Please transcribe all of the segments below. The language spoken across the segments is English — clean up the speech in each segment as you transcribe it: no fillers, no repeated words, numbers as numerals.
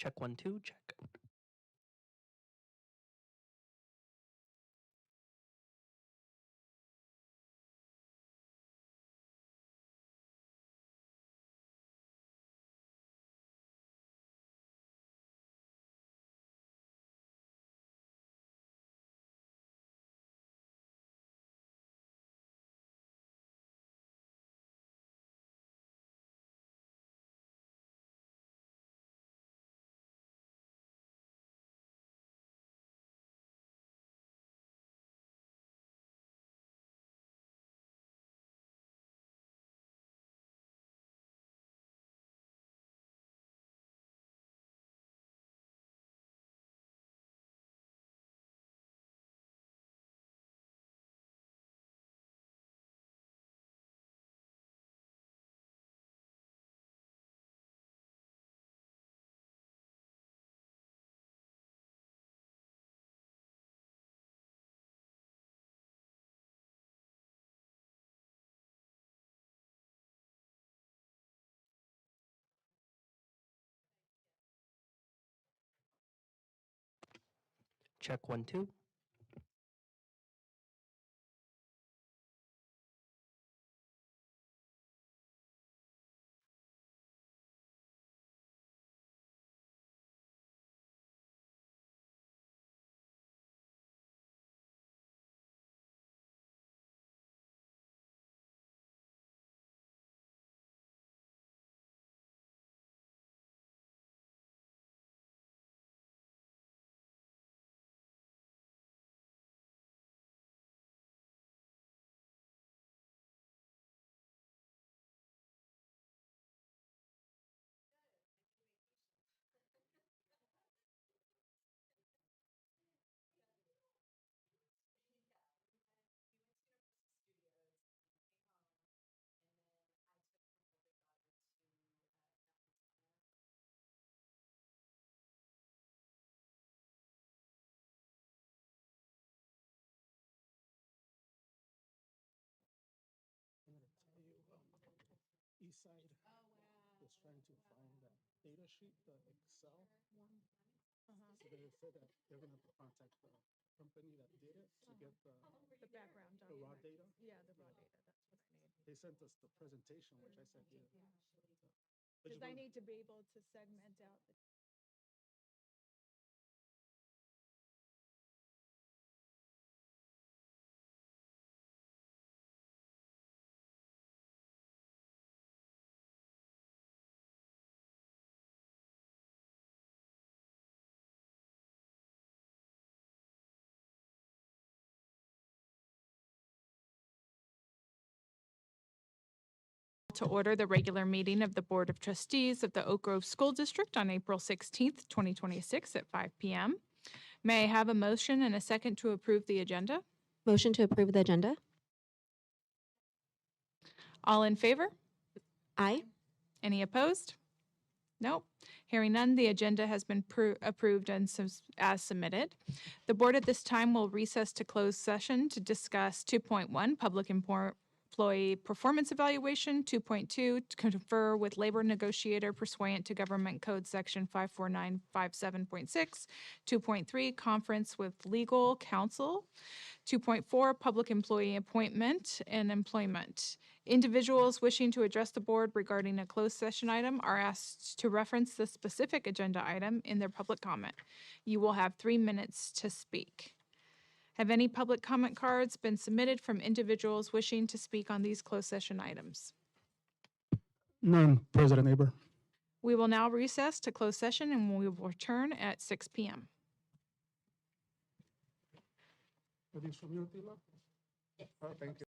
Check 1 2, check. Check 1 2. I'm going to tell you, Eastside was trying to find that data sheet, the Excel. So they said that they're going to have to contact the company that did it to get the background the raw document. data. Yeah, the raw data, that's what I need. They sent us the presentation, which I sent you. Because I need to be able to segment out the. To order the regular meeting of the Board of Trustees of the Oak Grove School District on April 16th, 2026 at 5 p.m. May I have a motion and a second to approve the agenda? Motion to approve the agenda? All in favor? Aye. Any opposed? Nope. Hearing none, the agenda has been approved and as submitted. The board at this time will recess to closed session to discuss 2.1, public employee performance evaluation, 2.2, to confer with labor negotiator pursuant to Government Code Section 54957.6, 2.3, conference with legal counsel, 2.4, public employee appointment and employment. Individuals wishing to address the board regarding a closed session item are asked to reference the specific agenda item in their public comment. You will have 3 minutes to speak. Have any public comment cards been submitted from individuals wishing to speak on these closed session items? None, President Aber. We will now recess to closed session and we will return at 6 p.m. Are these from you, Tila? Yes. Thank you.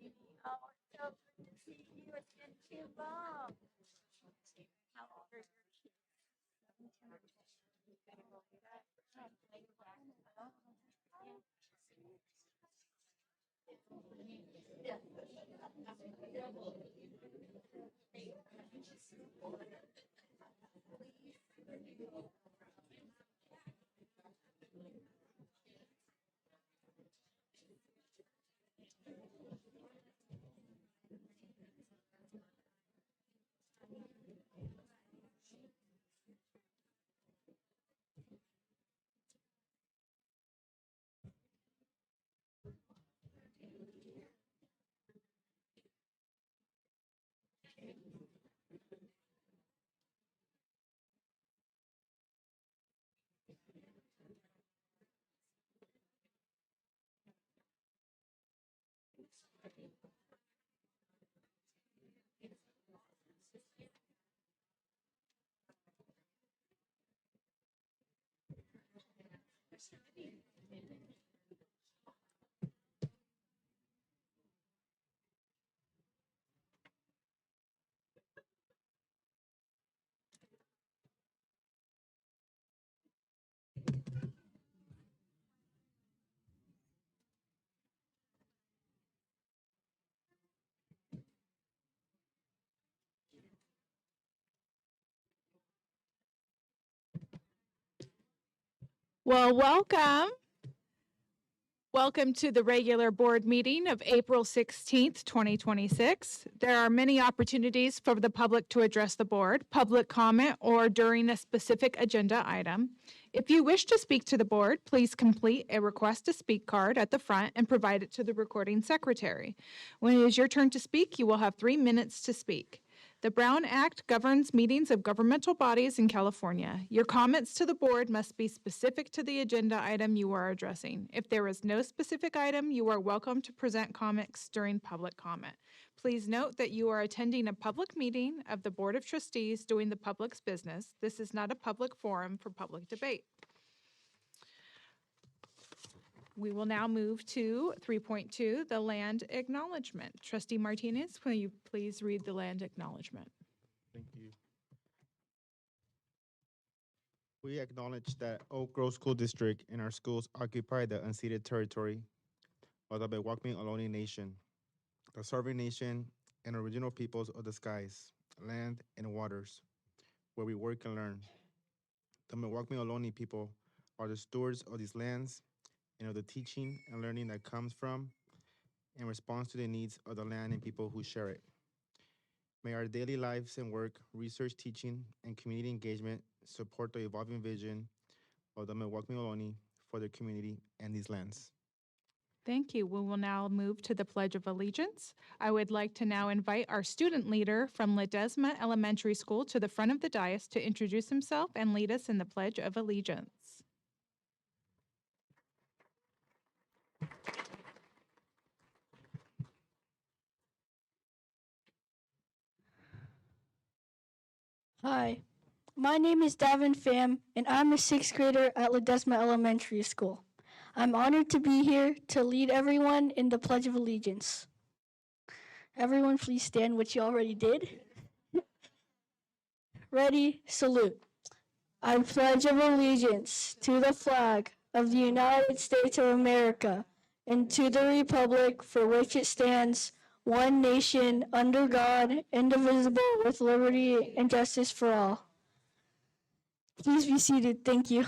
Oh, it's so good to see you. It's been too long. How old are your kids? 17 or 12. Well, welcome. Welcome to the regular board meeting of April 16th, 2026. There are many opportunities for the public to address the board, public comment, or during a specific agenda item. If you wish to speak to the board, please complete a request to speak card at the front and provide it to the recording secretary. When it is your turn to speak, you will have 3 minutes to speak. The Brown Act governs meetings of governmental bodies in California. Your comments to the board must be specific to the agenda item you are addressing. If there is no specific item, you are welcome to present comments during public comment. Please note that you are attending a public meeting of the Board of Trustees doing the public's business. This is not a public forum for public debate. We will now move to 3.2, the land acknowledgement. Trustee Martinez, will you please read the land acknowledgement? Thank you. We acknowledge that Oak Grove School District and our schools occupy the unceded territory of the Miwokmin Ohlone Nation, the sovereign nation and original peoples of the skies, land, and waters, where we work and learn. The Miwokmin Ohlone people are the stewards of these lands and of the teaching and learning that comes from and responds to the needs of the land and people who share it. May our daily lives and work, research, teaching, and community engagement support the evolving vision of the Miwokmin Ohlone for their community and these lands. Thank you. We will now move to the Pledge of Allegiance. I would like to now invite our student leader from Ledesma Elementary School to the front of the dais to introduce himself and lead us in the Pledge of Allegiance. Hi, my name is Davin Pham, and I'm a 6th grader at Ledesma Elementary School. I'm honored to be here to lead everyone in the Pledge of Allegiance. Everyone please stand, which you already did. Ready, salute. I pledge of allegiance to the flag of the United States of America and to the republic for which it stands, one nation, under God, indivisible, with liberty and justice for all. Please be seated. Thank you.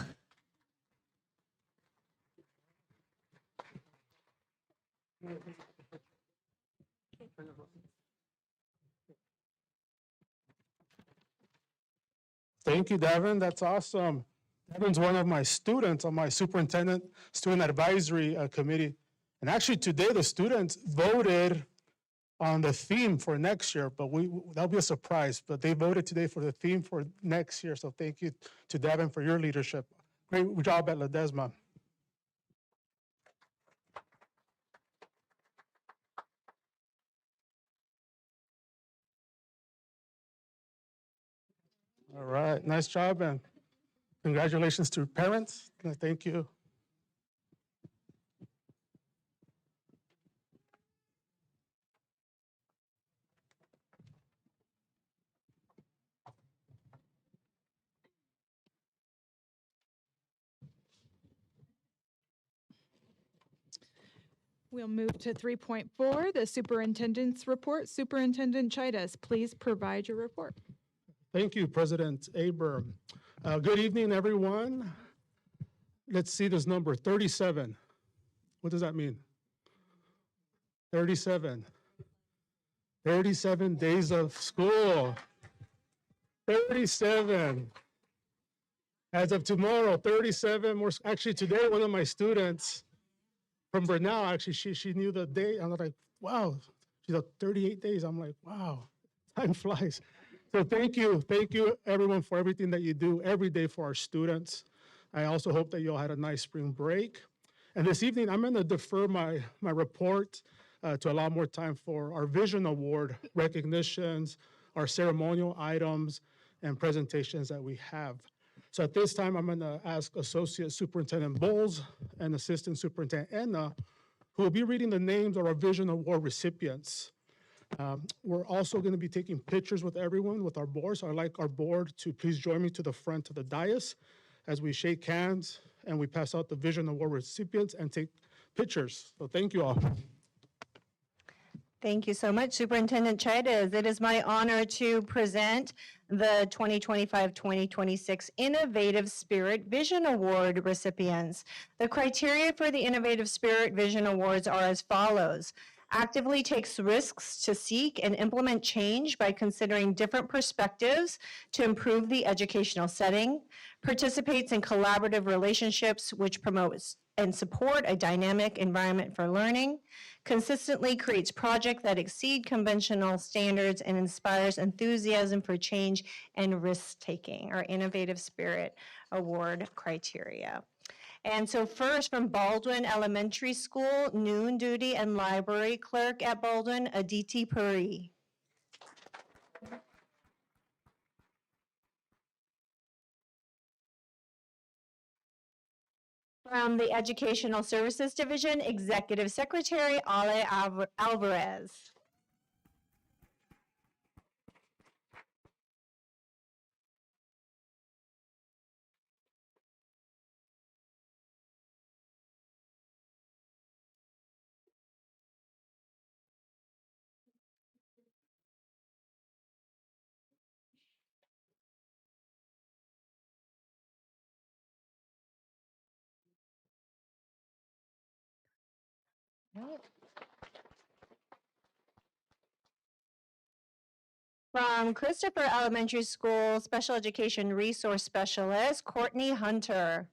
Thank you, Devin. That's awesome. Devin's one of my students on my superintendent student advisory committee. And actually today the students voted on the theme for next year, but that'll be a surprise. But they voted today for the theme for next year. So thank you to Devin for your leadership. Great job at Ledesma. All right, nice job and congratulations to parents. Thank you. We'll move to 3.4, the superintendent's report. Superintendent Chidas, please provide your report. Thank you, President Abram. Good evening, everyone. Let's see this number, 37. What does that mean? 37. 37 days of school. 37. As of tomorrow, 37 more. Actually, today, one of my students from Bernal, actually, she knew the day. I'm like, wow, she's like 38 days. I'm like, wow, time flies. So thank you everyone for everything that you do every day for our students. I also hope that you all had a nice spring break. And this evening, I'm gonna defer my report to allow more time for our Vision Award recognitions, our ceremonial items, and presentations that we have. So at this time, I'm gonna ask Associate Superintendent Bowles and Assistant Superintendent Enna, who will be reading the names of our Vision Award recipients. We're also gonna be taking pictures with everyone, with our board. So I'd like our board to please join me to the front of the dais as we shake hands and we pass out the Vision Award recipients and take pictures. So thank you all. Thank you so much, Superintendent Chidas. It is my honor to present the 2025-2026 Innovative Spirit Vision Award recipients. The criteria for the Innovative Spirit Vision Awards are as follows. Actively takes risks to seek and implement change by considering different perspectives to improve the educational setting, participates in collaborative relationships which promotes and support a dynamic environment for learning, consistently creates projects that exceed conventional standards and inspires enthusiasm for change and risk-taking, our Innovative Spirit Award criteria. And so first from Baldwin Elementary School, noon duty and library clerk at Baldwin, Aditi Puri. From the Educational Services Division, Executive Secretary Ale Alvarez. From Christopher Elementary School, Special Education Resource Specialist, Courtney Hunter.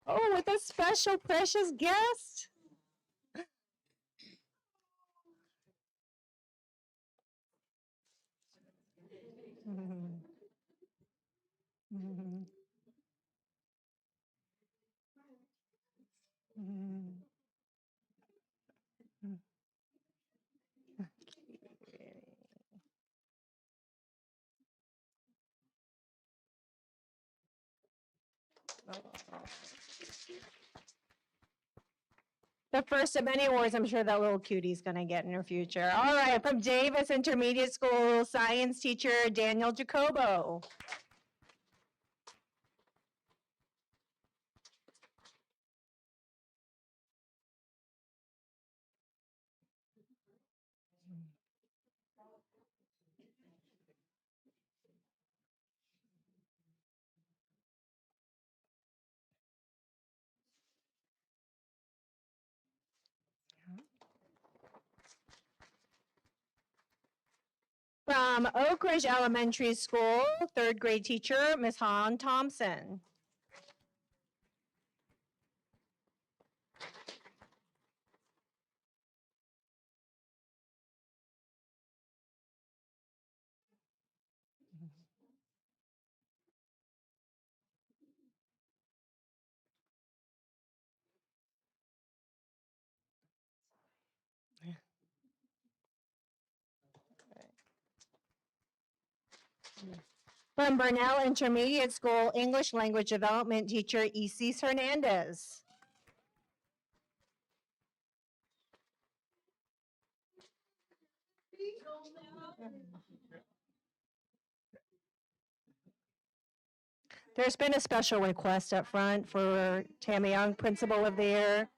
Oh, with a special precious guest. The first of many awards I'm sure that little cutie's gonna get in her future. All right, from Davis Intermediate School, science teacher Daniel Jacobo. From Oak Ridge Elementary School, third grade teacher, Ms. Han Thompson. From Burnell Intermediate School, English Language Development teacher, Isis Hernandez. There's been a special request up front for Tammy Young, Principal of the Year,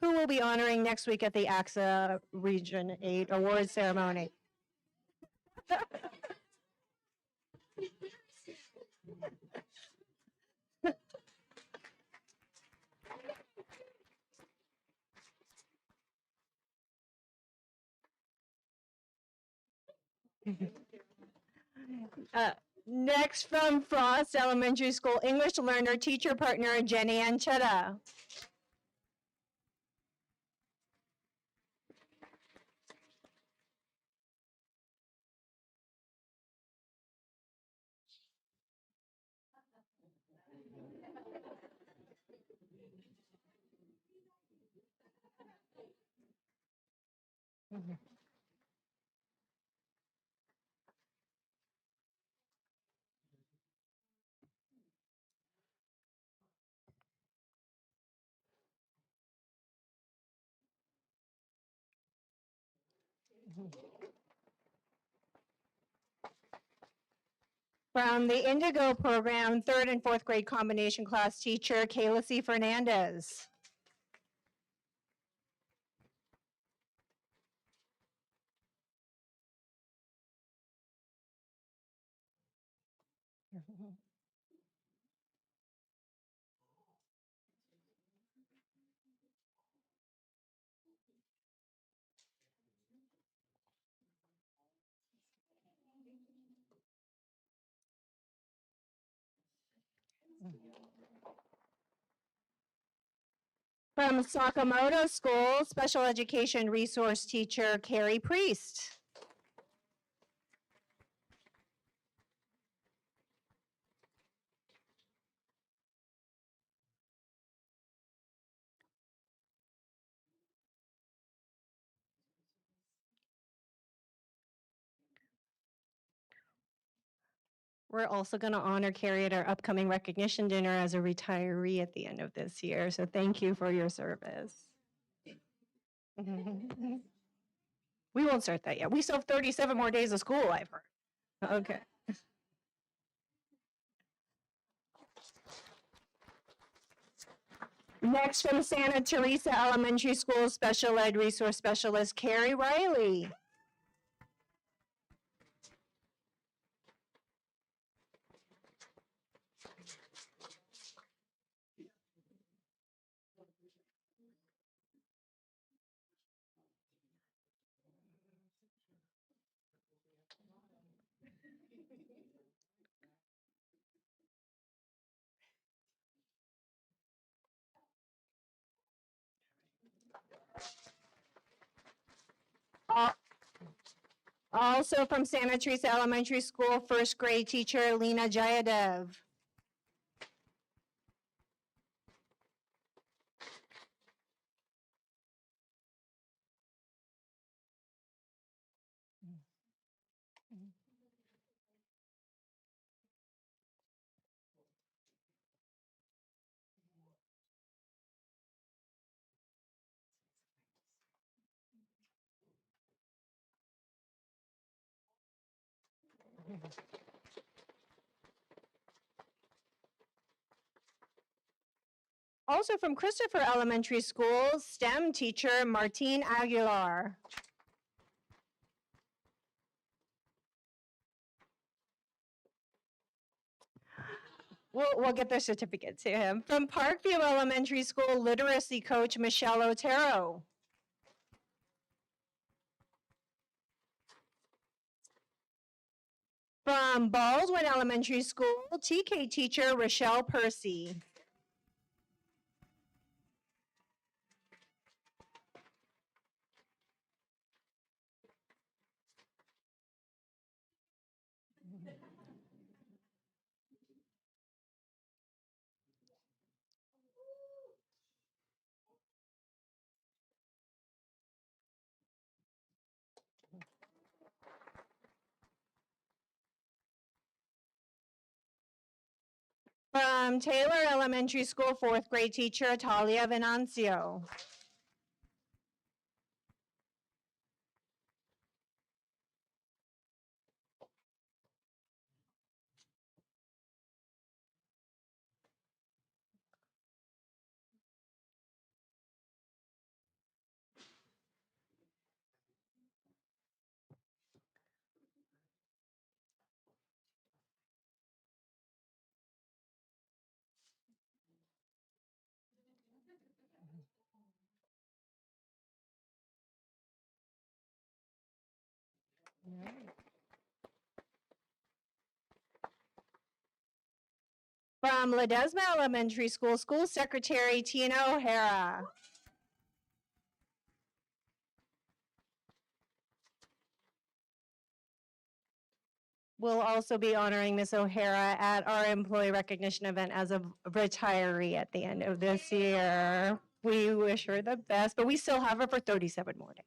who will be honoring next week at the AXA Region 8 Awards ceremony. Next from Frost Elementary School, English learner, teacher partner, Jenny Anchetta. From the Indigo program, 3rd and 4th grade combination class teacher, Kayla C. Fernandez. From Sakamoto School, special education resource teacher, Carrie Priest. We're also going to honor Carrie at our upcoming recognition dinner as a retiree at the end of this year. So thank you for your service. We won't start that yet. We still have 37 more days of school, I've heard. Okay. Next from Santa Teresa Elementary School, Special Ed Resource Specialist, Carrie Riley. Also from Santa Teresa Elementary School, 1st grade teacher, Lena Jayadev. Also from Christopher Elementary School, STEM teacher, Martine Aguilar. We'll get their certificate to him. From Parkview Elementary School, literacy coach, Michelle Otero. From Baldwin Elementary School, TK teacher, Rochelle Percy. From Taylor Elementary School, 4th grade teacher, Talia Venancio. From Ledesma Elementary School, School Secretary Tina O'Hara. We'll also be honoring Miss O'Hara at our employee recognition event as a retiree at the end of this year. We wish her the best, but we still have her for 37 more days.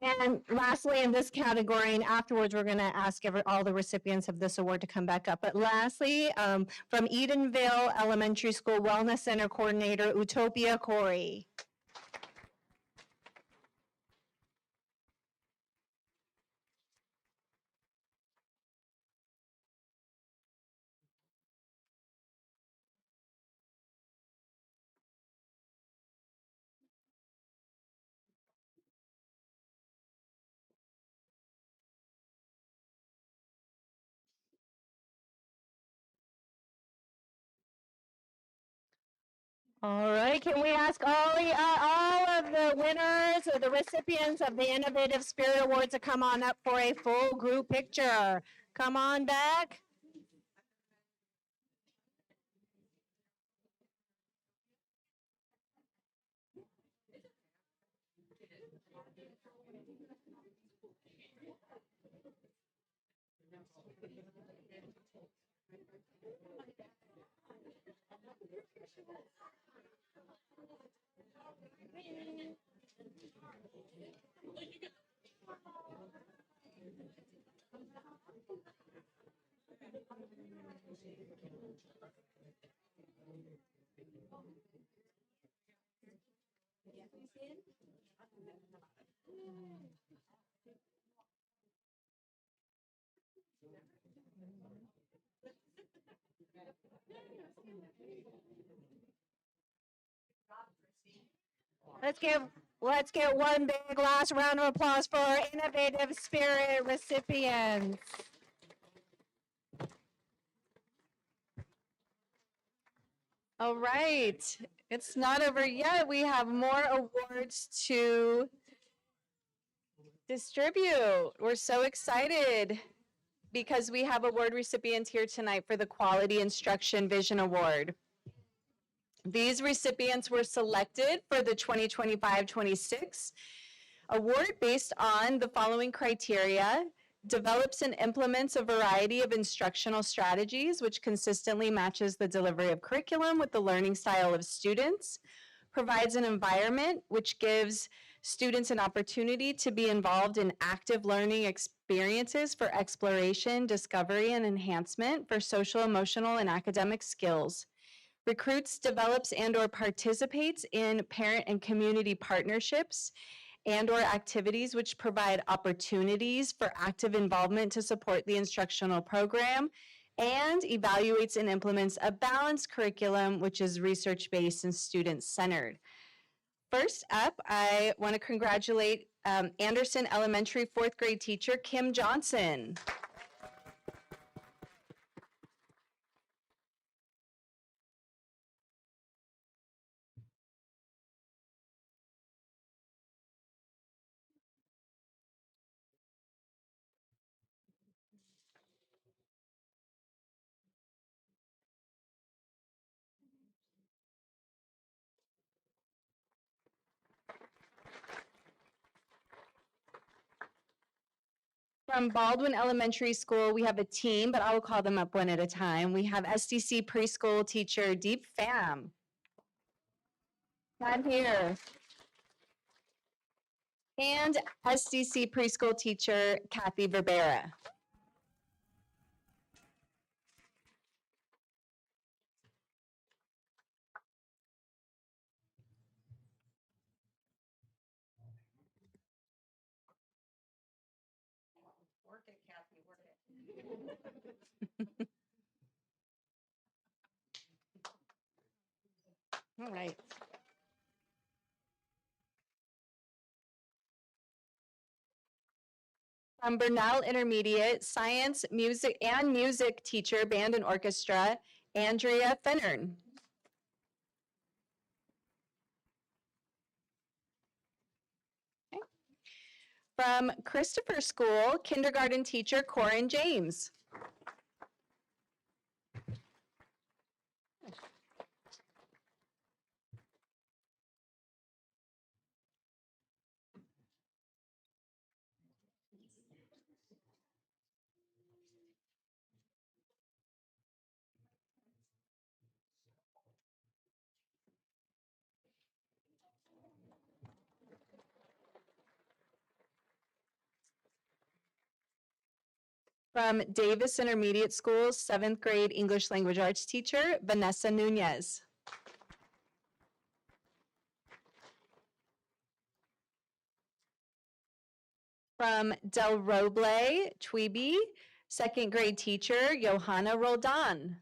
And lastly, in this category, and afterwards, we're going to ask all the recipients of this award to come back up. But lastly, from Edenville Elementary School Wellness Center Coordinator Utopia Corey. All right, can we ask all of the winners or the recipients of the Innovative Spirit Awards to come on up for a full group picture? Come on back. Let's give one big last round of applause for our Innovative Spirit recipients. All right, it's not over yet. We have more awards to distribute. We're so excited because we have award recipients here tonight for the Quality Instruction Vision Award. These recipients were selected for the 2025-26 award based on the following criteria: develops and implements a variety of instructional strategies which consistently matches the delivery of curriculum with the learning style of students, provides an environment which gives students an opportunity to be involved in active learning experiences for exploration, discovery, and enhancement for social, emotional, and academic skills, recruits, develops, and/or participates in parent and community partnerships and/or activities which provide opportunities for active involvement to support the instructional program, and evaluates and implements a balanced curriculum which is research-based and student-centered. First up, I want to congratulate Anderson Elementary 4th grade teacher, Kim Johnson. From Baldwin Elementary School, we have a team, but I will call them up one at a time. We have SDC preschool teacher Deep Pham. Not here. And SDC preschool teacher Kathy Verbera. Work it, Kathy, work it. All right. From Bernal Intermediate, science, music teacher, band and orchestra, Andrea Fennern. Okay. From Christopher School, kindergarten teacher, Corin James. From Davis Intermediate School, 7th grade English Language Arts teacher, Vanessa Nunez. From Del Roble, Tweeby, 2nd grade teacher, Johanna Roldan.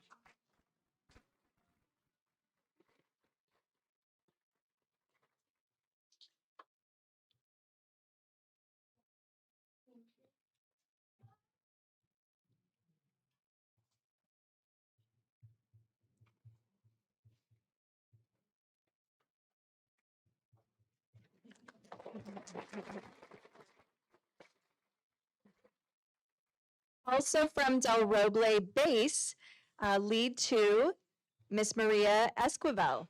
Also from Del Roble Base, lead 2, Miss Maria Esquivel.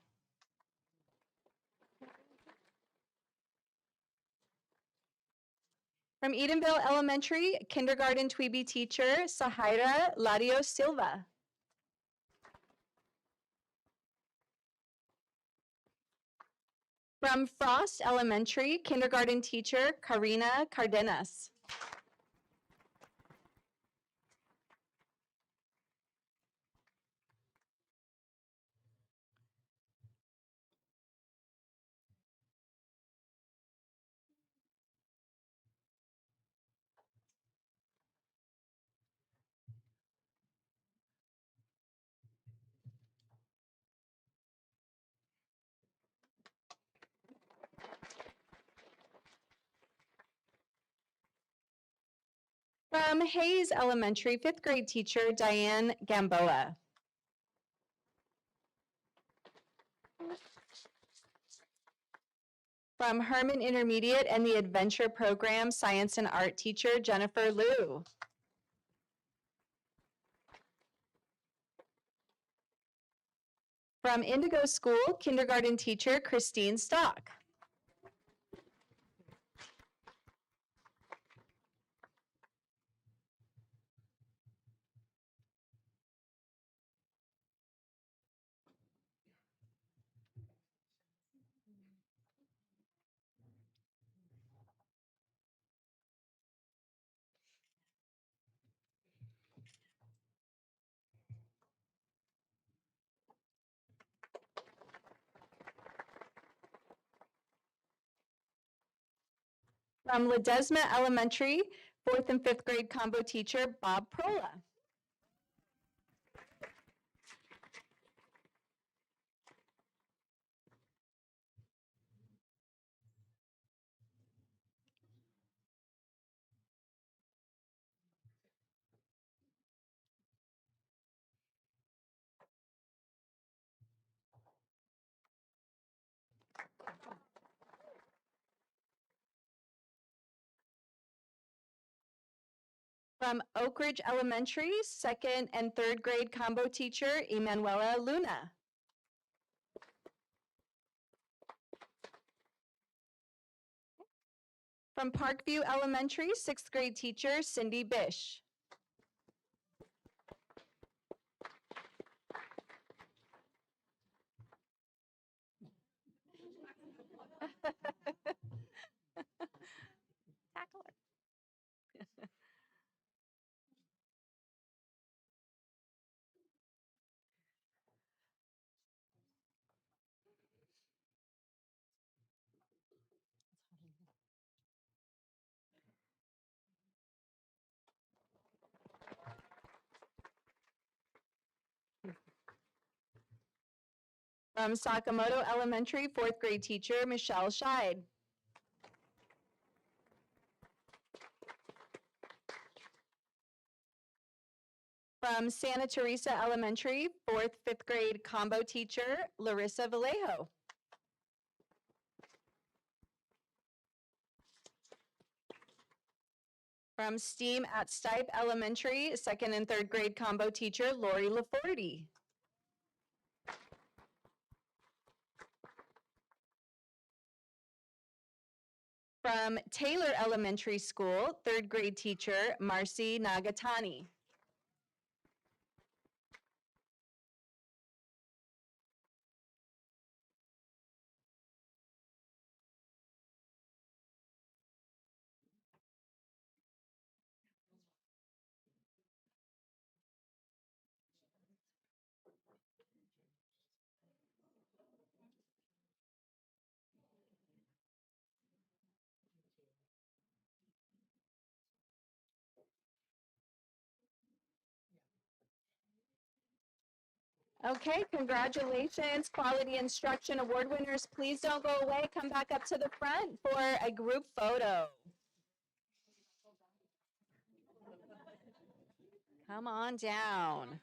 From Edenville Elementary, kindergarten Tweeby teacher, Sahira Ladio Silva. From Frost Elementary, kindergarten teacher, Karina Cardenas. From Hayes Elementary, 5th grade teacher, Diane Gamboa. From Herman Intermediate and the Adventure Program, science and art teacher, Jennifer Liu. From Indigo School, kindergarten teacher, Christine Stock. From Ledesma Elementary, 4th and 5th grade combo teacher, Bob Prola. From Oak Ridge Elementary, 2nd and 3rd grade combo teacher, Emanuela Luna. From Parkview Elementary, 6th grade teacher, Cindy Bish. Tackle her. From Sakamoto Elementary, 4th grade teacher, Michelle Scheid. From Santa Teresa Elementary, 4th, 5th grade combo teacher, Larissa Vallejo. From STEAM at Stipe Elementary, 2nd and 3rd grade combo teacher, Lori Laforte. From Taylor Elementary School, 3rd grade teacher, Marcy Nagatani. Okay, congratulations, Quality Instruction Award winners. Please don't go away. Come back up to the front for a group photo. Come on down.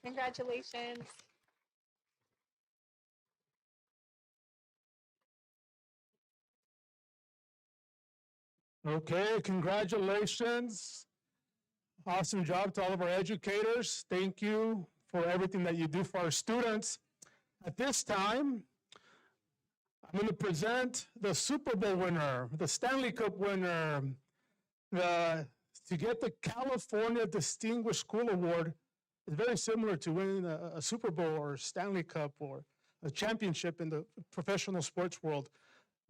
Congratulations. Okay, congratulations. Awesome job to all of our educators. Thank you for everything that you do for our students. At this time, I'm going to present the Super Bowl winner, the Stanley Cup winner, to get the California Distinguished School Award is very similar to winning a Super Bowl or Stanley Cup or a championship in the professional sports world.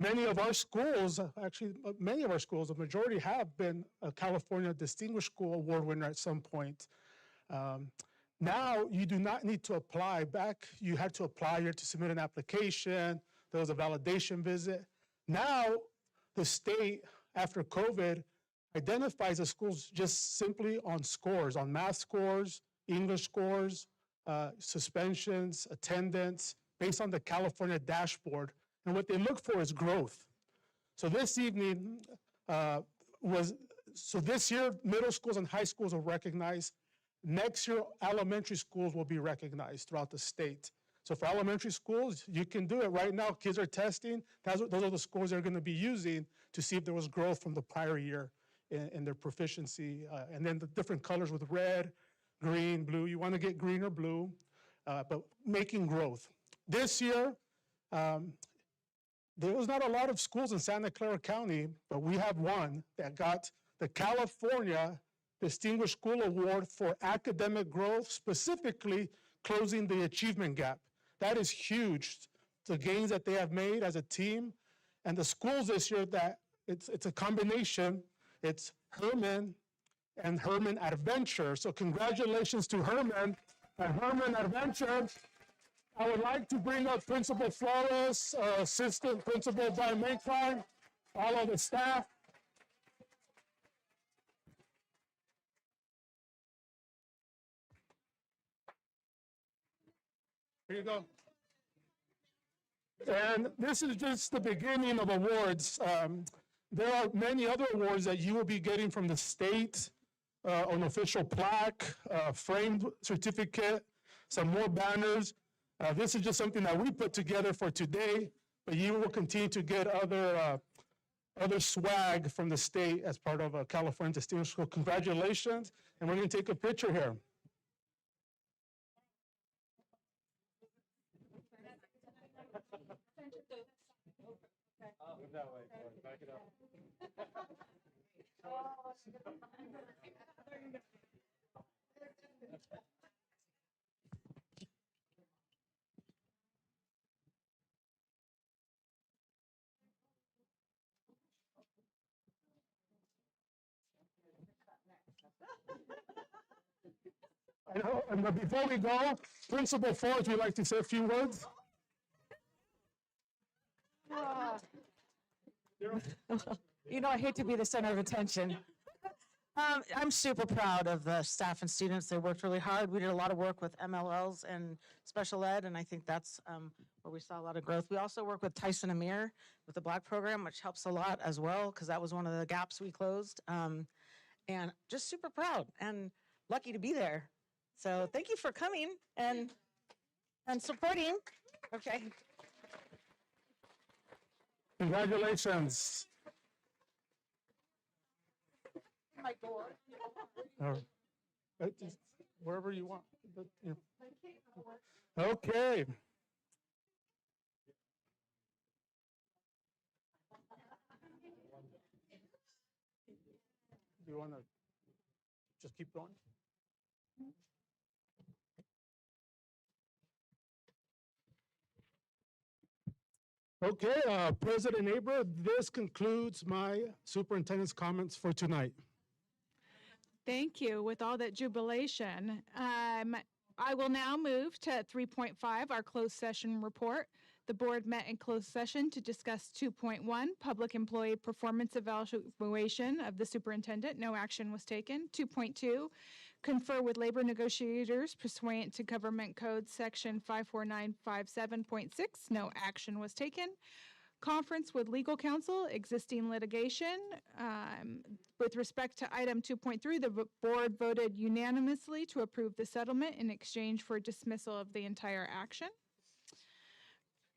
Many of our schools, actually, many of our schools, the majority have been a California Distinguished School Award winner at some point. Now, you do not need to apply. Back, you had to apply here to submit an application. There was a validation visit. Now, the state, after COVID, identifies the schools just simply on scores, on math scores, English scores, suspensions, attendance, based on the California dashboard. And what they look for is growth. So this evening this year, middle schools and high schools are recognized. Next year, elementary schools will be recognized throughout the state. So for elementary schools, you can do it right now. Kids are testing. Those are the scores they're going to be using to see if there was growth from the prior year in their proficiency. And then the different colors with red, green, blue. You want to get green or blue, but making growth. This year, there was not a lot of schools in Santa Clara County, but we have one that got the California Distinguished School Award for academic growth, specifically closing the achievement gap. That is huge, the gains that they have made as a team. And the schools this year, that it's a combination. It's Herman and Herman Adventure. So congratulations to Herman and Herman Adventure. I would like to bring up Principal Flores, Assistant Principal Brian Maycline, all of the staff. Here you go. And this is just the beginning of awards. There are many other awards that you will be getting from the state, an official plaque, framed certificate, some more banners. This is just something that we put together for today, but you will continue to get other swag from the state as part of a California Distinguished School. Congratulations, and we're going to take a picture here. That way, back it up. I know, but before we go, Principal Ford, would you like to say a few words? You know, I hate to be the center of attention. I'm super proud of the staff and students. They worked really hard. We did a lot of work with MLLs and special ed, and I think that's where we saw a lot of growth. We also work with Tyson Amir with the Black program, which helps a lot as well, because that was one of the gaps we closed. And just super proud and lucky to be there. So thank you for coming and supporting. Okay. Congratulations. Wherever you want. But, yeah. Okay. Do you want to just keep going? Okay, President Aber, this concludes my superintendent's comments for tonight. Thank you. With all that jubilation, I will now move to 3.5, our closed session report. The board met in closed session to discuss 2.1, public employee performance evaluation of the superintendent. No action was taken. 2.2, confer with labor negotiators pursuant to Government Code Section 54957.6. No action was taken. Conference with legal counsel, existing litigation. With respect to item 2.3, the board voted unanimously to approve the settlement in exchange for dismissal of the entire action.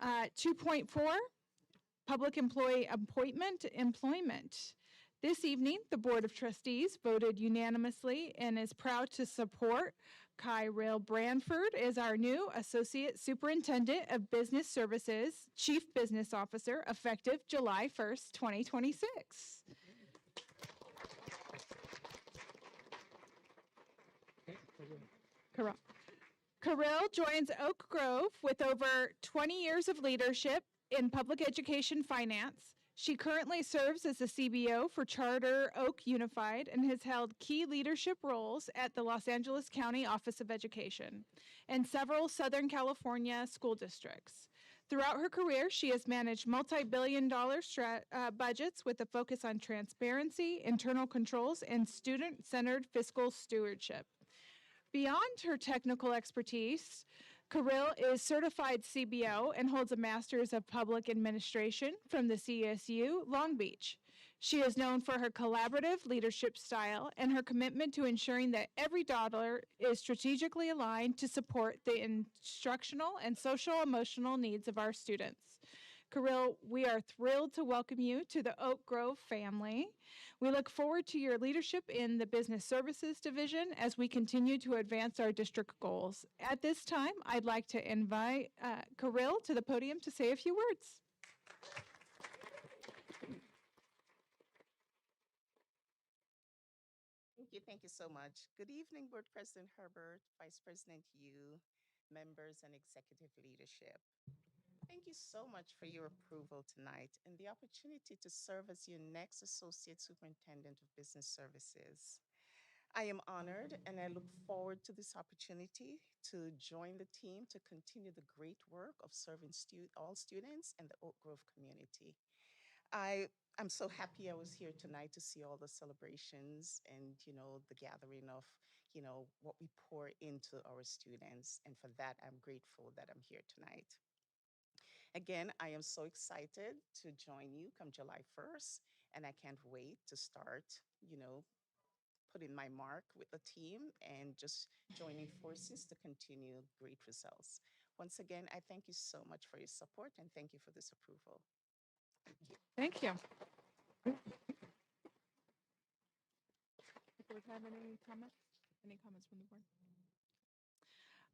2.4, public employee appointment, employment. This evening, the Board of Trustees voted unanimously and is proud to support Kyrell Branford as our new Associate Superintendent of Business Services, Chief Business Officer, effective July 1st, 2026. Kyrell joins Oak Grove with over 20 years of leadership in public education finance. She currently serves as the CBO for Charter Oak Unified and has held key leadership roles at the Los Angeles County Office of Education and several Southern California school districts. Throughout her career, she has managed multi-billion-dollar budgets with a focus on transparency, internal controls, and student-centered fiscal stewardship. Beyond her technical expertise, Kyrell is certified CBO and holds a Master's of Public Administration from the CSU Long Beach. She is known for her collaborative leadership style and her commitment to ensuring that every dollar is strategically aligned to support the instructional and social-emotional needs of our students. Kyrell, we are thrilled to welcome you to the Oak Grove family. We look forward to your leadership in the Business Services Division as we continue to advance our district goals. At this time, I'd like to invite Kyrell to the podium to say a few words. Thank you so much. Good evening, Board President Herbert, Vice President Yu, members and executive leadership. Thank you so much for your approval tonight and the opportunity to serve as your next Associate Superintendent of Business Services. I am honored and I look forward to this opportunity to join the team to continue the great work of serving all students and the Oak Grove community. I'm so happy I was here tonight to see all the celebrations and, the gathering of, what we pour into our students. And for that, I'm grateful that I'm here tonight. Again, I am so excited to join you come July 1st, and I can't wait to start, putting my mark with the team and just joining forces to continue great results. Once again, I thank you so much for your support and thank you for this approval. Thank you. Do we have any comments? Any comments from the board?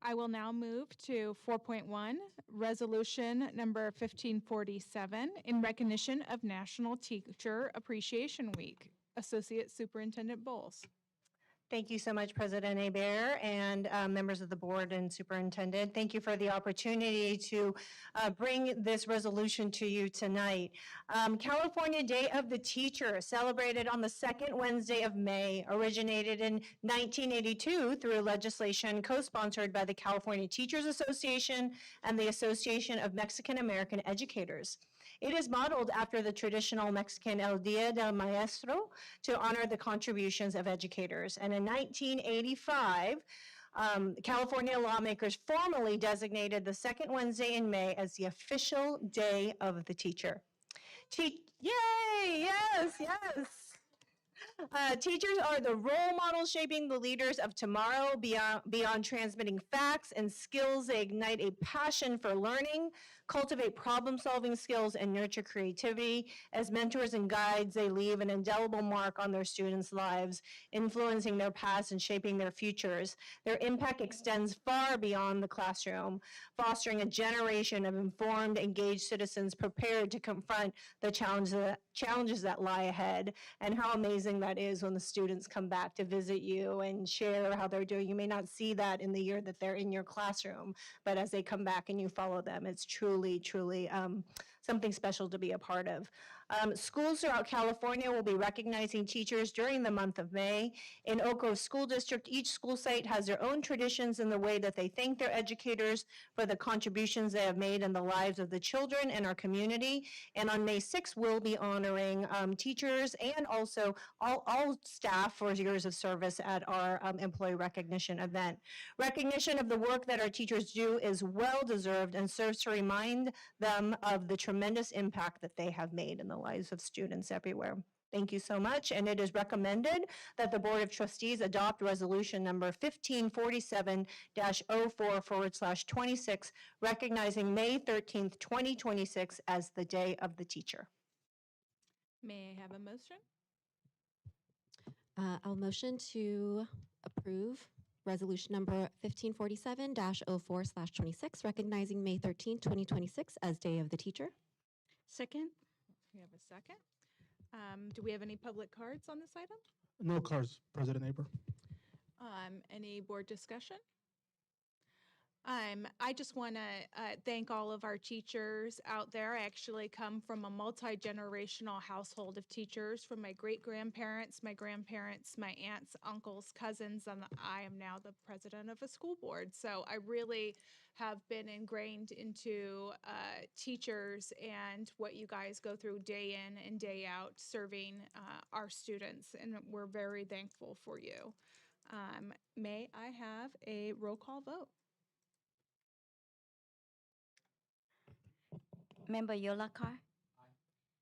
I will now move to 4.1, resolution number 1547 in recognition of National Teacher Appreciation Week. Associate Superintendent Bowles. Thank you so much, President Hebert and members of the board and superintendent. Thank you for the opportunity to bring this resolution to you tonight. California Day of the Teacher, celebrated on the second Wednesday of May, originated in 1982 through legislation co-sponsored by the California Teachers Association and the Association of Mexican American Educators. It is modeled after the traditional Mexican El Dia del Maestro to honor the contributions of educators. And in 1985, California lawmakers formally designated the second Wednesday in May as the official Day of the Teacher. Yay! Yes, yes. Teachers are the role models shaping the leaders of tomorrow. Beyond transmitting facts and skills, they ignite a passion for learning, cultivate problem-solving skills, and nurture creativity. As mentors and guides, they leave an indelible mark on their students' lives, influencing their past and shaping their futures. Their impact extends far beyond the classroom, fostering a generation of informed, engaged citizens prepared to confront the challenges that lie ahead. And how amazing that is when the students come back to visit you and share how they're doing. You may not see that in the year that they're in your classroom, but as they come back and you follow them, it's truly something special to be a part of. Schools throughout California will be recognizing teachers during the month of May. In Oak Grove School District, each school site has their own traditions in the way that they thank their educators for the contributions they have made in the lives of the children in our community. And on May 6th, we'll be honoring teachers and also all staff for years of service at our employee recognition event. Recognition of the work that our teachers do is well-deserved and serves to remind them of the tremendous impact that they have made in the lives of students everywhere. Thank you so much. And it is recommended that the Board of Trustees adopt resolution number 1547-04/26, recognizing May 13th, 2026 as the Day of the Teacher. May I have a motion? I'll motion to approve resolution number 1547-04/26, recognizing May 13th, 2026 as Day of the Teacher. Second? We have a second. Do we have any public cards on this item? No cards, President Aber. Any board discussion? I just want to thank all of our teachers out there. I actually come from a multi-generational household of teachers, from my great-grandparents, my grandparents, my aunts, uncles, cousins, and I am now the president of a school board. So I really have been ingrained into teachers and what you guys go through day in and day out serving our students, and we're very thankful for you. May I have a roll call vote? Member Yolakar? Aye.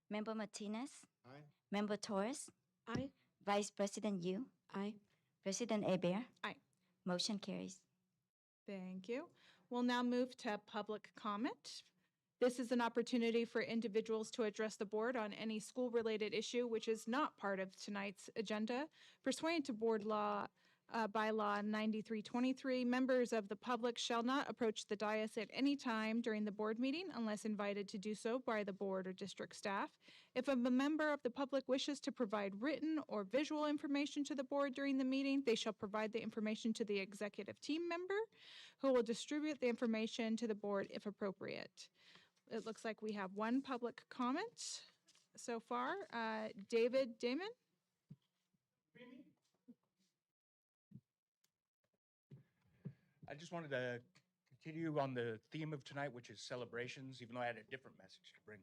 Member Martinez? Aye. Member Torres? Aye. Vice President Yu? Aye. President Hebert? Aye. Motion carries. Thank you. We'll now move to public comment. This is an opportunity for individuals to address the board on any school-related issue which is not part of tonight's agenda. Pursuant to board law, bylaw 9323, members of the public shall not approach the dais at any time during the board meeting unless invited to do so by the board or district staff. If a member of the public wishes to provide written or visual information to the board during the meeting, they shall provide the information to the executive team member, who will distribute the information to the board if appropriate. It looks like we have one public comment so far. David Damon? I just wanted to continue on the theme of tonight, which is celebrations, even though I had a different message to bring,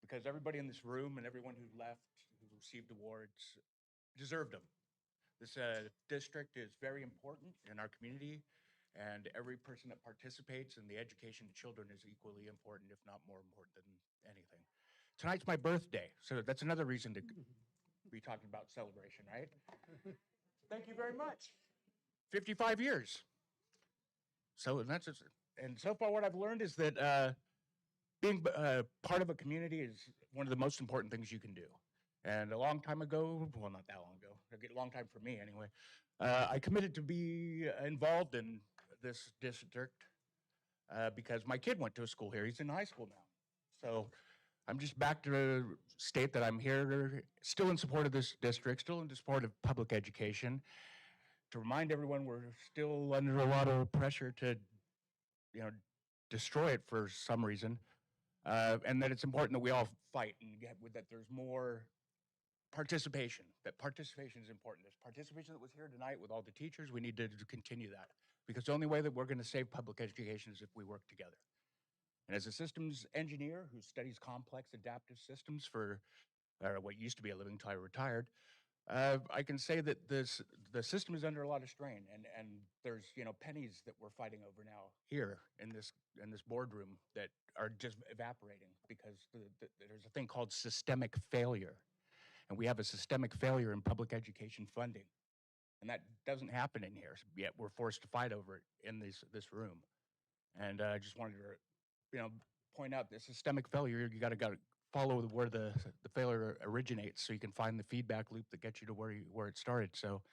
because everybody in this room and everyone who left, who received awards, deserved them. This district is very important in our community, and every person that participates in the education of children is equally important, if not more important than anything. Tonight's my birthday, so that's another reason to be talking about celebration, right? Thank you very much. 55 years. So that's just, and so far what I've learned is that being part of a community is one of the most important things you can do. And a long time ago, well, not that long ago, a long time for me anyway, I committed to be involved in this district because my kid went to a school here. He's in high school now. So I'm just back to state that I'm here, still in support of this district, still in support of public education. to remind everyone we're still under a lot of pressure to, you know, destroy it for some reason, and that it's important that we all fight and that there's more participation. That participation is important. This participation that was here tonight with all the teachers, we need to continue that, because the only way that we're going to save public education is if we work together. And as a systems engineer who studies complex adaptive systems for what used to be a living until I retired, I can say that the system is under a lot of strain, and there's, you know, pennies that we're fighting over now here in this boardroom that are just evaporating because there's a thing called systemic failure, and we have a systemic failure in public education funding, and that doesn't happen in here. Yet we're forced to fight over it in this room, and I just wanted to, you know, point out the systemic failure. You got to follow where the failure originates, so you can find the feedback loop that gets you to where it started. So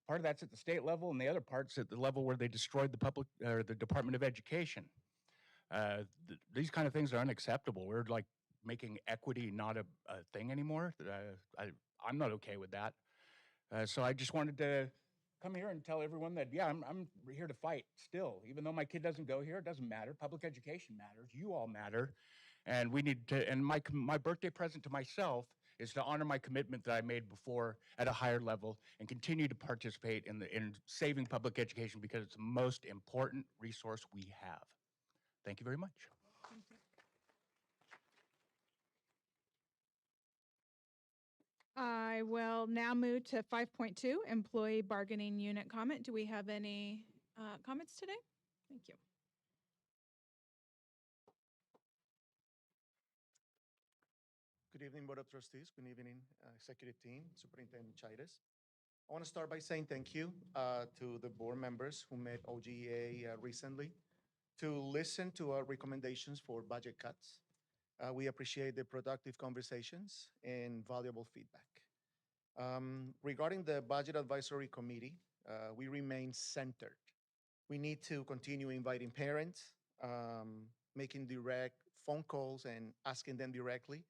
part of that's at the state level, and the other part's at the level where they destroyed the Department of Education. These kind of things are unacceptable. We're like making equity not a thing anymore. I'm not okay with that. So I just wanted to come here and tell everyone that, yeah, I'm here to fight still. Even though my kid doesn't go here, it doesn't matter. Public education matters. You all matter. And we need to, and my birthday present to myself is to honor my commitment that I made before at a higher level and continue to participate in saving public education, because it's the most important resource we have. Thank you very much. I will now move to 5.2, employee bargaining unit comment. Do we have any comments today? Thank you. Good evening, Board of Trustees. Good evening, Executive Team, Superintendent Chaides. I want to start by saying thank you to the board members who met OGEA recently to listen to our recommendations for budget cuts. We appreciate the productive conversations and valuable feedback. Regarding the Budget Advisory Committee, we remain centered. We need to continue inviting parents, making direct phone calls and asking them directly.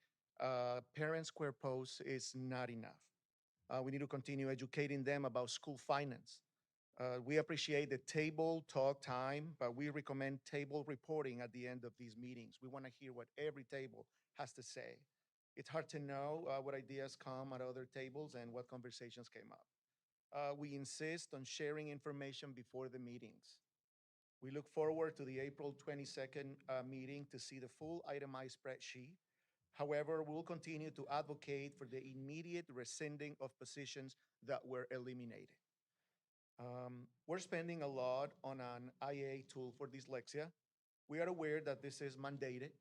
Parent Square Post is not enough. We need to continue educating them about school finance. We appreciate the table talk time, but we recommend table reporting at the end of these meetings. We want to hear what every table has to say. It's hard to know what ideas come at other tables and what conversations came up. We insist on sharing information before the meetings. We look forward to the April 22nd meeting to see the full itemized spreadsheet. However, we'll continue to advocate for the immediate rescinding of positions that were eliminated. We're spending a lot on an IA tool for dyslexia. We are aware that this is mandated.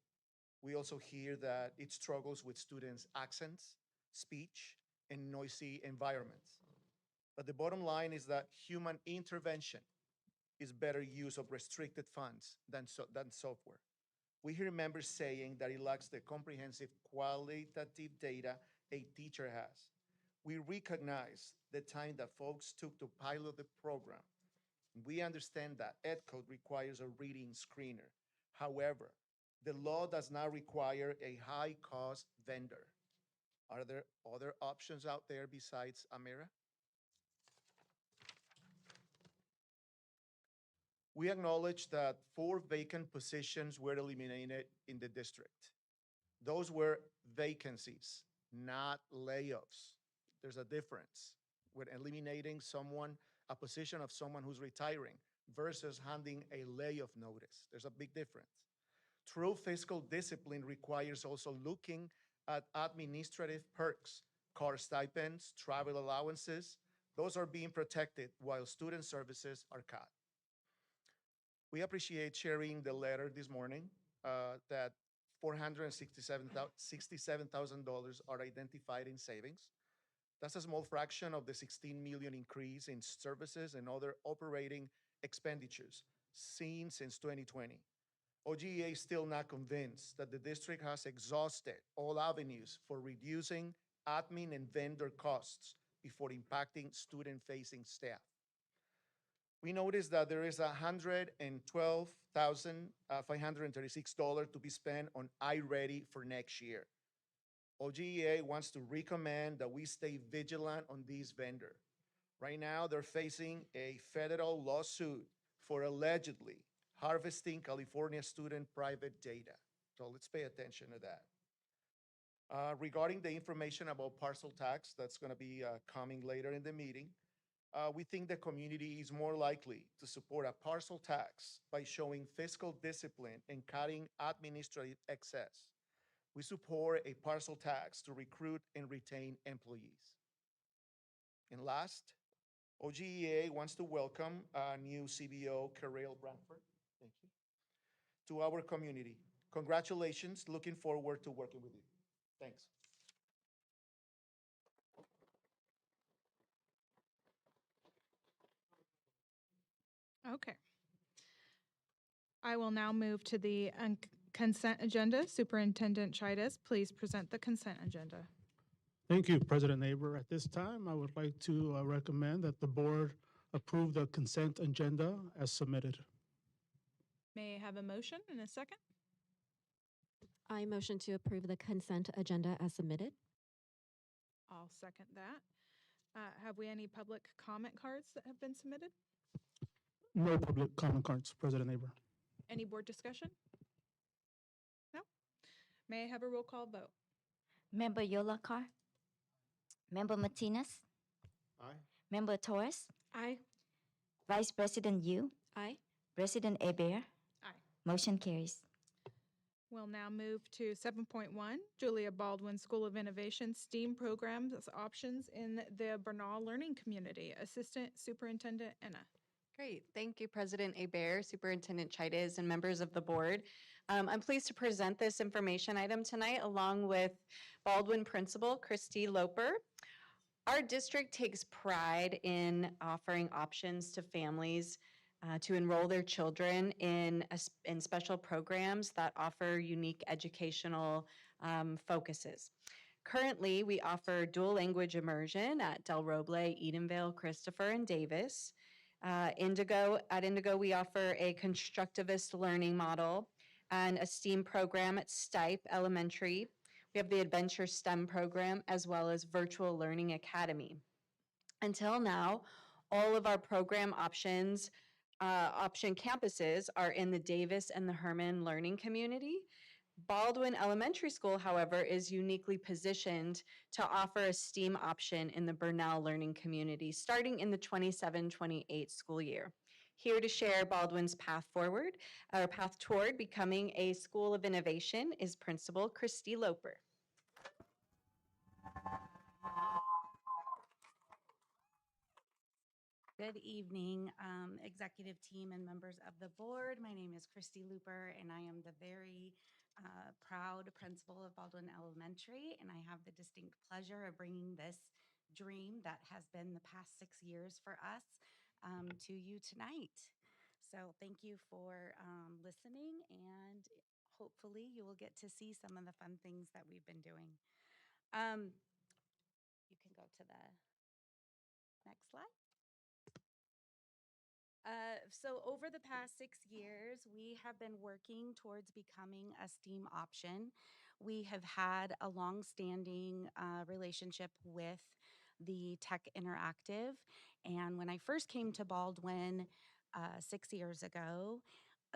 We also hear that it struggles with students' accents, speech, and noisy environments. But the bottom line is that human intervention is better use of restricted funds than software. We hear members saying that it lacks the comprehensive qualitative data a teacher has. We recognize the time that folks took to pilot the program. We understand that EdCode requires a reading screener. However, the law does not require a high-cost vendor. Are there other options out there besides Amira? We acknowledge that 4 vacant positions were eliminated in the district. Those were vacancies, not layoffs. There's a difference with eliminating a position of someone who's retiring versus handing a layoff notice. There's a big difference. True fiscal discipline requires also looking at administrative perks, car stipends, travel allowances. Those are being protected while student services are cut. We appreciate sharing the letter this morning that $467,000 are identified in savings. That's a small fraction of the 16 million increase in services and other operating expenditures seen since 2020. OGEA is still not convinced that the district has exhausted all avenues for reducing admin and vendor costs before impacting student-facing staff. We noticed that there is $112,536 to be spent on iReady for next year. OGEA wants to recommend that we stay vigilant on this vendor. Right now, they're facing a federal lawsuit for allegedly harvesting California student private data. So let's pay attention to that. Regarding the information about parcel tax that's going to be coming later in the meeting, we think the community is more likely to support a parcel tax by showing fiscal discipline and cutting administrative excess. We support a parcel tax to recruit and retain employees. And last, OGEA wants to welcome new CBO, Karel Branford, thank you, to our community. Congratulations, looking forward to working with you. Thanks. Okay. I will now move to the consent agenda. Superintendent Chides, please present the consent agenda. Thank you, President Neighbor. At this time, I would like to recommend that the board approve the consent agenda as submitted. May I have a motion and a second? I motion to approve the consent agenda as submitted. I'll second that. Have we any public comment cards that have been submitted? No public comment cards, President Neighbor. Any board discussion? No? May I have a roll call vote? Member Yolakar, Member Martinez, Aye. Member Torres, Aye. Vice President Yu, Aye. President Hebert. Aye. Motion carries. We'll now move to 7.1, Julia Baldwin School of Innovation STEAM programs as options in the Bernal Learning Community. Assistant Superintendent Enna. Great. Thank you, President Hebert, Superintendent Chides, and members of the board. I'm pleased to present this information item tonight along with Baldwin Principal Christy Loper. Our district takes pride in offering options to families to enroll their children in special programs that offer unique educational focuses. Currently, we offer dual language immersion at Del Roble, Edenvale, Christopher, and Davis. At Indigo, we offer a constructivist learning model and a STEAM program at Stipe Elementary. We have the Adventure STEM program as well as Virtual Learning Academy. Until now, all of our program option campuses are in the Davis and the Herman learning community. Baldwin Elementary School, however, is uniquely positioned to offer a STEAM option in the Bernal learning community starting in the 27-28 school year. Here to share Baldwin's path toward becoming a school of innovation is Principal Christy Loper. Good evening, executive team and members of the board. My name is Christy Loper, and I am the very proud principal of Baldwin Elementary, and I have the distinct pleasure of bringing this dream that has been the past 6 years for us to you tonight. So thank you for listening, and hopefully you will get to see some of the fun things that we've been doing. You can go to the next slide. So over the past 6 years, we have been working towards becoming a STEAM option. We have had a long-standing relationship with the Tech Interactive. And when I first came to Baldwin 6 years ago,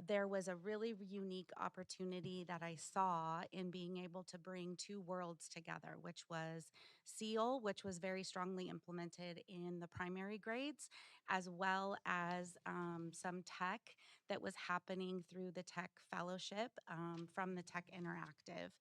there was a really unique opportunity that I saw in being able to bring two worlds together, which was SEAL, which was very strongly implemented in the primary grades, as well as some tech that was happening through the Tech Fellowship from the Tech Interactive.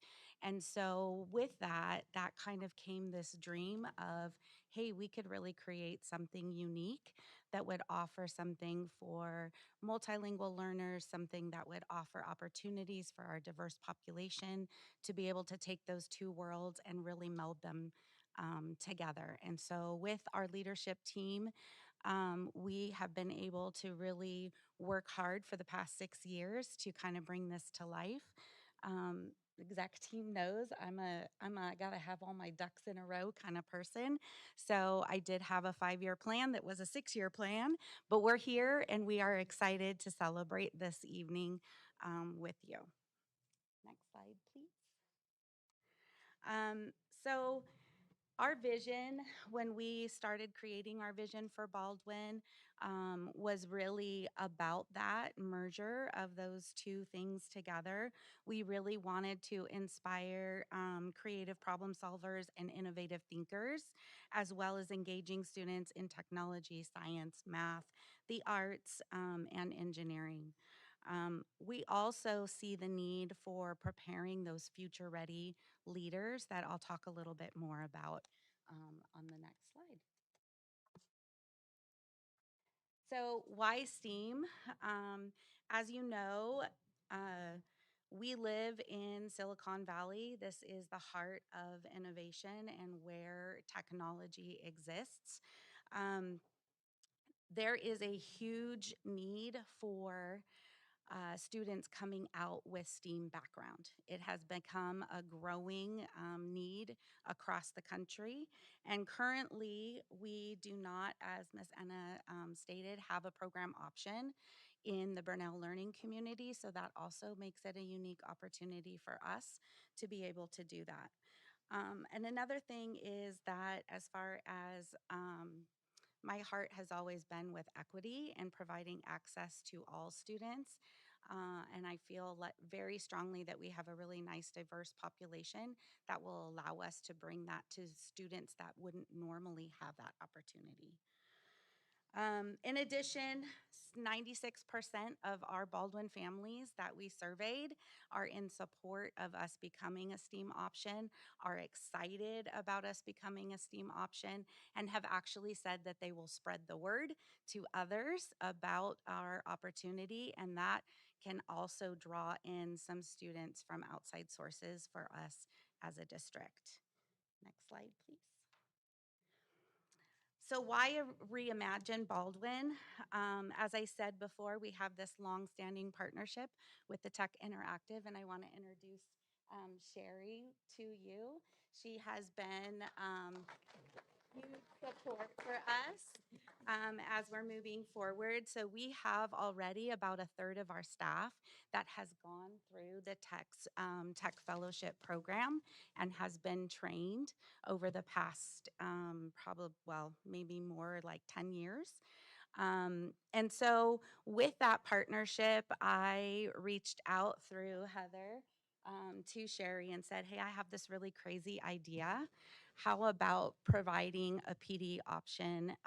And so with that kind of came this dream of, hey, we could really create something unique that would offer something for multilingual learners, something that would offer opportunities for our diverse population to be able to take those two worlds and really meld them together. And so with our leadership team, we have been able to really work hard for the past 6 years to kind of bring this to life. Exec team knows I'm a gotta have all my ducks in a row kind of person. So I did have a 5-year plan that was a 6-year plan, but we're here and we are excited to celebrate this evening with you. Next slide, please. So Our vision, when we started creating our vision for Baldwin, was really about that merger of those two things together. We really wanted to inspire creative problem solvers and innovative thinkers, as well as engaging students in technology, science, math, the arts, and engineering. We also see the need for preparing those future ready leaders that I'll talk a little bit more about on the next slide. So, why STEAM? As you know, we live in Silicon Valley. This is the heart of innovation and where technology exists. Um, there is a huge need for students coming out with STEAM background. It has become a growing need across the country. And currently, we do not, as Ms. Anna stated, have a program option in the Burnell Learning Community. So that also makes it a unique opportunity for us to be able to do that. And another thing is that as far as my heart has always been with equity and providing access to all students. And I feel very strongly that we have a really nice, diverse population that will allow us to bring that to students that wouldn't normally have that opportunity. In addition, 96% of our Baldwin families that we surveyed are in support of us becoming a STEAM option, are excited about us becoming a STEAM option, and have actually said that they will spread the word to others about our opportunity. And that can also draw in some students from outside sources for us as a district. Next slide, please. So why reimagine Baldwin? As I said before, we have this long-standing partnership with the Tech Interactive, and I want to introduce Sherry to you. She has been huge support for us as we're moving forward. So we have already about a third of our staff that has gone through the Tech Fellowship Program and has been trained over the past maybe more like 10 years. And so with that partnership, I reached out through Heather to Sherry and said, hey, I have this really crazy idea. How about providing a PD option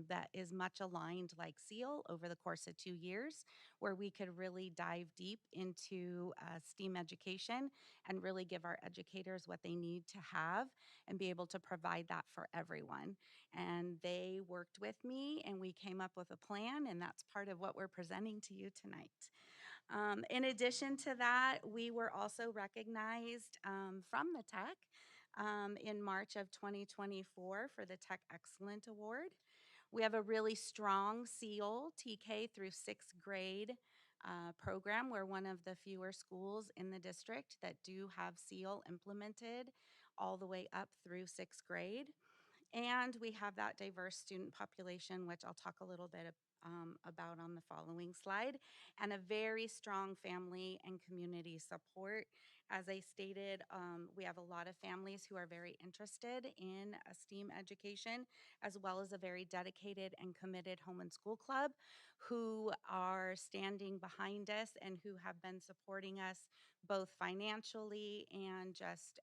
that is much aligned like SEAL over the course of 2 years, where we could really dive deep into STEAM education and really give our educators what they need to have and be able to provide that for everyone. And they worked with me and we came up with a plan, and that's part of what we're presenting to you tonight. In addition to that, we were also recognized from the Tech in March of 2024 for the Tech Excellent Award. We have a really strong SEAL TK through 6th grade program. We're one of the fewer schools in the district that do have SEAL implemented all the way up through 6th grade. And we have that diverse student population, which I'll talk a little bit about on the following slide, and a very strong family and community support. As I stated, we have a lot of families who are very interested in a STEAM education, as well as a very dedicated and committed home and school club who are standing behind us and who have been supporting us both financially and just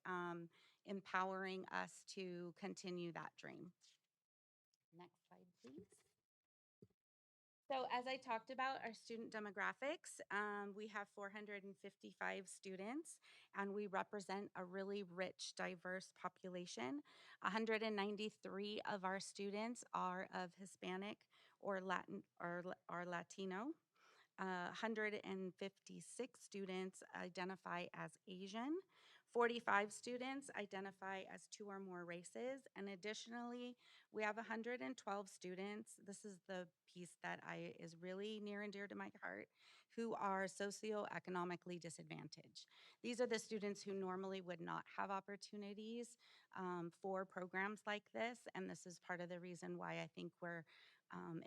empowering us to continue that dream. Next slide, please. So as I talked about our student demographics, we have 455 students, and we represent a really rich, diverse population. 193 of our students are of Hispanic or Latin or Latino. 156 students identify as Asian. 45 students identify as 2 or more races. And additionally, we have 112 students. This is the piece that is really near and dear to my heart, who are socioeconomically disadvantaged. These are the students who normally would not have opportunities for programs like this. And this is part of the reason why I think we're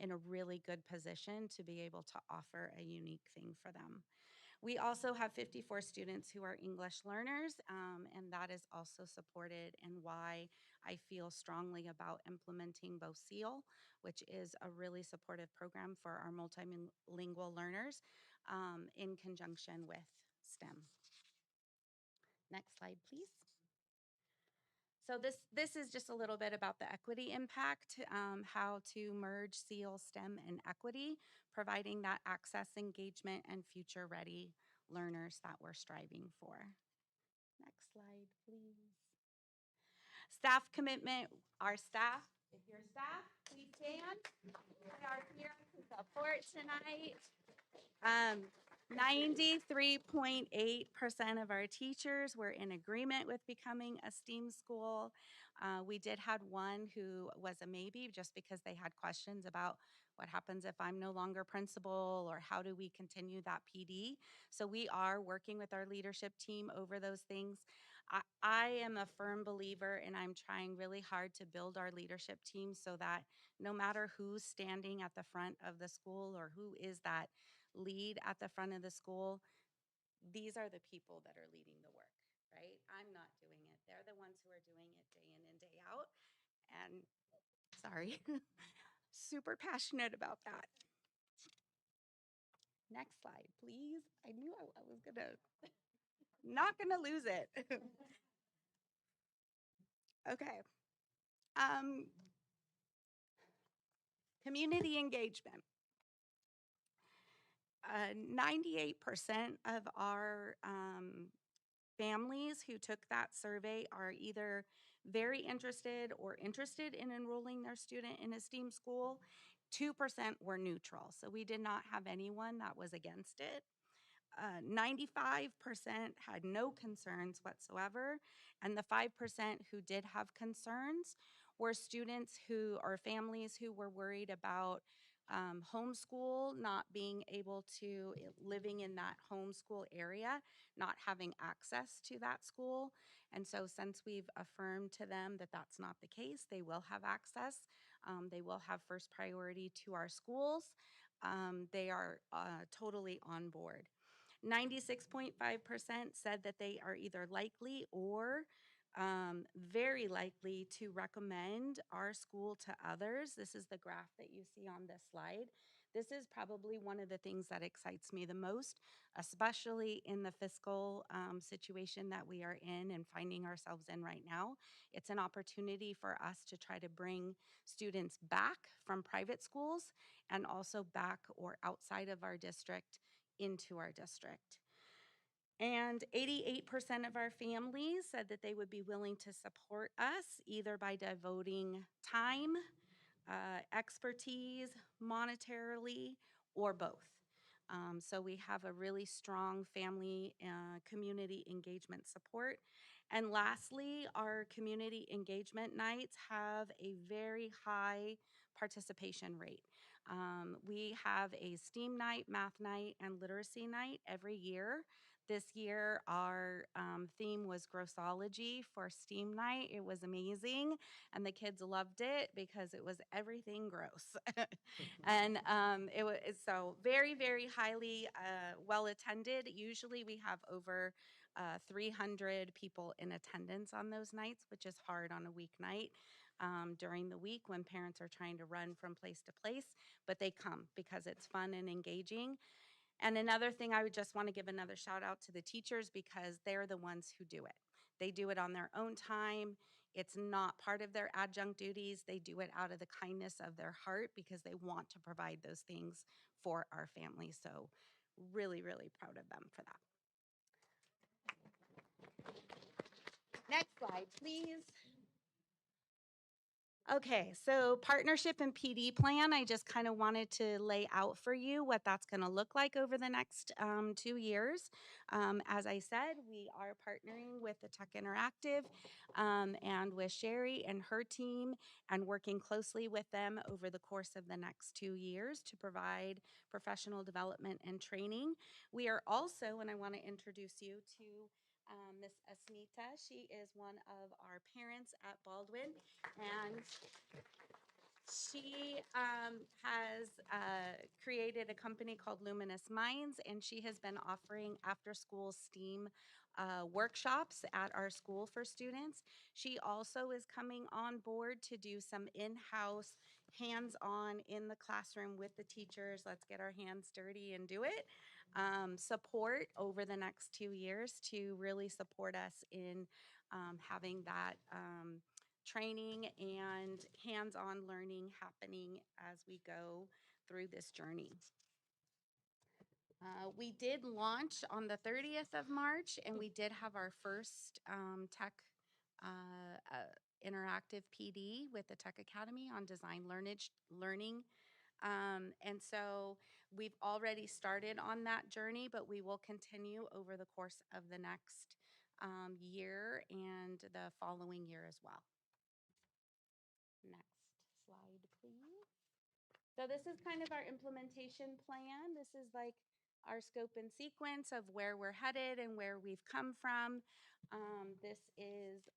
in a really good position to be able to offer a unique thing for them. We also have 54 students who are English learners, and that is also supported and why I feel strongly about implementing BOSEAL, which is a really supportive program for our multilingual learners in conjunction with STEM. Next slide, please. So this is just a little bit about the equity impact, how to merge SEAL, STEM, and equity, providing that access, engagement, and future-ready learners that we're striving for. Next slide, please. Staff commitment. Our staff, if you're staff, please stand. We are here to support tonight. 93.8% of our teachers were in agreement with becoming a STEAM school. We did have one who was a maybe just because they had questions about what happens if I'm no longer principal or how do we continue that PD. So we are working with our leadership team over those things. I am a firm believer and I'm trying really hard to build our leadership team so that no matter who's standing at the front of the school or who is that lead at the front of the school, these are the people that are leading the work, right? I'm not doing it. They're the ones who are doing it day in and day out. And sorry, super passionate about that. Next slide, please. I knew I was not gonna lose it. Okay. Community engagement. 98% of our families who took that survey are either very interested or interested in enrolling their student in a STEAM school. 2% were neutral, so we did not have anyone that was against it. 95% had no concerns whatsoever, and the 5% who did have concerns were students who or families who were worried about homeschool, not being able to, living in that homeschool area, not having access to that school. And so since we've affirmed to them that that's not the case, they will have access. They will have first priority to our schools. They are totally on board. 96.5% said that they are either likely or very likely to recommend our school to others. This is the graph that you see on this slide. This is probably one of the things that excites me the most, especially in the fiscal situation that we are in and finding ourselves in right now. It's an opportunity for us to try to bring students back from private schools and also back or outside of our district into our district. And 88% of our families said that they would be willing to support us either by devoting time, expertise, monetarily, or both. So we have a really strong family community engagement support. And lastly, our community engagement nights have a very high participation rate. We have a STEAM night, math night, and literacy night every year. This year, our theme was grossology for STEAM night. It was amazing, and the kids loved it because it was everything gross. And it was so very, very highly well attended. Usually, we have over 300 people in attendance on those nights, which is hard on a weeknight. During the week when parents are trying to run from place to place, but they come because it's fun and engaging. And another thing, I would just want to give another shout out to the teachers because they're the ones who do it. They do it on their own time. It's not part of their adjunct duties. They do it out of the kindness of their heart because they want to provide those things for our families. So really, really proud of them for that. Next slide, please. Okay, so partnership and PD plan, I just kind of wanted to lay out for you what that's going to look like over the next 2 years. As I said, we are partnering with the Tech Interactive and with Sherry and her team and working closely with them over the course of the next 2 years to provide professional development and training. We are also, and I want to introduce you to Miss Asmita. She is one of our parents at Baldwin, and She has created a company called Luminous Minds, and she has been offering after-school STEAM workshops at our school for students. She also is coming on board to do some in-house, hands-on in the classroom with the teachers. Let's get our hands dirty and do it. Support over the next 2 years to really support us in having that training and hands-on learning happening as we go through this journey. We did launch on the 30th of March, and we did have our first tech interactive PD with the Tech Academy on design learning. And so we've already started on that journey, but we will continue over the course of the next year and the following year as well. Next slide, please. So this is kind of our implementation plan. This is like our scope and sequence of where we're headed and where we've come from. This is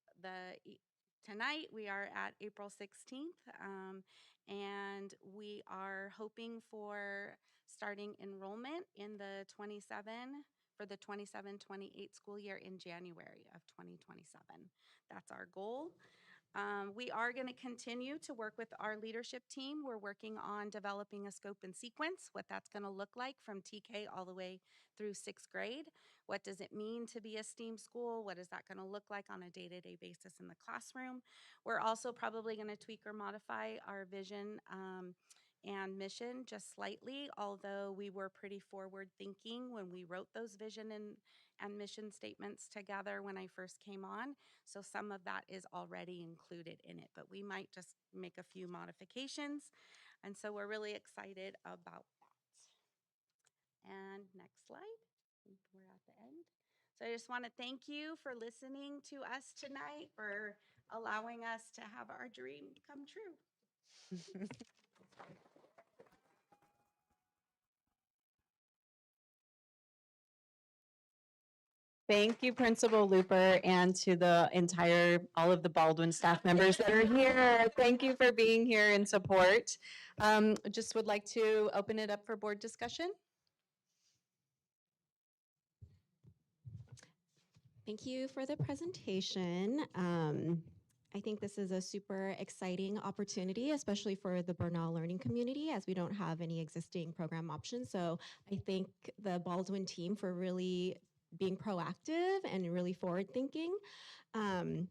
tonight we are at April 16th, and we are hoping for starting enrollment in the 27-28 school year in January of 2027. That's our goal. We are going to continue to work with our leadership team. We're working on developing a scope and sequence, what that's going to look like from TK all the way through 6th grade. What does it mean to be a STEAM school? What is that going to look like on a day-to-day basis in the classroom? We're also probably going to tweak or modify our vision and mission just slightly, although we were pretty forward thinking when we wrote those vision and mission statements together when I first came on. So some of that is already included in it, but we might just make a few modifications. And so we're really excited about that. And next slide. I think we're at the end. So I just want to thank you for listening to us tonight, for allowing us to have our dream come true. Thank you, Principal Looper, and to all of the Baldwin staff members that are here. Thank you for being here in support. Just would like to open it up for board discussion. Thank you for the presentation. I think this is a super exciting opportunity, especially for the Bernal learning community, as we don't have any existing program options. So I thank the Baldwin team for really being proactive and really forward-thinking. I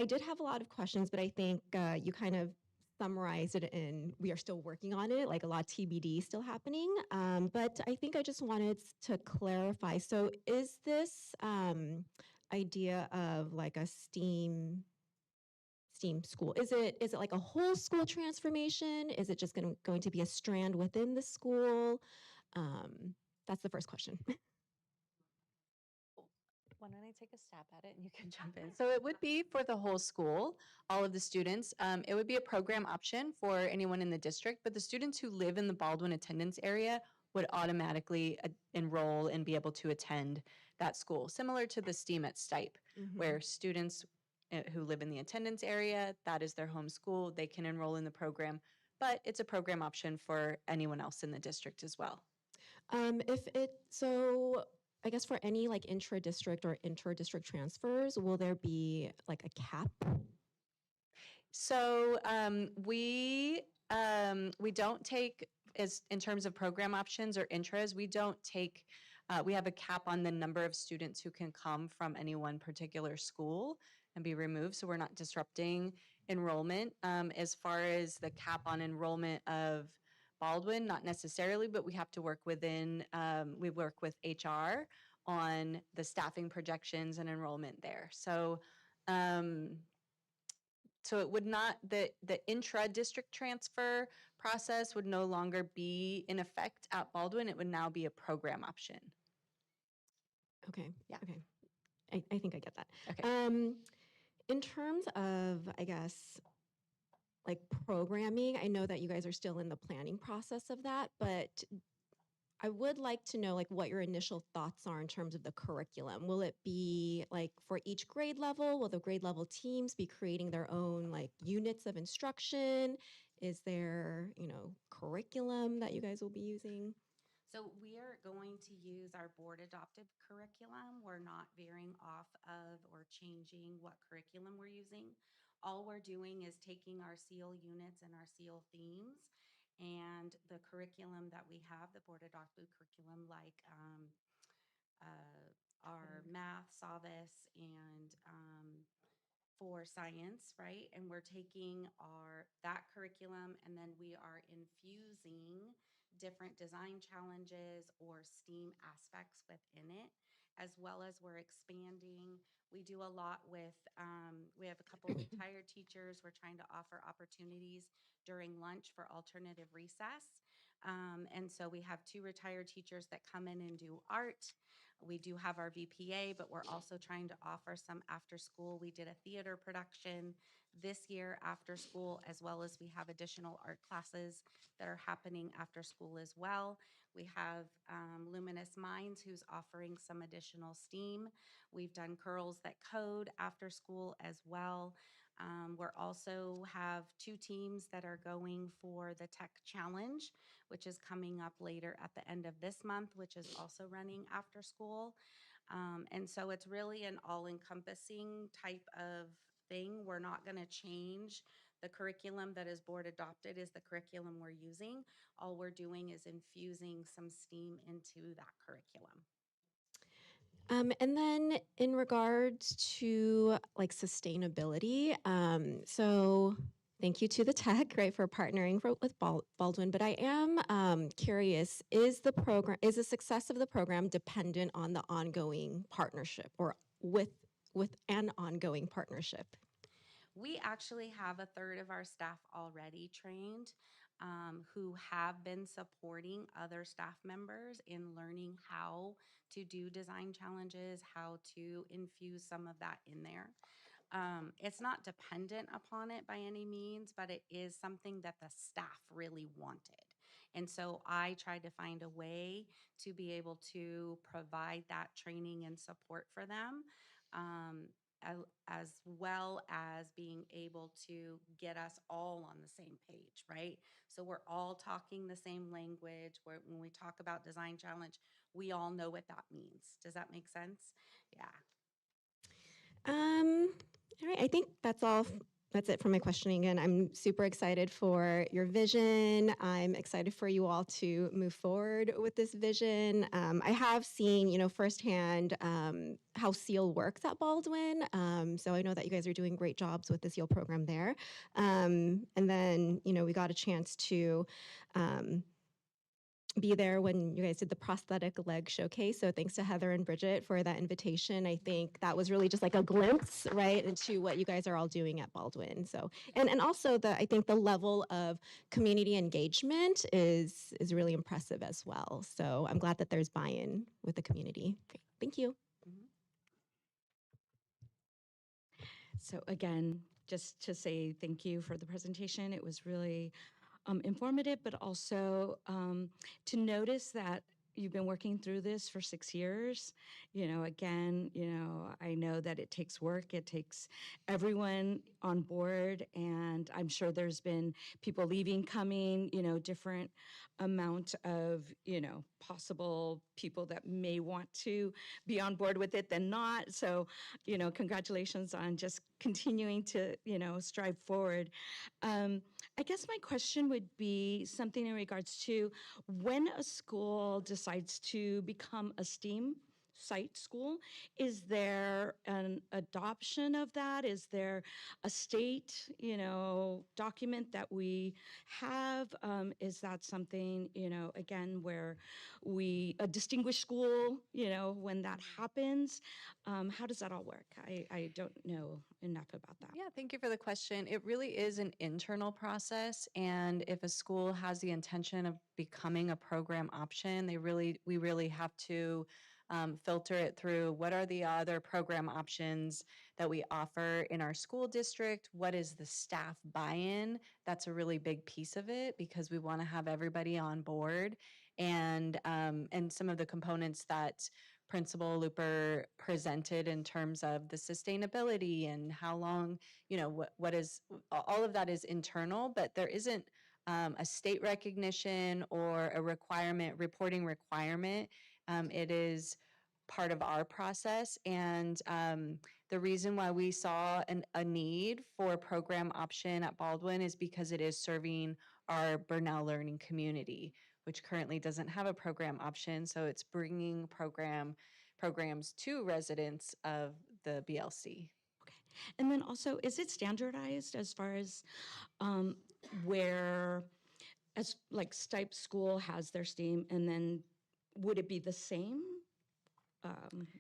did have a lot of questions, but I think you kind of summarized it in we are still working on it, like a lot of TBD still happening. But I think I just wanted to clarify. So is this idea of like a STEAM school, is it like a whole school transformation? Is it just going to be a strand within the school? That's the first question. Why don't I take a stab at it and you can jump in? So it would be for the whole school, all of the students. It would be a program option for anyone in the district, but the students who live in the Baldwin attendance area would automatically enroll and be able to attend that school, similar to the STEAM at Stipe, where students who live in the attendance area, that is their home school, they can enroll in the program, but it's a program option for anyone else in the district as well. I guess for any like intra-district or inter-district transfers, will there be like a cap? So we don't take, as in terms of program options or intras, we don't take, we have a cap on the number of students who can come from any one particular school and be removed, so we're not disrupting enrollment. As far as the cap on enrollment of Baldwin, not necessarily, but we have to work within, we work with HR on the staffing projections and enrollment there. So, so it would not, the intra-district transfer process would no longer be in effect at Baldwin. It would now be a program option. Okay. Yeah. Okay. I think I get that. Okay. In terms of, I guess, like programming, I know that you guys are still in the planning process of that, but I would like to know like what your initial thoughts are in terms of the curriculum. Will it be like for each grade level? Will the grade level teams be creating their own like units of instruction? Is there, curriculum that you guys will be using? So we are going to use our board adopted curriculum. We're not veering off of or changing what curriculum we're using. All we're doing is taking our SEAL units and our SEAL themes and the curriculum that we have, the board adopted curriculum, like our math, SOVIS, and for science, right? And we're taking that curriculum and then we are infusing different design challenges or STEAM aspects within it, as well as we're expanding. We do a lot with, we have a couple retired teachers. We're trying to offer opportunities during lunch for alternative recess. And so we have 2 retired teachers that come in and do art. We do have our VPA, but we're also trying to offer some after school. We did a theater production this year after school, as well as we have additional art classes that are happening after school as well. We have Luminous Minds, who's offering some additional STEAM. We've done Curls That Code after school as well. We're also have 2 teams that are going for the Tech Challenge, which is coming up later at the end of this month, which is also running after school. And so it's really an all-encompassing type of thing. We're not going to change the curriculum that is board adopted is the curriculum we're using. All we're doing is infusing some STEAM into that curriculum. And then in regards to like sustainability, so thank you to the tech, right, for partnering with Baldwin. But I am curious: is the success of the program dependent on the ongoing partnership, or with an ongoing partnership? We actually have a third of our staff already trained who have been supporting other staff members in learning how to do design challenges, how to infuse some of that in there. It's not dependent upon it by any means, but it is something that the staff really wanted. And so I tried to find a way to be able to provide that training and support for them. As well as being able to get us all on the same page, right? So we're all talking the same language. When we talk about design challenge, we all know what that means. Does that make sense? Yeah. All right, I think that's all. That's it for my questioning. And I'm super excited for your vision. I'm excited for you all to move forward with this vision. I have seen, firsthand how SEAL works at Baldwin. So I know that you guys are doing great jobs with the SEAL program there. And then, we got a chance to be there when you guys did the prosthetic leg showcase. So thanks to Heather and Bridget for that invitation. I think that was really just like a glimpse, right, into what you guys are all doing at Baldwin. So, and also I think the level of community engagement is really impressive as well. So I'm glad that there's buy-in with the community. Great. Thank you. So again, just to say thank you for the presentation. It was really informative, but also to notice that you've been working through this for 6 years. Again, I know that it takes work. It takes everyone on board, and I'm sure there's been people leaving, coming, different amount of, possible people that may want to be on board with it than not. So, congratulations on just continuing to, strive forward. I guess my question would be something in regards to when a school decides to become a STEAM site school, is there an adoption of that? Is there a state, document that we have? Is that something, again, where a distinguished school, when that happens? How does that all work? I don't know enough about that. Yeah, thank you for the question. It really is an internal process, and if a school has the intention of becoming a program option, we really have to filter it through what are the other program options that we offer in our school district, what is the staff buy-in. That's a really big piece of it because we want to have everybody on board and some of the components that Principal Looper presented in terms of the sustainability and how long, what is, all of that is internal, but there isn't a state recognition or a reporting requirement. It is part of our process. And the reason why we saw a need for a program option at Baldwin is because it is serving our Burnell learning community, which currently doesn't have a program option. So it's bringing programs to residents of the BLC. And then also, is it standardized as far as where, as like Stipe School has their STEAM, and then would it be the same?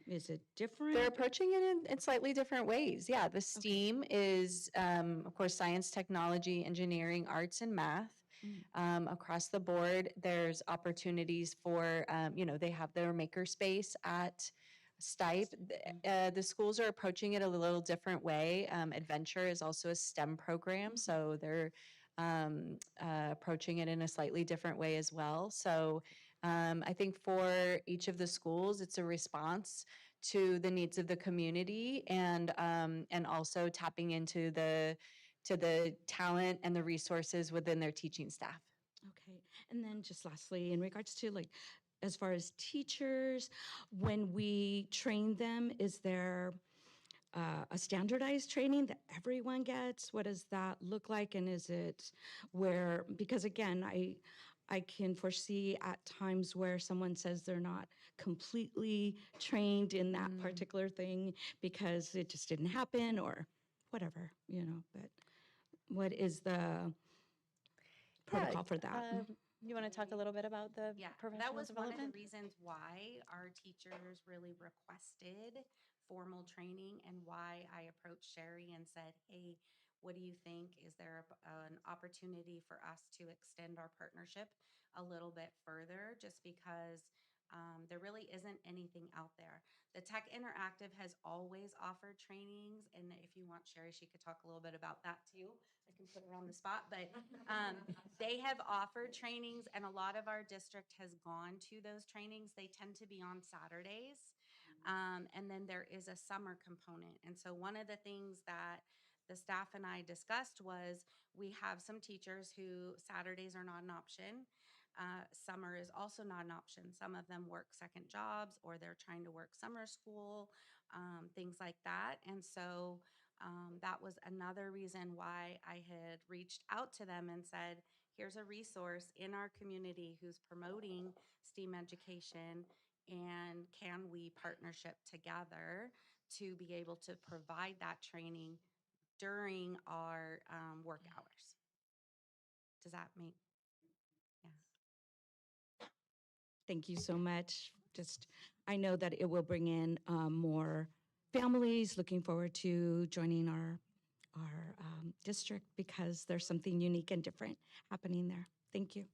Is it different? They're approaching it in slightly different ways. Yeah, the STEAM is, of course, science, technology, engineering, arts, and math. Across the board, there's opportunities for, they have their makerspace at Stipe. The schools are approaching it a little different way. Adventure is also a STEM program, so they're approaching it in a slightly different way as well. So I think for each of the schools, it's a response to the needs of the community and also tapping into the talent and the resources within their teaching staff. Okay. And then just lastly, in regards to like, as far as teachers, when we train them, is there a standardized training that everyone gets? What does that look like? And is it where, because again, I can foresee at times where someone says they're not completely trained in that particular thing because it just didn't happen or whatever, but what is the protocol for that? You want to talk a little bit about the professional That was one of development? the reasons why our teachers really requested formal training and why I approached Sherry and said, hey, what do you think? Is there an opportunity for us to extend our partnership a little bit further? Just because there really isn't anything out there. The Tech Interactive has always offered trainings, and if you want Sherry, she could talk a little bit about that too. I can put her on the spot, but they have offered trainings, and a lot of our district has gone to those trainings. They tend to be on Saturdays, and then there is a summer component. And so one of the things that the staff and I discussed was we have some teachers who Saturdays are not an option. Summer is also not an option. Some of them work second jobs or they're trying to work summer school, things like that. And so that was another reason why I had reached out to them and said, here's a resource in our community who's promoting STEAM education, and can we partnership together to be able to provide that training during our work hours? Does that make, Thank you so much. I know that it will bring in more families looking forward to joining our district because there's something unique and different happening there. Thank you.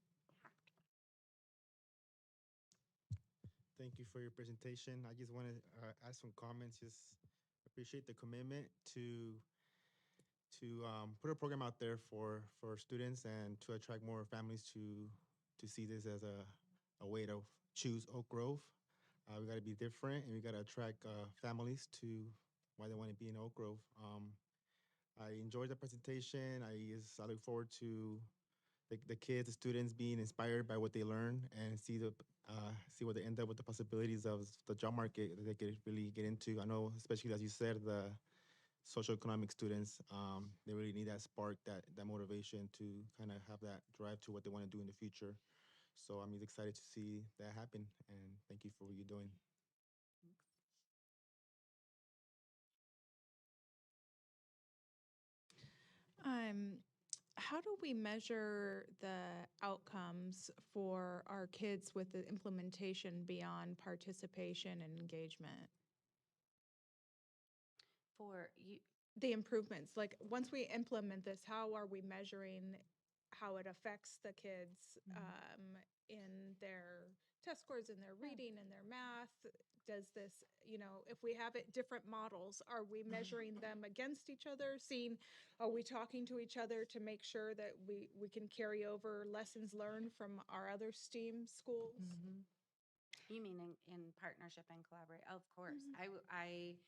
Thank you for your presentation. I just want to add some comments. Just appreciate the commitment to put a program out there for students and to attract more families to see this as a way to choose Oak Grove. We got to be different, and we got to attract families to why they want to be in Oak Grove. I enjoyed the presentation. I look forward to the kids, the students being inspired by what they learn and see what they end up with, the possibilities of the job market that they could really get into. I know, especially as you said, the socioeconomic students, they really need that spark, that motivation to kind of have that drive to what they want to do in the future. So I'm excited to see that happen, and thank you for what you're doing. How do we measure the outcomes for our kids with the implementation beyond participation and engagement? for you, The improvements, like once we implement this, how are we measuring how it affects the kids in their test scores in their reading and their math? Does this, if we have it different models, are we measuring them against each other? Are we talking to each other to make sure that we can carry over lessons learned from our other STEAM schools? You mean in partnership and collaborate? Of course. I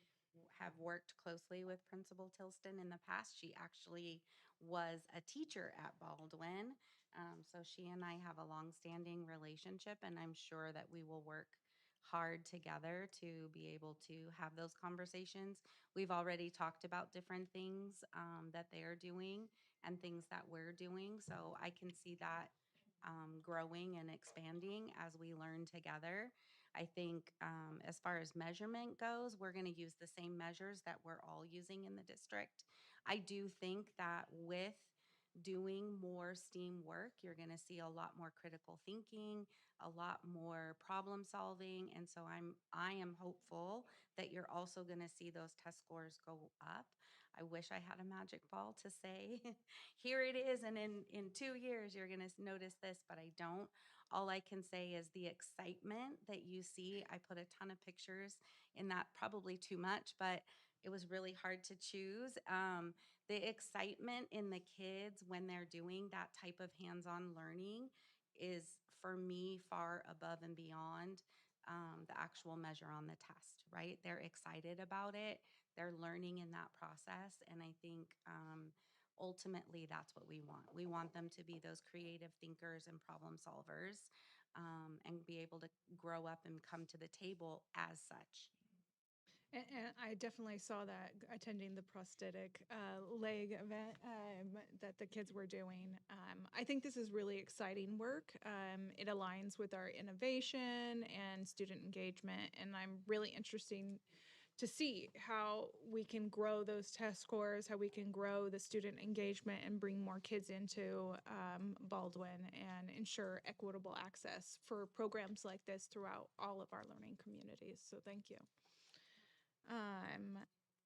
have worked closely with Principal Tilston in the past. She actually was a teacher at Baldwin. So she and I have a longstanding relationship, and I'm sure that we will work hard together to be able to have those conversations. We've already talked about different things that they're doing and things that we're doing. So I can see that growing and expanding as we learn together. I think as far as measurement goes, we're going to use the same measures that we're all using in the district. I do think that with doing more STEAM work, you're going to see a lot more critical thinking, a lot more problem solving, and so I am hopeful that you're also going to see those test scores go up. I wish I had a magic ball to say, here it is, and in 2 years you're going to notice this, but I don't. All I can say is the excitement that you see. I put a ton of pictures in that, probably too much, but it was really hard to choose. The excitement in the kids when they're doing that type of hands-on learning is, for me, far above and beyond the actual measure on the test, right? They're excited about it. They're learning in that process. And I think ultimately that's what we want. We want them to be those creative thinkers and problem solvers and be able to grow up and come to the table as such. And I definitely saw that attending the prosthetic leg event that the kids were doing. I think this is really exciting work. It aligns with our innovation and student engagement, and I'm really interested to see how we can grow those test scores, how we can grow the student engagement and bring more kids into Baldwin and ensure equitable access for programs like this throughout all of our learning communities. So thank you.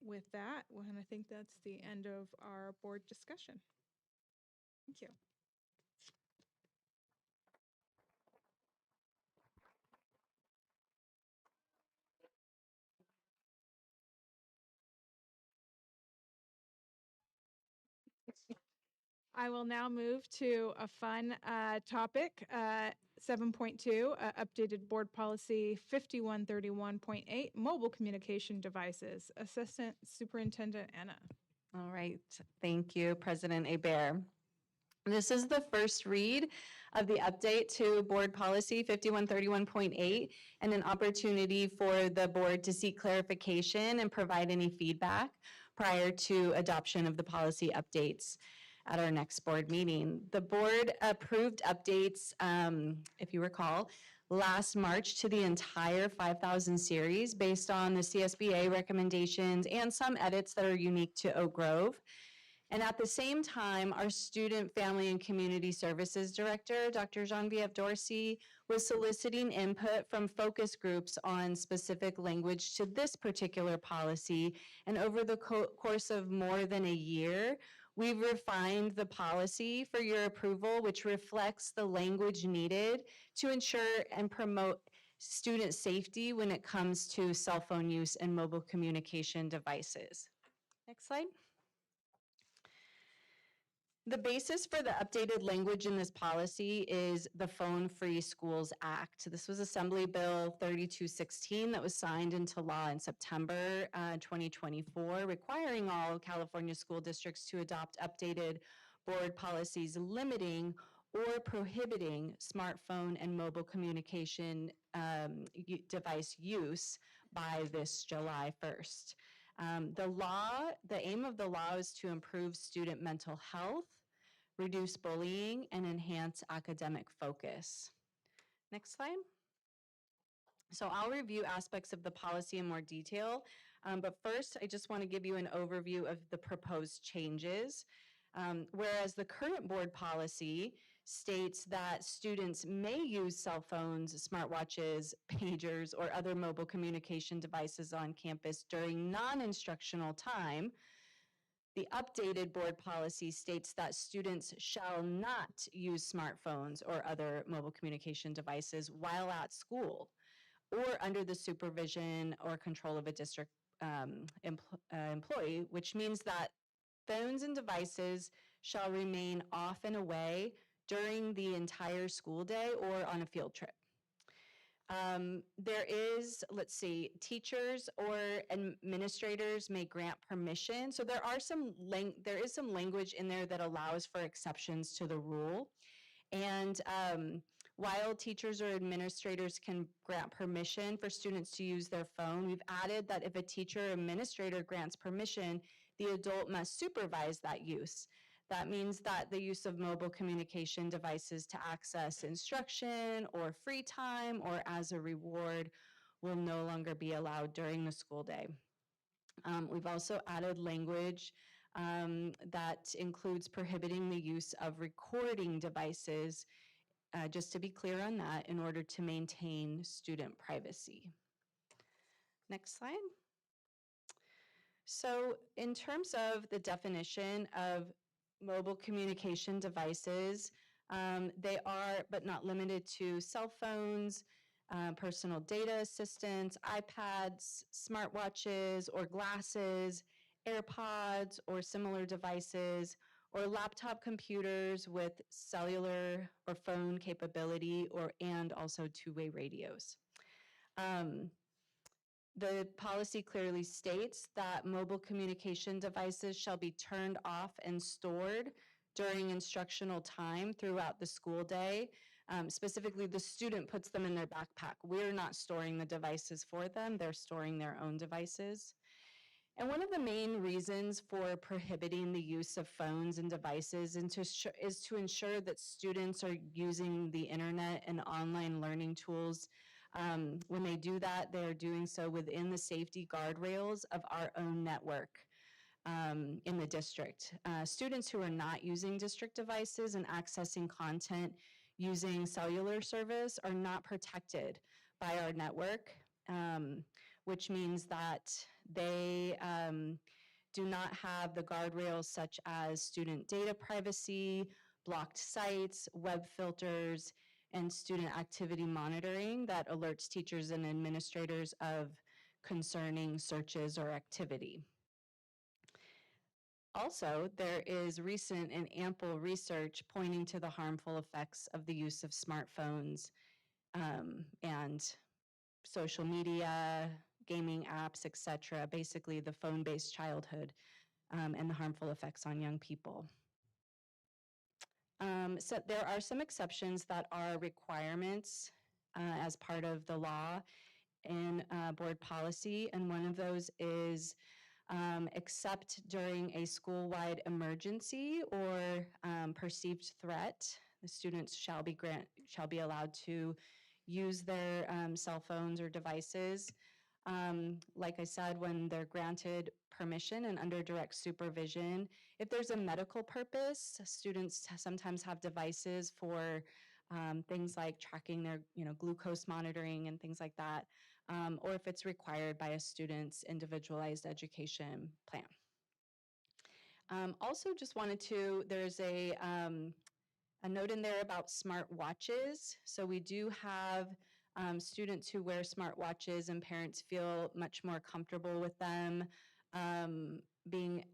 With that, and I think that's the end of our board discussion. Thank you. I will now move to a fun topic, 7.2, updated board policy 5131.8, mobile communication devices. Assistant Superintendent Anna. All right, thank you, President Hebert. This is the first read of the update to Board Policy 5131.8 and an opportunity for the board to seek clarification and provide any feedback prior to adoption of the policy updates at our next board meeting. The board approved updates, if you recall, last March to the entire 5,000 series based on the CSBA recommendations and some edits that are unique to Oak Grove. And at the same time, our Student, Family, and Community Services Director, Dr. Genevieve Dorsey, was soliciting input from focus groups on specific language to this particular policy. And over the course of more than a year, we've refined the policy for your approval, which reflects the language needed to ensure and promote student safety when it comes to cell phone use and mobile communication devices. Next slide. The basis for the updated language in this policy is the Phone Free Schools Act. This was Assembly Bill 3216 that was signed into law in September 2024, requiring all California school districts to adopt updated board policies limiting or prohibiting smartphone and mobile communication device use by this July 1st. The aim of the law is to improve student mental health, reduce bullying, and enhance academic focus. Next slide. So I'll review aspects of the policy in more detail, but first I just want to give you an overview of the proposed changes. Whereas the current board policy states that students may use cell phones, smartwatches, pagers, or other mobile communication devices on campus during non-instructional time, The updated board policy states that students shall not use smartphones or other mobile communication devices while at school or under the supervision or control of a district employee, which means that phones and devices shall remain off and away during the entire school day or on a field trip. There is, let's see, teachers or administrators may grant permission. So there is some language in there that allows for exceptions to the rule. And while teachers or administrators can grant permission for students to use their phone, we've added that if a teacher or administrator grants permission, the adult must supervise that use. That means that the use of mobile communication devices to access instruction or free time or as a reward will no longer be allowed during the school day. We've also added language that includes prohibiting the use of recording devices, just to be clear on that, in order to maintain student privacy. Next slide. So in terms of the definition of mobile communication devices, they are, but not limited to, cell phones, personal data assistants, iPads, smartwatches or glasses, AirPods or similar devices, or laptop computers with cellular or phone capability and also two-way radios. The policy clearly states that mobile communication devices shall be turned off and stored during instructional time throughout the school day. Specifically, the student puts them in their backpack. We're not storing the devices for them. They're storing their own devices. And one of the main reasons for prohibiting the use of phones and devices is to ensure that students are using the internet and online learning tools. When they do that, they're doing so within the safety guardrails of our own network in the district. Students who are not using district devices and accessing content using cellular service are not protected by our network, which means that they do not have the guardrails such as student data privacy, blocked sites, web filters, and student activity monitoring that alerts teachers and administrators of concerning searches or activity. Also, there is recent and ample research pointing to the harmful effects of the use of smartphones and social media, gaming apps, etc., basically the phone-based childhood and the harmful effects on young people. So there are some exceptions that are requirements as part of the law in board policy, and one of those is except during a school-wide emergency or perceived threat, the students shall be allowed to use their cell phones or devices. Like I said, when they're granted permission and under direct supervision. If there's a medical purpose, students sometimes have devices for things like tracking their glucose monitoring and things like that, or if it's required by a student's individualized education plan. Also just wanted to, there's a note in there about smart watches. So we do have students who wear smartwatches and parents feel much more comfortable with them being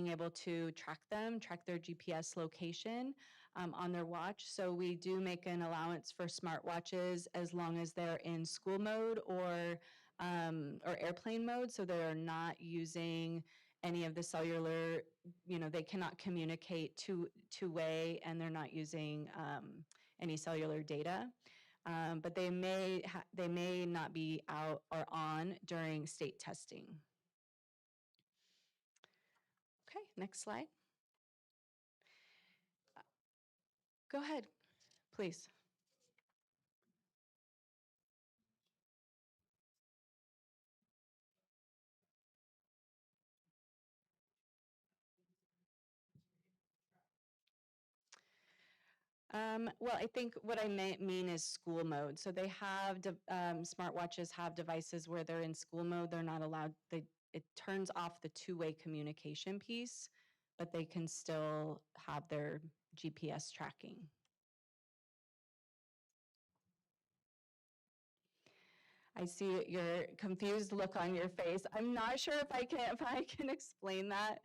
able to track their GPS location on their watch. So we do make an allowance for smartwatches as long as they're in school mode or airplane mode. So they're not using any of the cellular, they cannot communicate two-way and they're not using any cellular data. But they may not be out or on during state testing. Okay, next slide. Go ahead, please. Well, I think what I mean is school mode. So they have, smartwatches have devices where they're in school mode. They're not allowed, it turns off the two-way communication piece, but they can still have their GPS tracking. I see your confused look on your face. I'm not sure if I can explain that.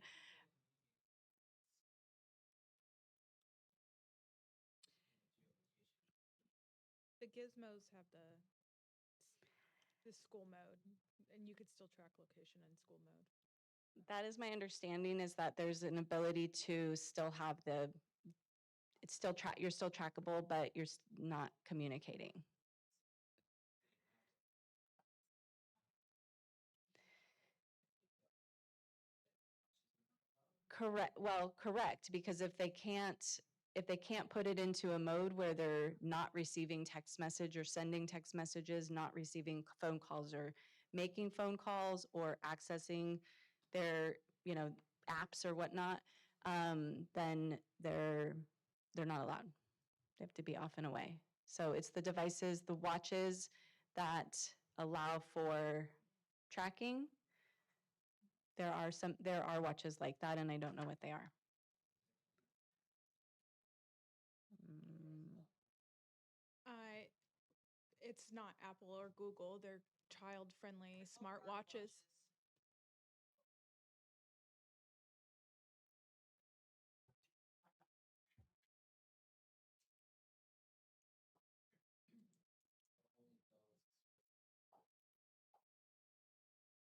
The gizmos have the school mode, and you could still track location in school mode. That is my understanding, is that there's an ability to still have you're still trackable, but you're not communicating. Correct, because if they can't put it into a mode where they're not receiving text message or sending text messages, not receiving phone calls or making phone calls or accessing their, apps or whatnot, then they're not allowed. They have to be off and away. So it's the devices, the watches that allow for tracking. There are watches like that, and I don't know what they are. It's not Apple or Google. They're child-friendly smartwatches.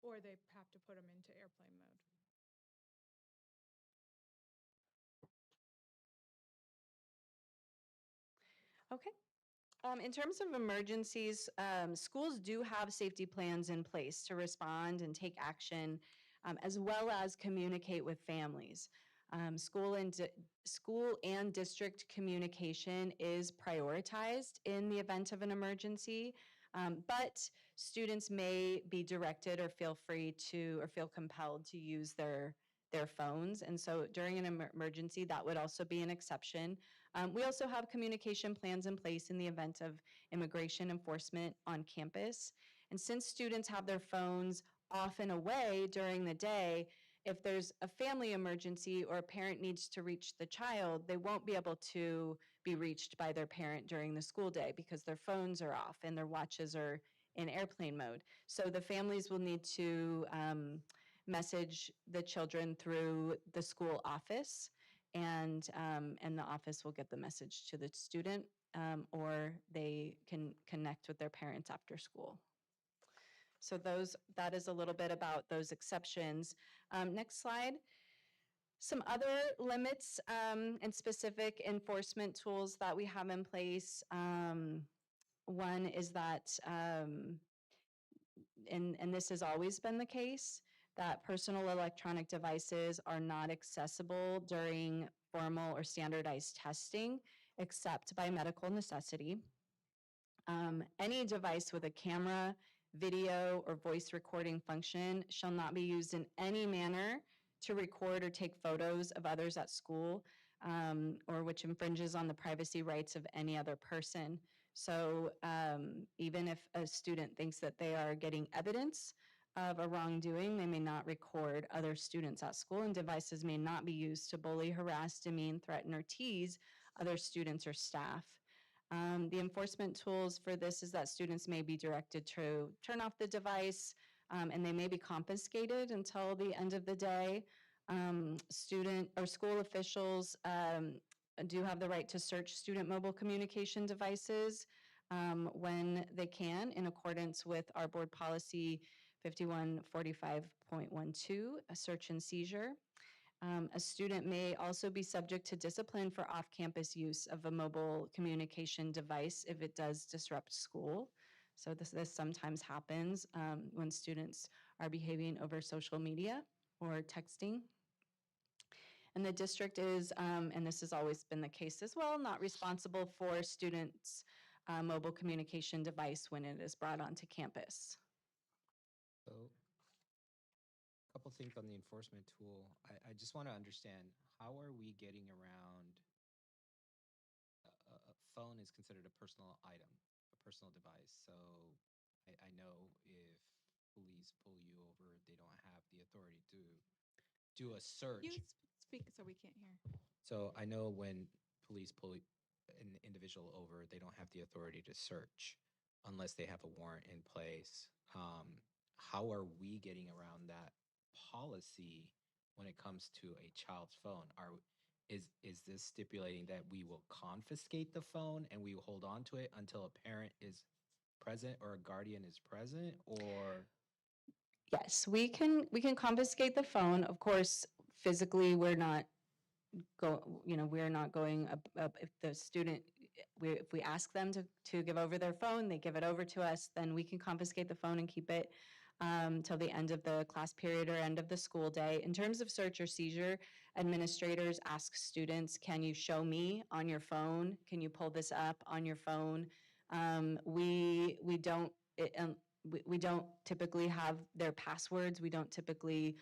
Or they have to put them into airplane mode. Okay. In terms of emergencies, schools do have safety plans in place to respond and take action, as well as communicate with families. School and district communication is prioritized in the event of an emergency, but students may be directed or feel compelled to use their phones. And so during an emergency, that would also be an exception. We also have communication plans in place in the event of immigration enforcement on campus. And since students have their phones off and away during the day, if there's a family emergency or a parent needs to reach the child, they won't be able to be reached by their parent during the school day because their phones are off and their watches are in airplane mode. So the families will need to message the children through the school office, and the office will get the message to the student, or they can connect with their parents after school. So that is a little bit about those exceptions. Next slide. Some other limits and specific enforcement tools that we have in place. One is that, and this has always been the case, that personal electronic devices are not accessible during formal or standardized testing, except by medical necessity. Any device with a camera, video, or voice recording function shall not be used in any manner to record or take photos of others at school, or which infringes on the privacy rights of any other person. So even if a student thinks that they are getting evidence of a wrongdoing, they may not record other students at school, and devices may not be used to bully, harass, demean, threaten, or tease other students or staff. The enforcement tools for this is that students may be directed to turn off the device, and they may be confiscated until the end of the day. Student or school officials do have the right to search student mobile communication devices when they can, in accordance with our board policy 5145.12, a search and seizure. A student may also be subject to discipline for off-campus use of a mobile communication device if it does disrupt school. So this sometimes happens when students are behaving over social media or texting. And the district is, and this has always been the case as well, not responsible for students' mobile communication device when it is brought onto campus. So, a couple things on the enforcement tool. I just want to understand, how are we getting around a phone is considered a personal item, a personal device. So I know if police pull you over, they don't have the authority to do a search. You speak so we can't hear. So I know when police pull an individual over, they don't have the authority to search unless they have a warrant in place. How are we getting around that policy when it comes to a child's phone? Is this stipulating that we will confiscate the phone and we will hold on to it until a parent is present or a guardian is present, or? Yes, we can confiscate the phone. Of course, physically, we're not we're not going up if the student if we ask them to give over their phone, they give it over to us, then we can confiscate the phone and keep it till the end of the class period or end of the school day. In terms of search or seizure, administrators ask students, can you show me on your phone? Can you pull this up on your phone? We don't we don't typically have their passwords. We don't typically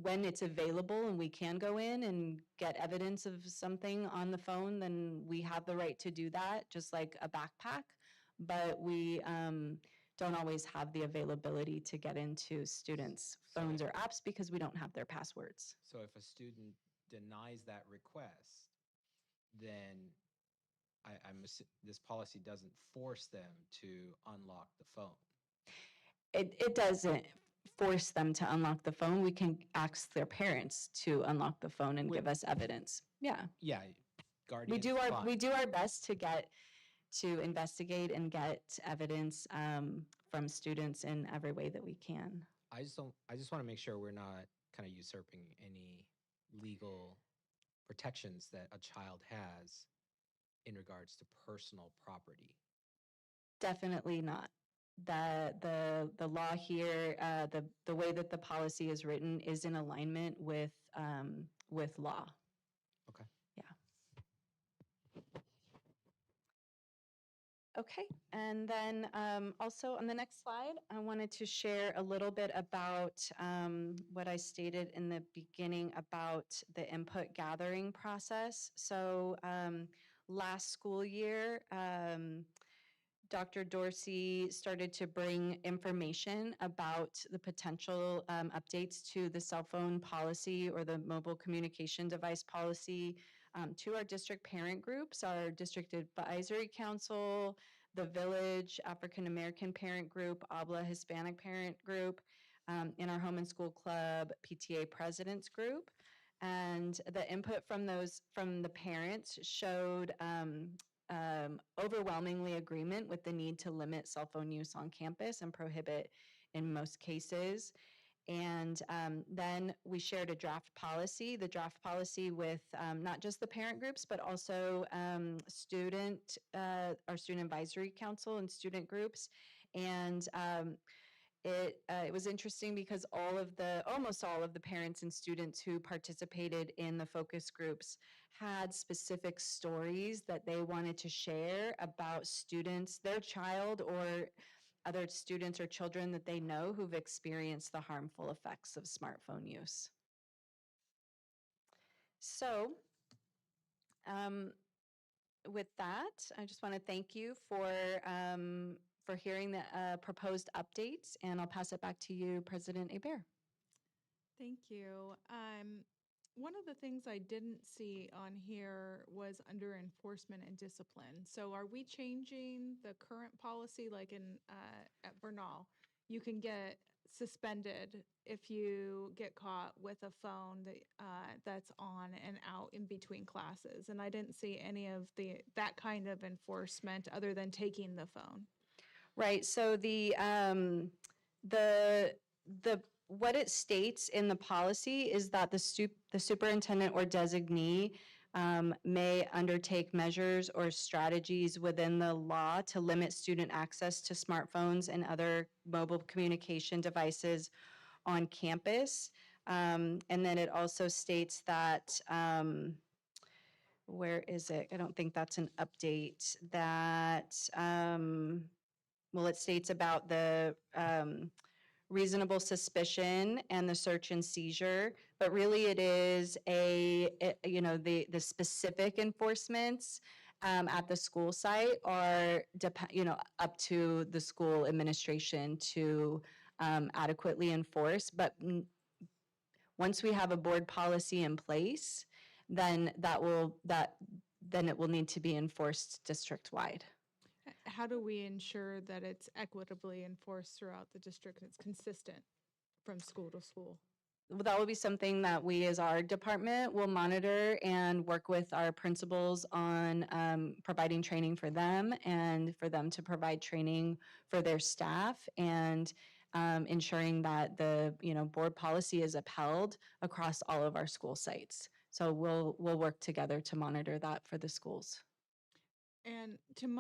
when it's available and we can go in and get evidence of something on the phone, then we have the right to do that, just like a backpack. But we don't always have the availability to get into students' phones or apps because we don't have their passwords. So if a student denies that request, then this policy doesn't force them to unlock the phone. It doesn't force them to unlock the phone. We can ask their parents to unlock the phone and give us evidence. Yeah. Yeah, guardian. We do our best to investigate and get evidence from students in every way that we can. I just want to make sure we're not kind of usurping any legal protections that a child has in regards to personal property. Definitely not. The law here, the way that the policy is written is in alignment with law. Okay. Yeah. Okay, and then also on the next slide, I wanted to share a little bit about what I stated in the beginning about the input gathering process. So last school year, Dr. Dorsey started to bring information about the potential updates to the cell phone policy or the mobile communication device policy to our district parent groups, our district advisory council, the Village African American Parent Group, ABLA Hispanic Parent Group, in our Home and School Club PTA Presidents Group. And the input from the parents showed overwhelmingly agreement with the need to limit cell phone use on campus and prohibit in most cases. And then we shared a draft policy, the draft policy with not just the parent groups, but also our student advisory council and student groups. And it was interesting because almost all of the parents and students who participated in the focus groups had specific stories that they wanted to share about students, their child or other students or children that they know who've experienced the harmful effects of smartphone use. So with that, I just want to thank you for hearing the proposed updates, and I'll pass it back to you, President Hebert. Thank you. One of the things I didn't see on here was under enforcement and discipline. So are we changing the current policy, like at Bernal? You can get suspended if you get caught with a phone that's on and out in between classes. And I didn't see any of that kind of enforcement other than taking the phone. Right. So what it states in the policy is that the superintendent or designee may undertake measures or strategies within the law to limit student access to smartphones and other mobile communication devices on campus. And then it also states that, where is it? I don't think that's an update. That, well, it states about the reasonable suspicion and the search and seizure, but really it is the specific enforcements at the school site are up to the school administration to adequately enforce. But once we have a board policy in place, then then it will need to be enforced district-wide. How do we ensure that it's equitably enforced throughout the district and it's consistent from school to school? That will be something that we as our department will monitor and work with our principals on providing training for them and for them to provide training for their staff and ensuring that the board policy is upheld across all of our school sites. So we'll work together to monitor that for the schools. And am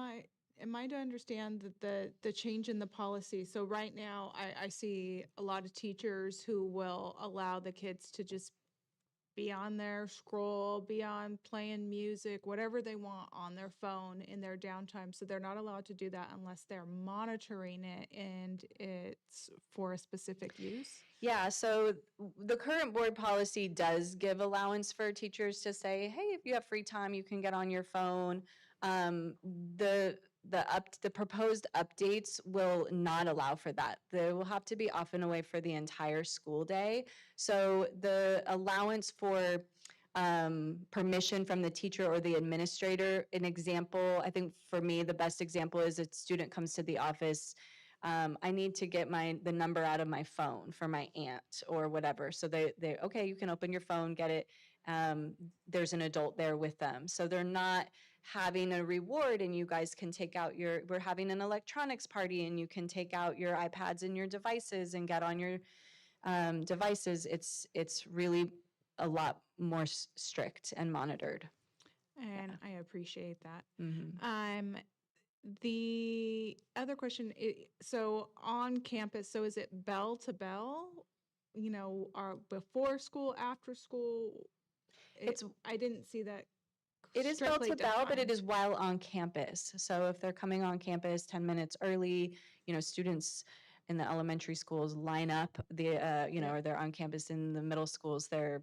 I to understand that the change in the policy, so right now I see a lot of teachers who will allow the kids to just be on their scroll, be on playing music, whatever they want on their phone in their downtime. So they're not allowed to do that unless they're monitoring it and it's for a specific use? Yeah, so the current board policy does give allowance for teachers to say, hey, if you have free time, you can get on your phone. The proposed updates will not allow for that. They will have to be off and away for the entire school day. So the allowance for permission from the teacher or the administrator, an example, I think for me, the best example is a student comes to the office, I need to get the number out of my phone for my aunt or whatever. So they okay, you can open your phone, get it. There's an adult there with them. So they're not having a reward and you guys can take out we're having an electronics party and you can take out your iPads and your devices and get on your devices. It's really a lot more strict and monitored. And I appreciate that. Mhm. The other question, so on campus, so is it bell to bell? Are before school, after school? I didn't see that. It is bell strictly to bell, but it defined. is while on campus. So if they're coming on campus 10 minutes early, students in the elementary schools line up, or they're on campus in the middle schools, they're,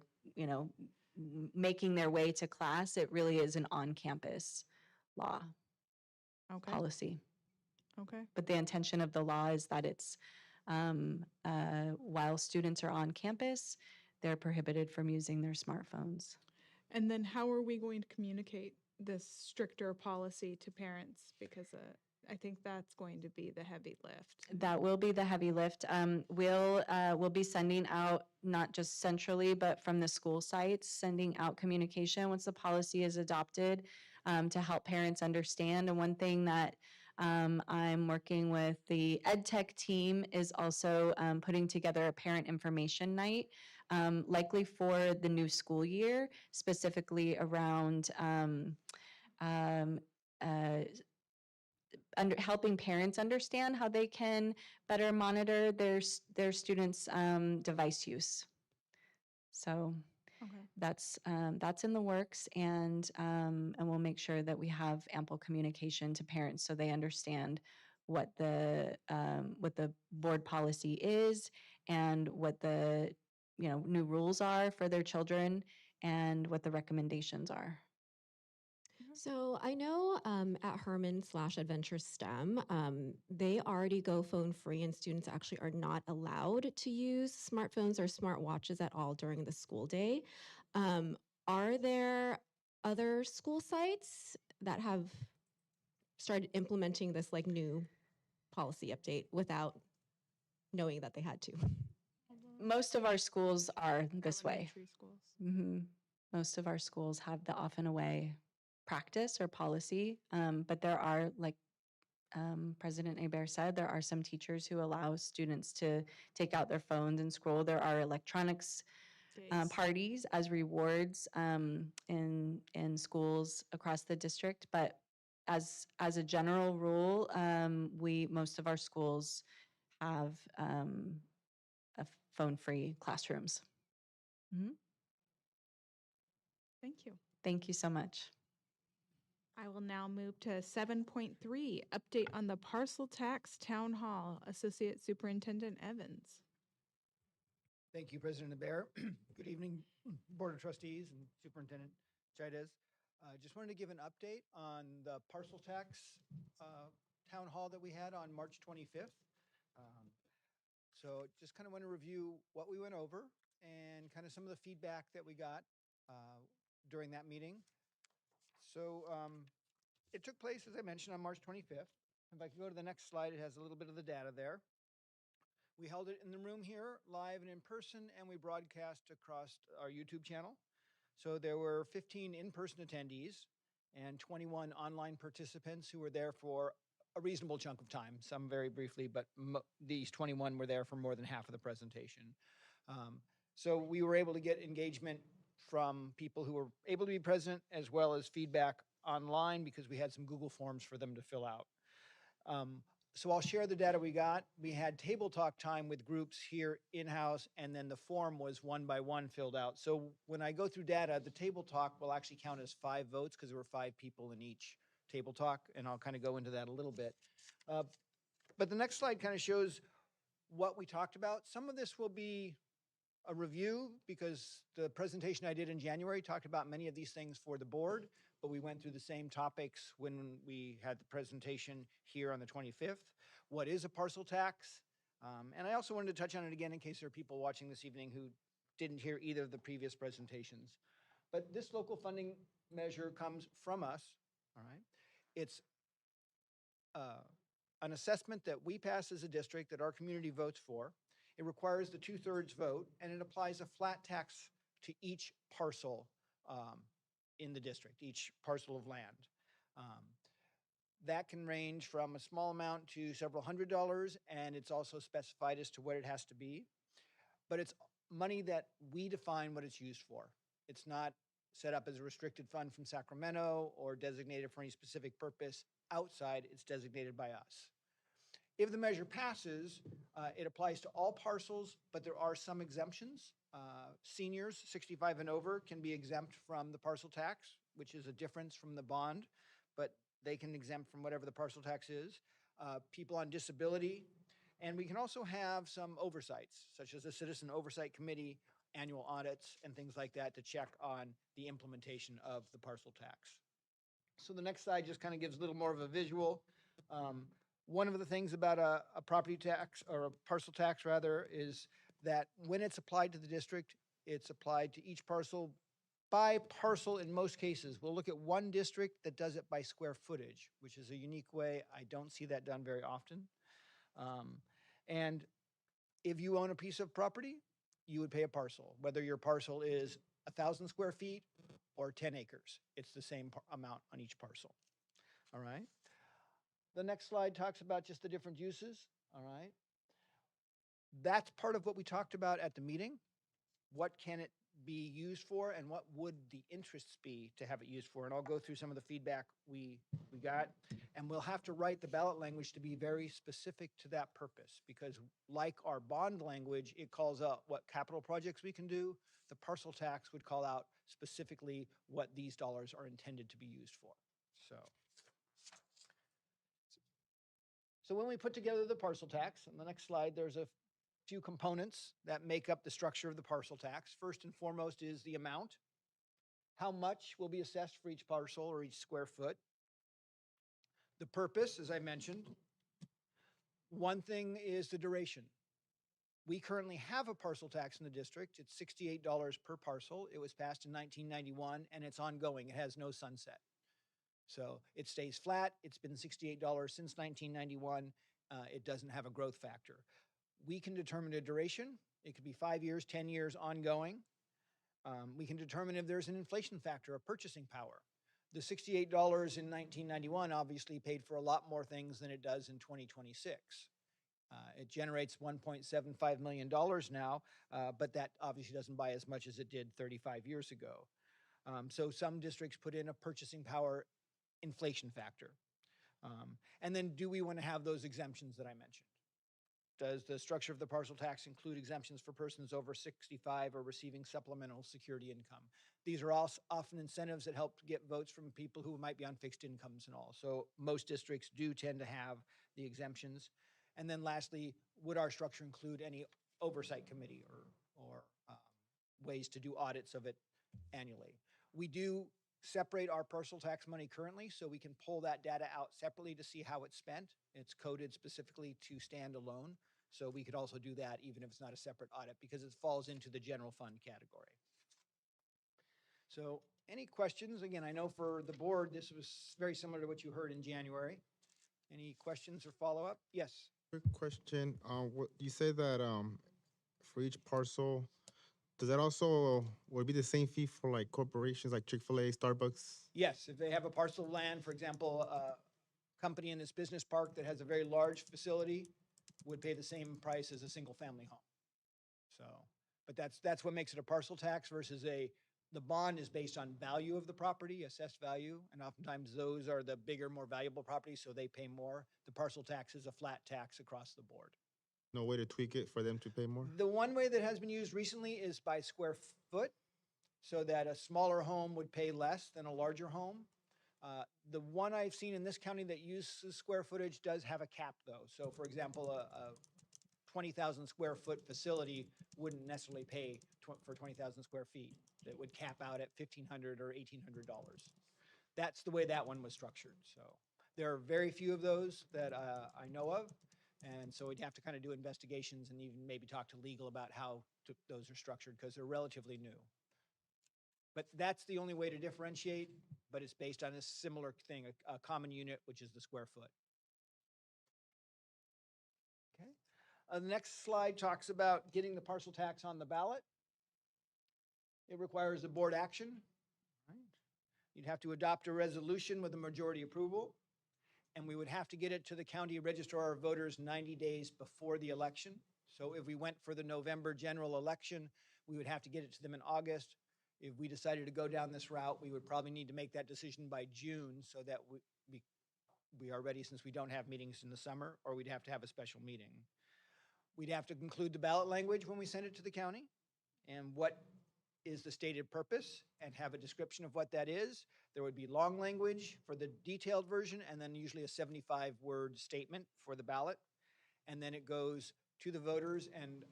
making their way to class. It really is an on-campus law policy. Okay. But the intention of the law is that it's while students are on campus, they're prohibited from using their smartphones. And then how are we going to communicate this stricter policy to parents? Because I think that's going to be the heavy lift. That will be the heavy lift. We'll be sending out, not just centrally, but from the school sites, sending out communication once the policy is adopted to help parents understand. And one thing that I'm working with the EdTech team is also putting together a parent information night, likely for the new school year, specifically around helping parents understand how they can better monitor their students' device use. So that's in the works, and we'll make sure that we have ample communication to parents so they understand what the board policy is and what the new rules are for their children and what the recommendations are. So I know at Herman/Adventure STEM, they already go phone free and students actually are not allowed to use smartphones or smartwatches at all during the school day. Are there other school sites that have started implementing this new policy update without knowing that they had to? Most of our schools are this way. Elementary schools. Most of our schools have the off and away practice or policy, but there are, like President Hebert said, there are some teachers who allow students to take out their phones and scroll. There are electronics parties as rewards in schools across the district, but as a general rule, most of our schools have phone-free classrooms. Thank you. Thank you so much. I will now move to 7.3, update on the parcel tax town hall. Associate Superintendent Evans. Thank you, President Hebert. Good evening, Board of Trustees and Superintendent Chaidez. Just wanted to give an update on the parcel tax town hall that we had on March 25th. So just kind of want to review what we went over and kind of some of the feedback that we got during that meeting. So it took place, as I mentioned, on March 25th. If I can go to the next slide, it has a little bit of the data there. We held it in the room here, live and in person, and we broadcast across our YouTube channel. So there were 15 in-person attendees and 21 online participants who were there for a reasonable chunk of time, some very briefly, but these 21 were there for more than half of the presentation. So we were able to get engagement from people who were able to be present, as well as feedback online, because we had some Google Forms for them to fill out. So I'll share the data we got. We had table talk time with groups here in-house, and then the form was one by one filled out. So when I go through data, the table talk will actually count as 5 votes because there were 5 people in each table talk, and I'll kind of go into that a little bit. But the next slide kind of shows what we talked about. Some of this will be a review because the presentation I did in January talked about many of these things for the board, but we went through the same topics when we had the presentation here on the 25th. What is a parcel tax? And I also wanted to touch on it again in case there are people watching this evening who didn't hear either of the previous presentations. But this local funding measure comes from us, all right? It's an assessment that we pass as a district that our community votes for. It requires the 2/3 vote, and it applies a flat tax to each parcel in the district, each parcel of land. That can range from a small amount to several $100s, and it's also specified as to what it has to be. But it's money that we define what it's used for. It's not set up as a restricted fund from Sacramento or designated for any specific purpose outside. It's designated by us. If the measure passes, it applies to all parcels, but there are some exemptions. Seniors 65 and over can be exempt from the parcel tax, which is a difference from the bond, but they can exempt from whatever the parcel tax is. People on disability, and we can also have some oversights, such as a citizen oversight committee, annual audits, and things like that to check on the implementation of the parcel tax. So the next slide just kind of gives a little more of a visual. One of the things about a property tax, or a parcel tax rather, is that when it's applied to the district, it's applied to each parcel by parcel in most cases. We'll look at one district that does it by square footage, which is a unique way. I don't see that done very often. And if you own a piece of property, you would pay a parcel, whether your parcel is 1,000 square feet or 10 acres. It's the same amount on each parcel. All right. The next slide talks about just the different uses. All right. That's part of what we talked about at the meeting. What can it be used for, and what would the interests be to have it used for? And I'll go through some of the feedback we got, and we'll have to write the ballot language to be very specific to that purpose, because like our bond language, it calls out what capital projects we can do. The parcel tax would call out specifically what these dollars are intended to be used for. So when we put together the parcel tax, on the next slide, there's a few components that make up the structure of the parcel tax. First and foremost is the amount. How much will be assessed for each parcel or each square foot? The purpose, as I mentioned. One thing is the duration. We currently have a parcel tax in the district. It's $68 per parcel. It was passed in 1991, and it's ongoing. It has no sunset. So it stays flat. It's been $68 since 1991. It doesn't have a growth factor. We can determine a duration. It could be 5 years, 10 years, ongoing. We can determine if there's an inflation factor, a purchasing power. The $68 in 1991 obviously paid for a lot more things than it does in 2026. It generates $1.75 million now, but that obviously doesn't buy as much as it did 35 years ago. So some districts put in a purchasing power inflation factor. And then do we want to have those exemptions that I mentioned? Does the structure of the parcel tax include exemptions for persons over 65 or receiving supplemental security income? These are also often incentives that help get votes from people who might be on fixed incomes and all. So most districts do tend to have the exemptions. And then lastly, would our structure include any oversight committee or ways to do audits of it annually? We do separate our parcel tax money currently, so we can pull that data out separately to see how it's spent. It's coded specifically to stand alone, so we could also do that even if it's not a separate audit, because it falls into the general fund category. So any questions? Again, I know for the board, this was very similar to what you heard in January. Any questions or follow-up? Yes. Quick question. What you say that for each parcel, does that also would it be the same fee for like corporations like Chick-fil-A, Starbucks? Yes, if they have a parcel of land, for example, a company in this business park that has a very large facility would pay the same price as a single-family home. So, but that's what makes it a parcel tax versus the bond is based on value of the property, assessed value, and oftentimes those are the bigger, more valuable properties, so they pay more. The parcel tax is a flat tax across the board. No way to tweak it for them to pay more? The one way that has been used recently is by square foot, so that a smaller home would pay less than a larger home. The one I've seen in this county that uses square footage does have a cap, though. So for example, a 20,000 square foot facility wouldn't necessarily pay for 20,000 square feet. That would cap out at $1,500 or $1,800. That's the way that one was structured. So there are very few of those that I know of. And so we'd have to kind of do investigations and even maybe talk to legal about how those are structured, because they're relatively new. But that's the only way to differentiate, but it's based on a similar thing, a common unit, which is the square foot. Okay. The next slide talks about getting the parcel tax on the ballot. It requires a board action. Right. You'd have to adopt a resolution with a majority approval, and we would have to get it to the county registrar of voters 90 days before the election. So if we went for the November general election, we would have to get it to them in August. If we decided to go down this route, we would probably need to make that decision by June so that we are ready, since we don't have meetings in the summer, or we'd have to have a special meeting. We'd have to conclude the ballot language when we send it to the county and what is the stated purpose, and have a description of what that is. There would be long language for the detailed version, and then usually a 75-word statement for the ballot. And then it goes to the voters, and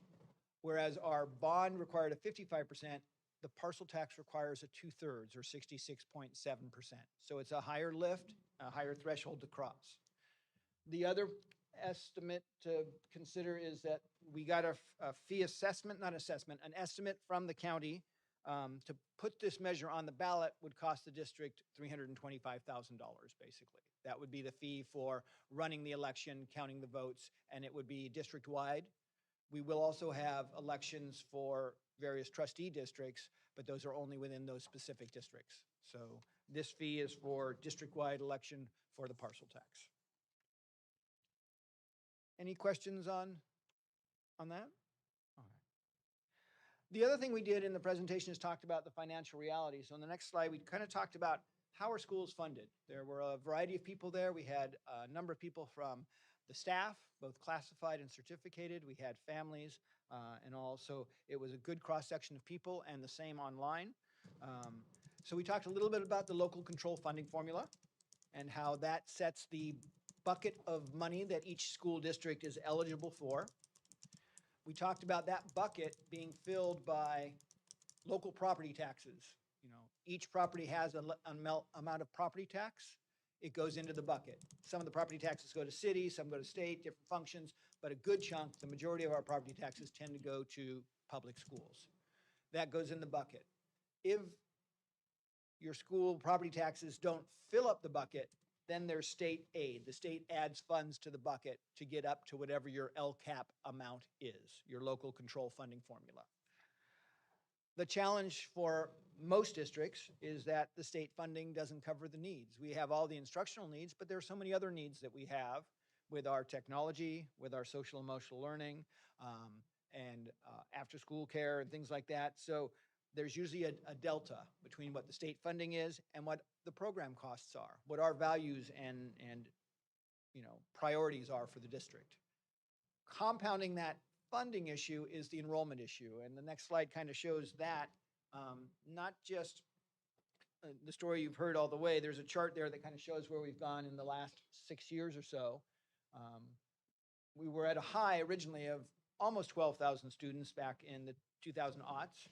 whereas our bond required a 55%, the parcel tax requires a 2/3 or 66.7%. So it's a higher lift, a higher threshold to cross. The other estimate to consider is that we got a fee assessment, not assessment, an estimate from the county to put this measure on the ballot would cost the district $325,000, basically. That would be the fee for running the election, counting the votes, and it would be district-wide. We will also have elections for various trustee districts, but those are only within those specific districts. So this fee is for district-wide election for the parcel tax. Any questions on that? The other thing we did in the presentation is talked about the financial reality. So on the next slide, we kind of talked about how are schools funded. There were a variety of people there. We had a number of people from the staff, both classified and certificated. We had families and all. So it was a good cross-section of people, and the same online. So we talked a little bit about the local control funding formula and how that sets the bucket of money that each school district is eligible for. We talked about that bucket being filled by local property taxes. You know, each property has an amount of property tax. It goes into the bucket. Some of the property taxes go to city, some go to state, different functions, but a good chunk, the majority of our property taxes tend to go to public schools. That goes in the bucket. If your school property taxes don't fill up the bucket, then there's state aid. The state adds funds to the bucket to get up to whatever your LCAP amount is, your local control funding formula. The challenge for most districts is that the state funding doesn't cover the needs. We have all the instructional needs, but there are so many other needs that we have with our technology, with our social emotional learning, and after-school care and things like that. So there's usually a delta between what the state funding is and what the program costs are, what our values and priorities are for the district. Compounding that funding issue is the enrollment issue, and the next slide kind of shows that, not just the story you've heard all the way. There's a chart there that kind of shows where we've gone in the last 6 years or so. We were at a high originally of almost 12,000 students back in the 2000 aughts.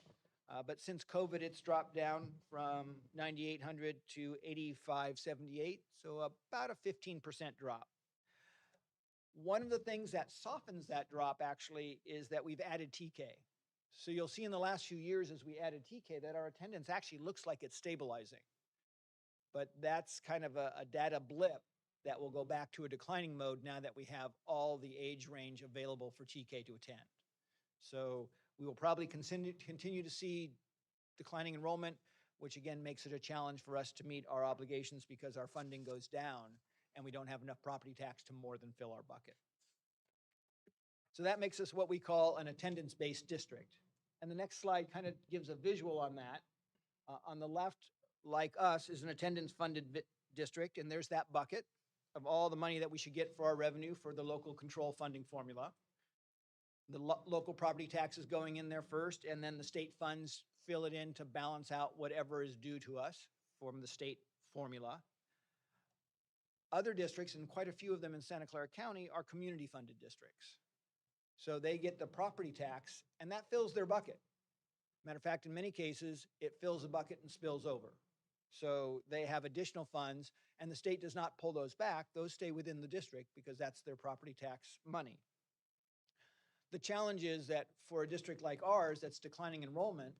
But since COVID, it's dropped down from 9,800 to 8,578, so about a 15% drop. One of the things that softens that drop actually is that we've added TK. So you'll see in the last few years as we added TK that our attendance actually looks like it's stabilizing. But that's kind of a data blip that will go back to a declining mode now that we have all the age range available for TK to attend. So we will probably continue to see declining enrollment, which again makes it a challenge for us to meet our obligations because our funding goes down and we don't have enough property tax to more than fill our bucket. So that makes us what we call an attendance-based district. And the next slide kind of gives a visual on that. On the left, like us, is an attendance-funded district, and there's that bucket of all the money that we should get for our revenue for the local control funding formula. The local property tax is going in there first, and then the state funds fill it in to balance out whatever is due to us from the state formula. Other districts, and quite a few of them in Santa Clara County, are community-funded districts. So they get the property tax, and that fills their bucket. Matter of fact, in many cases, it fills the bucket and spills over. So they have additional funds, and the state does not pull those back. Those stay within the district because that's their property tax money. The challenge is that for a district like ours that's declining enrollment,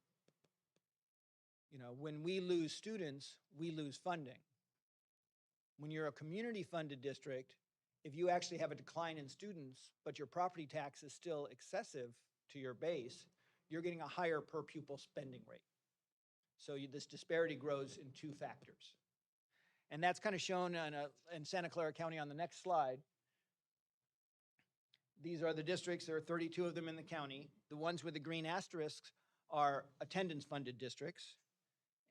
when we lose students, we lose funding. When you're a community-funded district, if you actually have a decline in students, but your property tax is still excessive to your base, you're getting a higher per pupil spending rate. So this disparity grows in two factors. And that's kind of shown in Santa Clara County on the next slide. These are the districts. There are 32 of them in the county. The ones with the green asterisks are attendance-funded districts.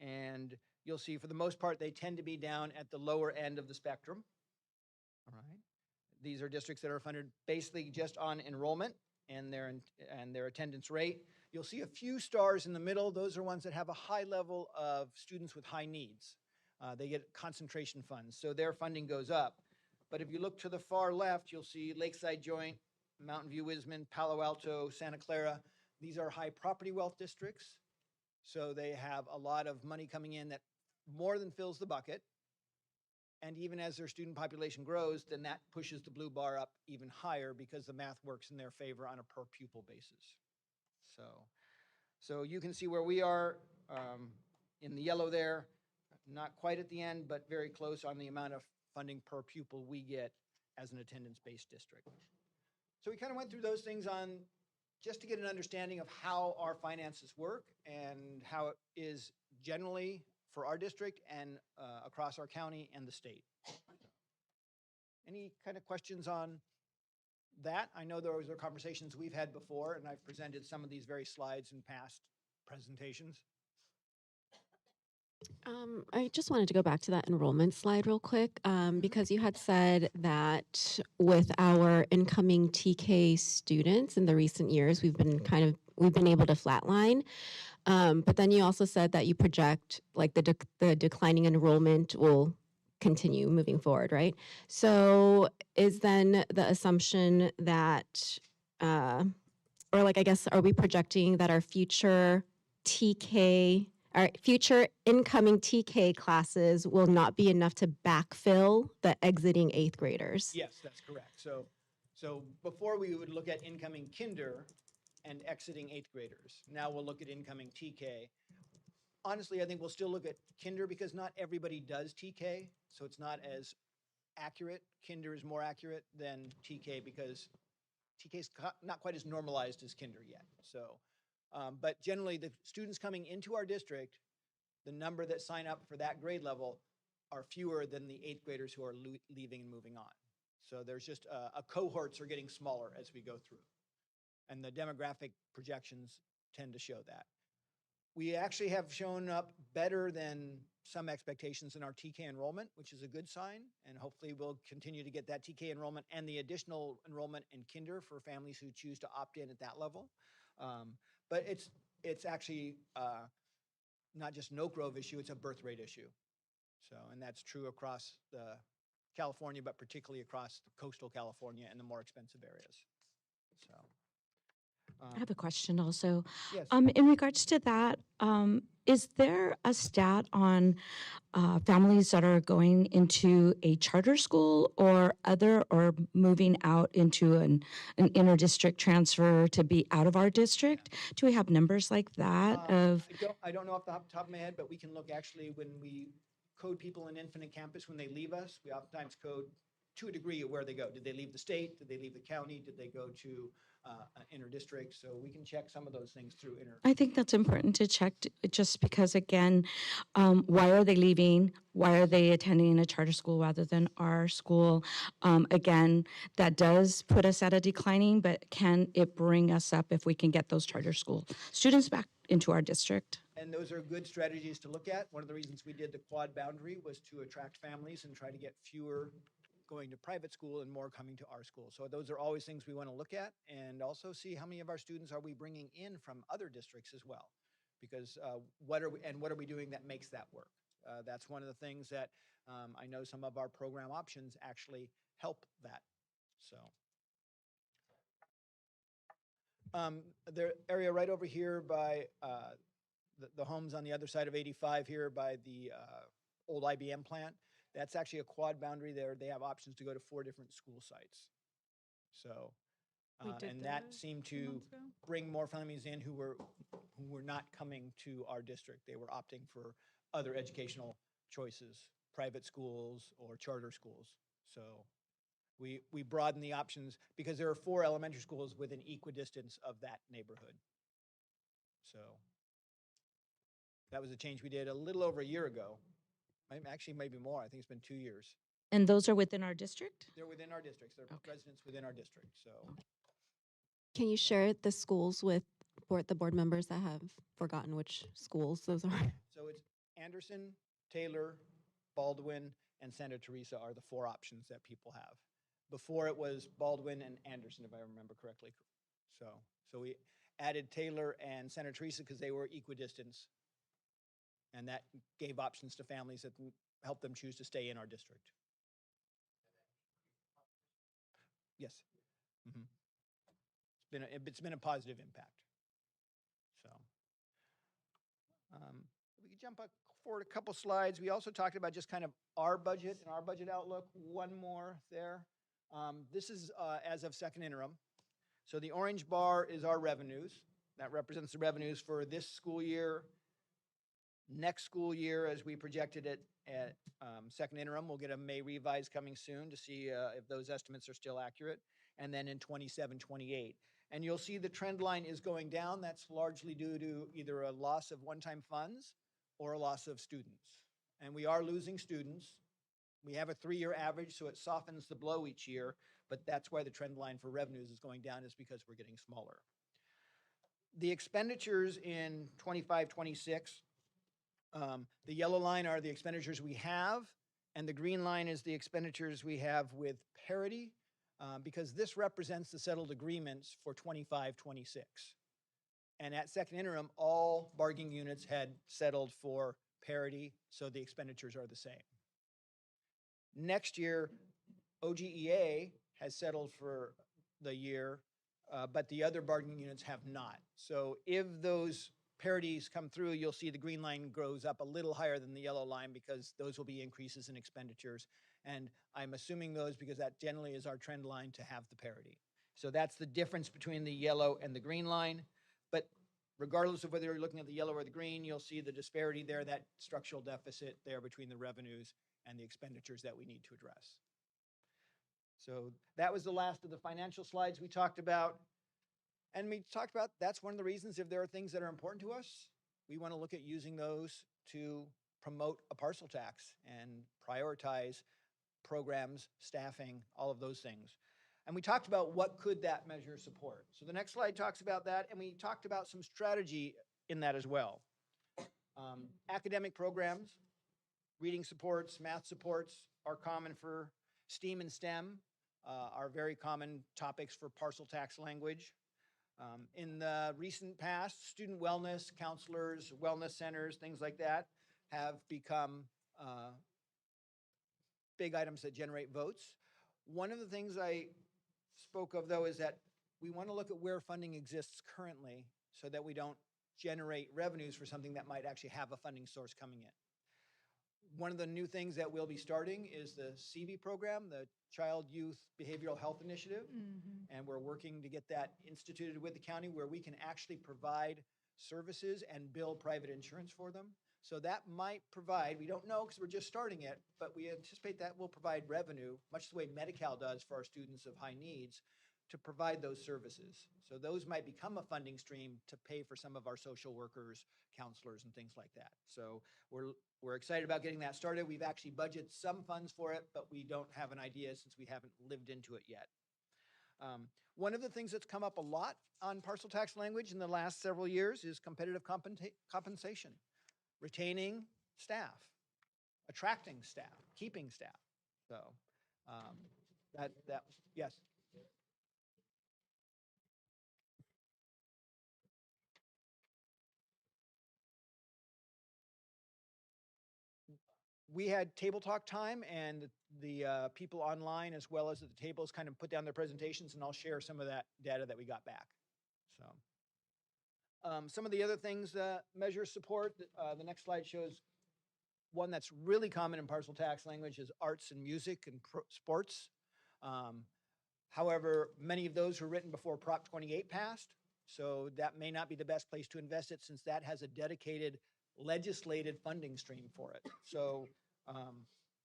And you'll see for the most part, they tend to be down at the lower end of the spectrum. All right. These are districts that are funded basically just on enrollment and their attendance rate. You'll see a few stars in the middle. Those are ones that have a high level of students with high needs. They get concentration funds, so their funding goes up. But if you look to the far left, you'll see Lakeside Joint, Mountain View Wisman, Palo Alto, Santa Clara. These are high property wealth districts. So they have a lot of money coming in that more than fills the bucket. And even as their student population grows, then that pushes the blue bar up even higher because the math works in their favor on a per pupil basis. So you can see where we are in the yellow there, not quite at the end, but very close on the amount of funding per pupil we get as an attendance-based district. So we kind of went through those things on just to get an understanding of how our finances work and how it is generally for our district and across our county and the state. Any kind of questions on that? I know those are conversations we've had before, and I've presented some of these very slides in past presentations. I just wanted to go back to that enrollment slide real quick, because you had said that with our incoming TK students in the recent years, we've been able to flatline. But then you also said that you project like the declining enrollment will continue moving forward, right? So is then the assumption that, or like I guess, are we projecting that our future incoming TK classes will not be enough to backfill the exiting 8th graders? Yes, that's correct. So before we would look at incoming kinder and exiting 8th graders. Now we'll look at incoming TK. Honestly, I think we'll still look at kinder because not everybody does TK, so it's not as accurate. Kinder is more accurate than TK because TK is not quite as normalized as kinder yet. So, but generally the students coming into our district, the number that sign up for that grade level are fewer than the 8th graders who are leaving and moving on. So there's just cohorts are getting smaller as we go through. And the demographic projections tend to show that. We actually have shown up better than some expectations in our TK enrollment, which is a good sign. And hopefully we'll continue to get that TK enrollment and the additional enrollment in kinder for families who choose to opt in at that level. But it's actually not just an Oak Grove issue, it's a birth rate issue. So, and that's true across California, but particularly across coastal California and the more expensive areas. So. I have a question also. Yes. In regards to that, is there a stat on families that are going into a charter school or other, or moving out into an inter-district transfer to be out of our district? Do we have numbers like that of? I don't know off the top of my head, but we can look actually when we code people in Infinite Campus when they leave us. We oftentimes code to a degree of where they go. Did they leave the state? Did they leave the county? Did they go to an inter-district? So we can check some of those things through I think that's important to check, just because, again, why are they leaving? Why are they attending a charter school rather than our school? Again, that does put us at a declining, but can it bring us up if we can get those charter school students back into our district? And those are good strategies to look at. One of the reasons we did the quad boundary was to attract families and try to get fewer going to private school and more coming to our school. So those are always things we want to look at, and also see how many of our students are we bringing in from other districts as well. Because what are we doing that makes that work? That's one of the things that I know some of our program options actually help that. So. The area right over here by the homes on the other side of 85 here by the old IBM plant, that's actually a quad boundary there. They have options to go to 4 different school sites. So, and that seemed to bring more families in who were not coming to our district. They were opting for other educational choices, private schools or charter schools. So we broaden the options because there are 4 elementary schools within equidistance of that neighborhood. So that was a change we did a little over a year ago. Actually, maybe more. I think it's been 2 years. And those are within our district? They're within our districts. They're residents within our district. So Can you share the schools with the board members that have forgotten which schools those are? So it's Anderson, Taylor, Baldwin, and Santa Teresa are the 4 options that people have. Before it was Baldwin and Anderson, if I remember correctly. So we added Taylor and Santa Teresa because they were equidistance. And that gave options to families that helped them choose to stay in our district. Yes. It's been a positive impact. So we can jump forward a couple slides. We also talked about just kind of our budget and our budget outlook. One more there. This is as of second interim. So the orange bar is our revenues. That represents the revenues for this school year. Next school year, as we projected it at second interim, we'll get a May revise coming soon to see if those estimates are still accurate. And then in 27, 28. And you'll see the trend line is going down. That's largely due to either a loss of one-time funds or a loss of students. And we are losing students. We have a 3-year average, so it softens the blow each year. But that's why the trend line for revenues is going down, is because we're getting smaller. The expenditures in 25, 26, the yellow line are the expenditures we have, and the green line is the expenditures we have with parity, because this represents the settled agreements for 25, 26. And at second interim, all bargaining units had settled for parity, so the expenditures are the same. Next year, OGEA has settled for the year, but the other bargaining units have not. So if those parities come through, you'll see the green line grows up a little higher than the yellow line because those will be increases in expenditures. And I'm assuming those because that generally is our trend line to have the parity. So that's the difference between the yellow and the green line. But regardless of whether you're looking at the yellow or the green, you'll see the disparity there, that structural deficit there between the revenues and the expenditures that we need to address. So that was the last of the financial slides we talked about. And we talked about that's one of the reasons, if there are things that are important to us, we want to look at using those to promote a parcel tax and prioritize programs, staffing, all of those things. And we talked about what could that measure support. So the next slide talks about that, and we talked about some strategy in that as well. Academic programs, reading supports, math supports are common for STEAM and STEM, are very common topics for parcel tax language. In the recent past, student wellness, counselors, wellness centers, things like that have become big items that generate votes. One of the things I spoke of, though, is that we want to look at where funding exists currently so that we don't generate revenues for something that might actually have a funding source coming in. One of the new things that we'll be starting is the CB program, the Child Youth Behavioral Health Initiative. And we're working to get that instituted with the county where we can actually provide services and bill private insurance for them. So that might provide, we don't know because we're just starting it, but we anticipate that will provide revenue, much the way Medi-Cal does for our students of high needs, to provide those services. So those might become a funding stream to pay for some of our social workers, counselors, and things like that. So we're excited about getting that started. We've actually budgeted some funds for it, but we don't have an idea since we haven't lived into it yet. One of the things that's come up a lot on parcel tax language in the last several years is competitive compensation, retaining staff, attracting staff, keeping staff. So yes. We had table talk time, and the people online as well as at the tables kind of put down their presentations, and I'll share some of that data that we got back. So some of the other things, measure support, the next slide shows one that's really common in parcel tax language is arts and music and sports. However, many of those were written before Prop 28 passed, so that may not be the best place to invest it since that has a dedicated legislated funding stream for it. So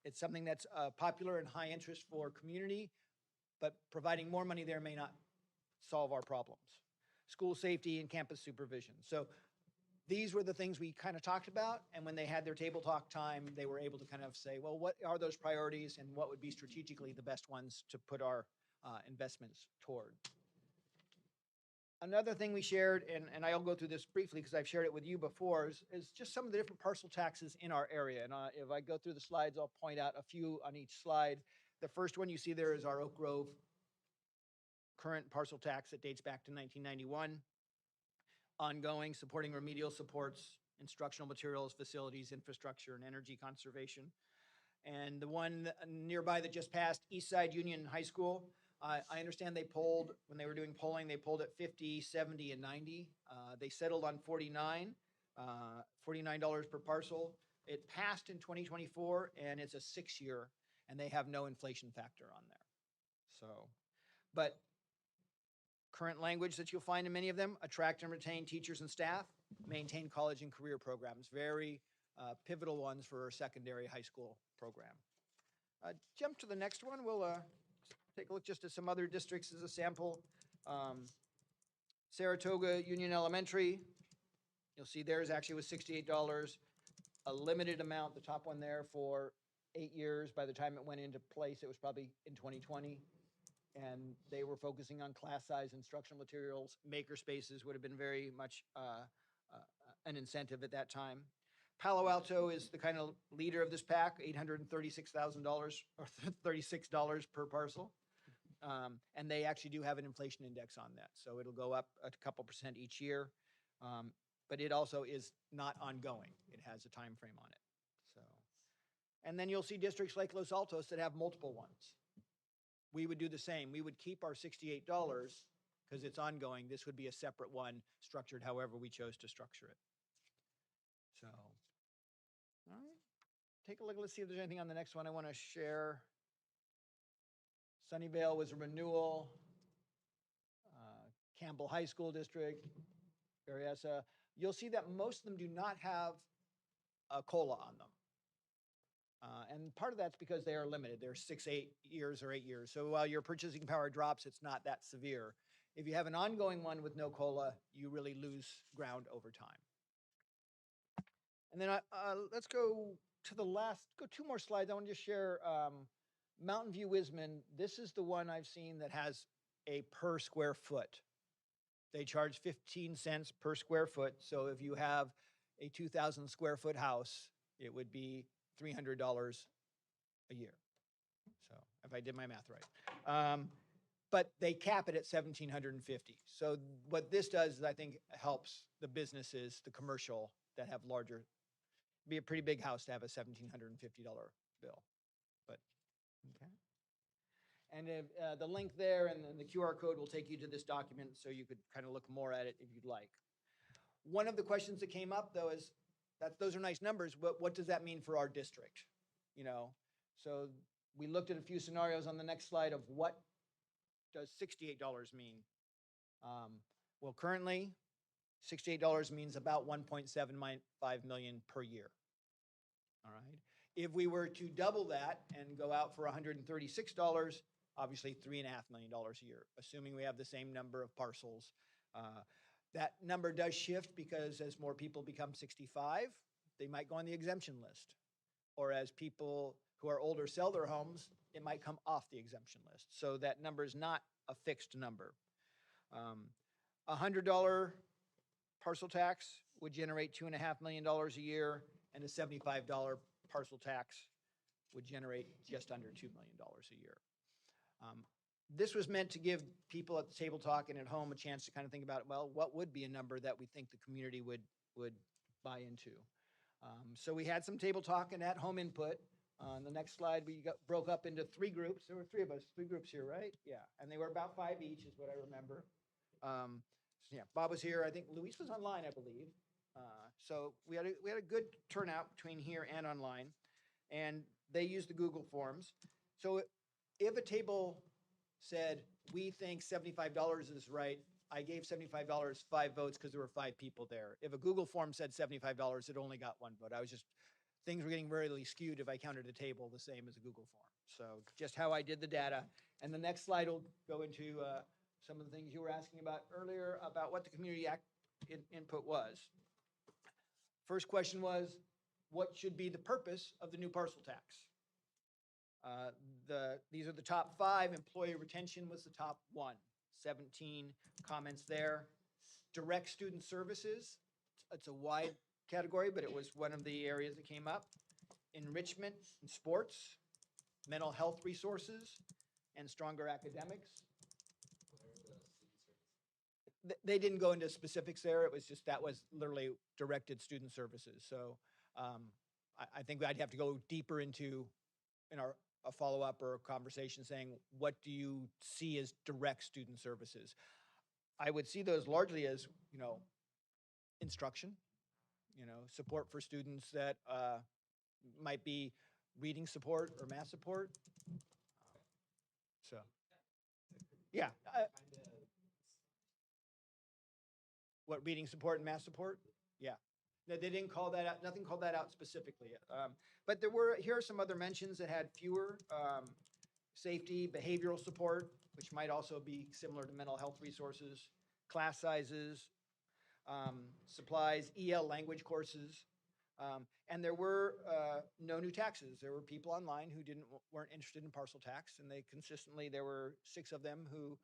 it's something that's popular and high interest for community, but providing more money there may not solve our problems. School safety and campus supervision. So these were the things we kind of talked about, and when they had their table talk time, they were able to kind of say, well, what are those priorities and what would be strategically the best ones to put our investments toward. Another thing we shared, and I'll go through this briefly because I've shared it with you before, is just some of the different parcel taxes in our area. And if I go through the slides, I'll point out a few on each slide. The first one you see there is our Oak Grove current parcel tax that dates back to 1991. Ongoing, supporting remedial supports, instructional materials, facilities, infrastructure, and energy conservation. And the one nearby that just passed, Eastside Union High School, I understand they polled, when they were doing polling, they polled at 50, 70, and 90. They settled on 49, $49 per parcel. It passed in 2024, and it's a 6-year, and they have no inflation factor on there. So, but current language that you'll find in many of them, attract and retain teachers and staff, maintain college and career programs, very pivotal ones for our secondary high school program. Jump to the next one. We'll take a look just at some other districts as a sample. Saratoga Union Elementary, you'll see theirs actually was $68, a limited amount, the top one there for 8 years. By the time it went into place, it was probably in 2020. And they were focusing on class size, instructional materials, maker spaces would have been very much an incentive at that time. Palo Alto is the kind of leader of this pack, $836,000 or $36 per parcel. And they actually do have an inflation index on that. So it'll go up a couple percent each year. But it also is not ongoing. It has a time frame on it. So, and then you'll see districts like Los Altos that have multiple ones. We would do the same. We would keep our $68 because it's ongoing. This would be a separate one structured however we chose to structure it. So, all right, take a look. Let's see if there's anything on the next one I want to share. Sunnyvale was a renewal. Campbell High School District, Berryessa. You'll see that most of them do not have a COLA on them. And part of that's because they are limited. They're 6, 8 years or 8 years. So while your purchasing power drops, it's not that severe. If you have an ongoing one with no COLA, you really lose ground over time. And then let's go to the last, go 2 more slides. I want to just share Mountain View Wisman. This is the one I've seen that has a per square foot. They charge 15 cents per square foot. So if you have a 2,000 square foot house, it would be $300 a year. So if I did my math right. But they cap it at $1,750. So what this does is I think helps the businesses, the commercial that have larger, be a pretty big house to have a $1,750 bill. But okay. And the link there and then the QR code will take you to this document so you could kind of look more at it if you'd like. One of the questions that came up though is that those are nice numbers, but what does that mean for our district? You know, so we looked at a few scenarios on the next slide of what does $68 mean? Well, currently, $68 means about 1.75 million per year. All right. If we were to double that and go out for $136, obviously $3.5 million a year, assuming we have the same number of parcels. That number does shift because as more people become 65, they might go on the exemption list. Or as people who are older sell their homes, it might come off the exemption list. So that number is not a fixed number. $100 parcel tax would generate $2.5 million a year, and a $75 parcel tax would generate just under $2 million a year. This was meant to give people at the table talk and at home a chance to kind of think about, well, what would be a number that we think the community would buy into? So we had some table talk and at home input. On the next slide, we broke up into 3 groups. There were 3 of us, 3 groups here, right? Yeah, and they were about 5 each is what I remember. Yeah, Bob was here. I think Luis was online, I believe. So we had a good turnout between here and online, and they used the Google Forms. So if a table said, we think $75 is right, I gave $75 5 votes because there were 5 people there. If a Google form said $75, it only got 1 vote. Things were getting really skewed if I counted a table the same as a Google form. So just how I did the data. And the next slide will go into some of the things you were asking about earlier about what the community input was. First question was, what should be the purpose of the new parcel tax? These are the top 5. Employee retention was the top 1. 17 comments there. Direct student services, it's a wide category, but it was one of the areas that came up. Enrichment and sports, mental health resources, and stronger academics. They didn't go into specifics there. It was just that was literally directed student services. So I think I'd have to go deeper into a follow-up or a conversation saying, what do you see as direct student services? I would see those largely as, instruction, support for students that might be reading support or math support. So, yeah. What, reading support and math support? Yeah. No, they didn't call that out, nothing called that out specifically. But here are some other mentions that had fewer. Safety, behavioral support, which might also be similar to mental health resources, class sizes, supplies, EL language courses, and there were no new taxes. There were people online who weren't interested in parcel tax, and there were 6 of them who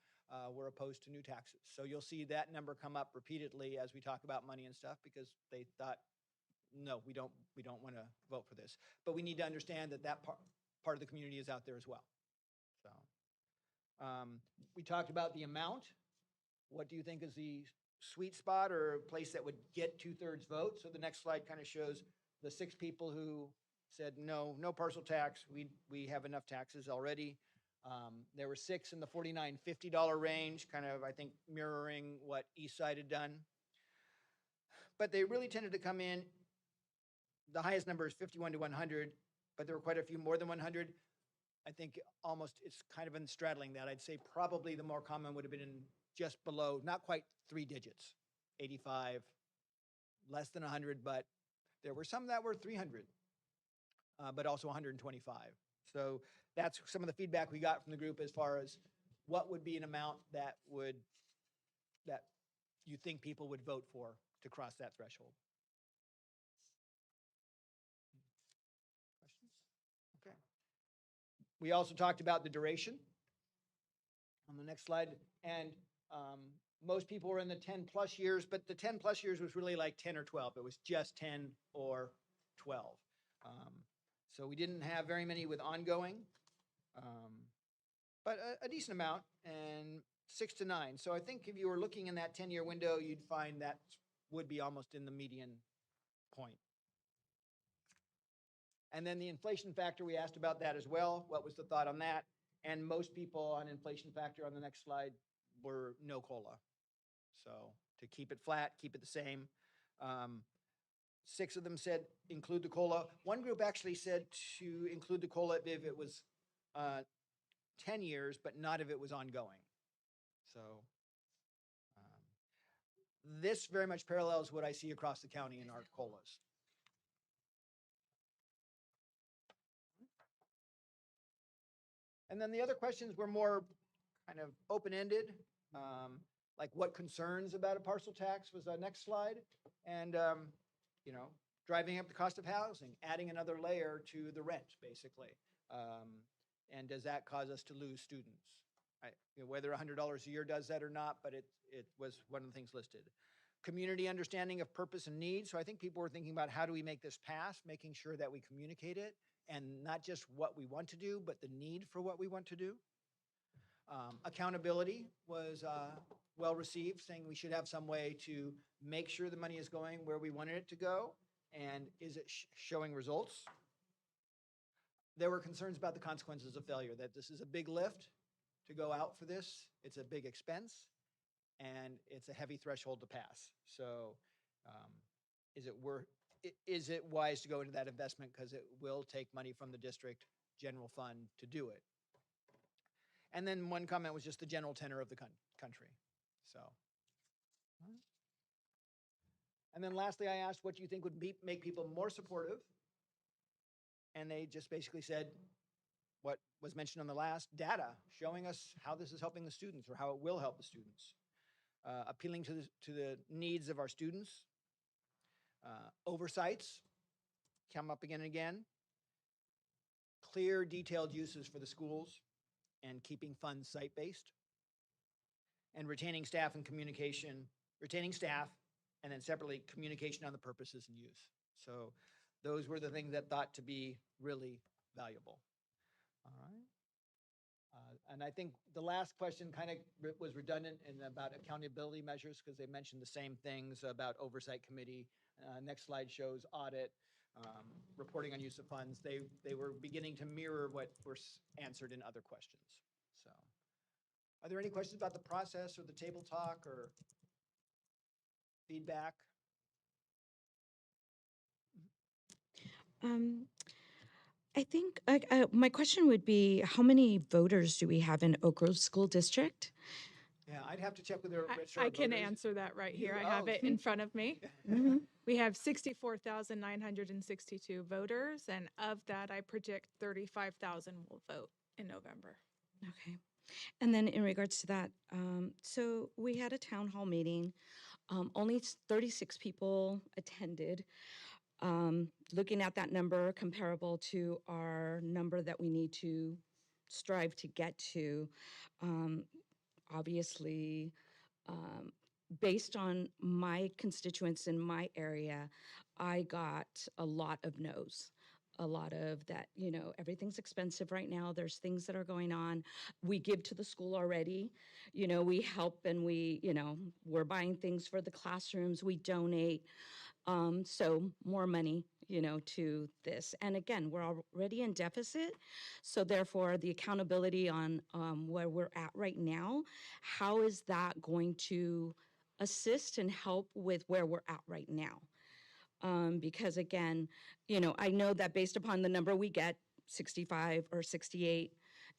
were opposed to new taxes. So you'll see that number come up repeatedly as we talk about money and stuff because they thought, no, we don't want to vote for this. But we need to understand that part of the community is out there as well. So we talked about the amount. What do you think is the sweet spot or a place that would get 2/3 vote? So the next slide kind of shows the 6 people who said no parcel tax. We have enough taxes already. There were 6 in the $49, $50 range, kind of, I think, mirroring what Eastside had done. But they really tended to come in, the highest number is 51 to 100, but there were quite a few more than 100. I think almost it's kind of in straddling that. I'd say probably the more common would have been in just below, not quite 3 digits, 85, less than 100, but there were some that were 300, but also 125. So that's some of the feedback we got from the group as far as what would be an amount that you think people would vote for to cross that threshold. Questions? Okay. We also talked about the duration on the next slide, and most people were in the 10+ years, but the 10+ years was really like 10 or 12. It was just 10 or 12. So we didn't have very many with ongoing, but a decent amount, and 6 to 9. So I think if you were looking in that 10-year window, you'd find that would be almost in the median point. And then the inflation factor, we asked about that as well. What was the thought on that? And most people on inflation factor on the next slide were no COLA. So to keep it flat, keep it the same. 6 of them said include the COLA. One group actually said to include the COLA if it was 10 years, but not if it was ongoing. So this very much parallels what I see across the county in our COLAs. And then the other questions were more kind of open-ended, like what concerns about a parcel tax was the next slide. And, you know, driving up the cost of housing, adding another layer to the rent, basically. And does that cause us to lose students? You know, whether $100 a year does that or not, but it was one of the things listed. Community understanding of purpose and needs. So I think people were thinking about how do we make this pass, making sure that we communicate it, and not just what we want to do, but the need for what we want to do. Accountability was well received, saying we should have some way to make sure the money is going where we wanted it to go, and is it showing results? There were concerns about the consequences of failure, that this is a big lift to go out for this. It's a big expense, and it's a heavy threshold to pass. So is it wise to go into that investment because it will take money from the district general fund to do it? And then one comment was just the general tenor of the country. So, and then lastly, I asked what do you think would make people more supportive? And they just basically said what was mentioned on the last, data showing us how this is helping the students or how it will help the students. Appealing to the needs of our students. Oversights come up again and again. Clear, detailed uses for the schools and keeping funds site-based. And retaining staff and communication, retaining staff, and then separately communication on the purposes and use. So those were the things that thought to be really valuable. All right. And I think the last question kind of was redundant in about accountability measures because they mentioned the same things about oversight committee. Next slide shows audit, reporting on use of funds. They were beginning to mirror what were answered in other questions. So are there any questions about the process or the table talk or feedback? I think my question would be, how many voters do we have in Oak Grove School District? Yeah, I'd have to check with their registrar I of can voters. answer that right here. You- I have oh, it in front of me. We have 64,962 voters, and of that, I predict 35,000 will vote in November. Okay. And then in regards to that, so we had a town hall meeting. Only 36 people attended. Looking at that number comparable to our number that we need to strive to get to, obviously, based on my constituents in my area, I got a lot of no's. A lot of that, you know, everything's expensive right now. There's things that are going on. We give to the school already. You know, we help and we, you know, we're buying things for the classrooms. We donate. So more money, you know, to this. And again, we're already in deficit. So therefore, the accountability on where we're at right now, how is that going to assist and help with where we're at right now? Because again, you know, I know that based upon the number we get, 65 or 68,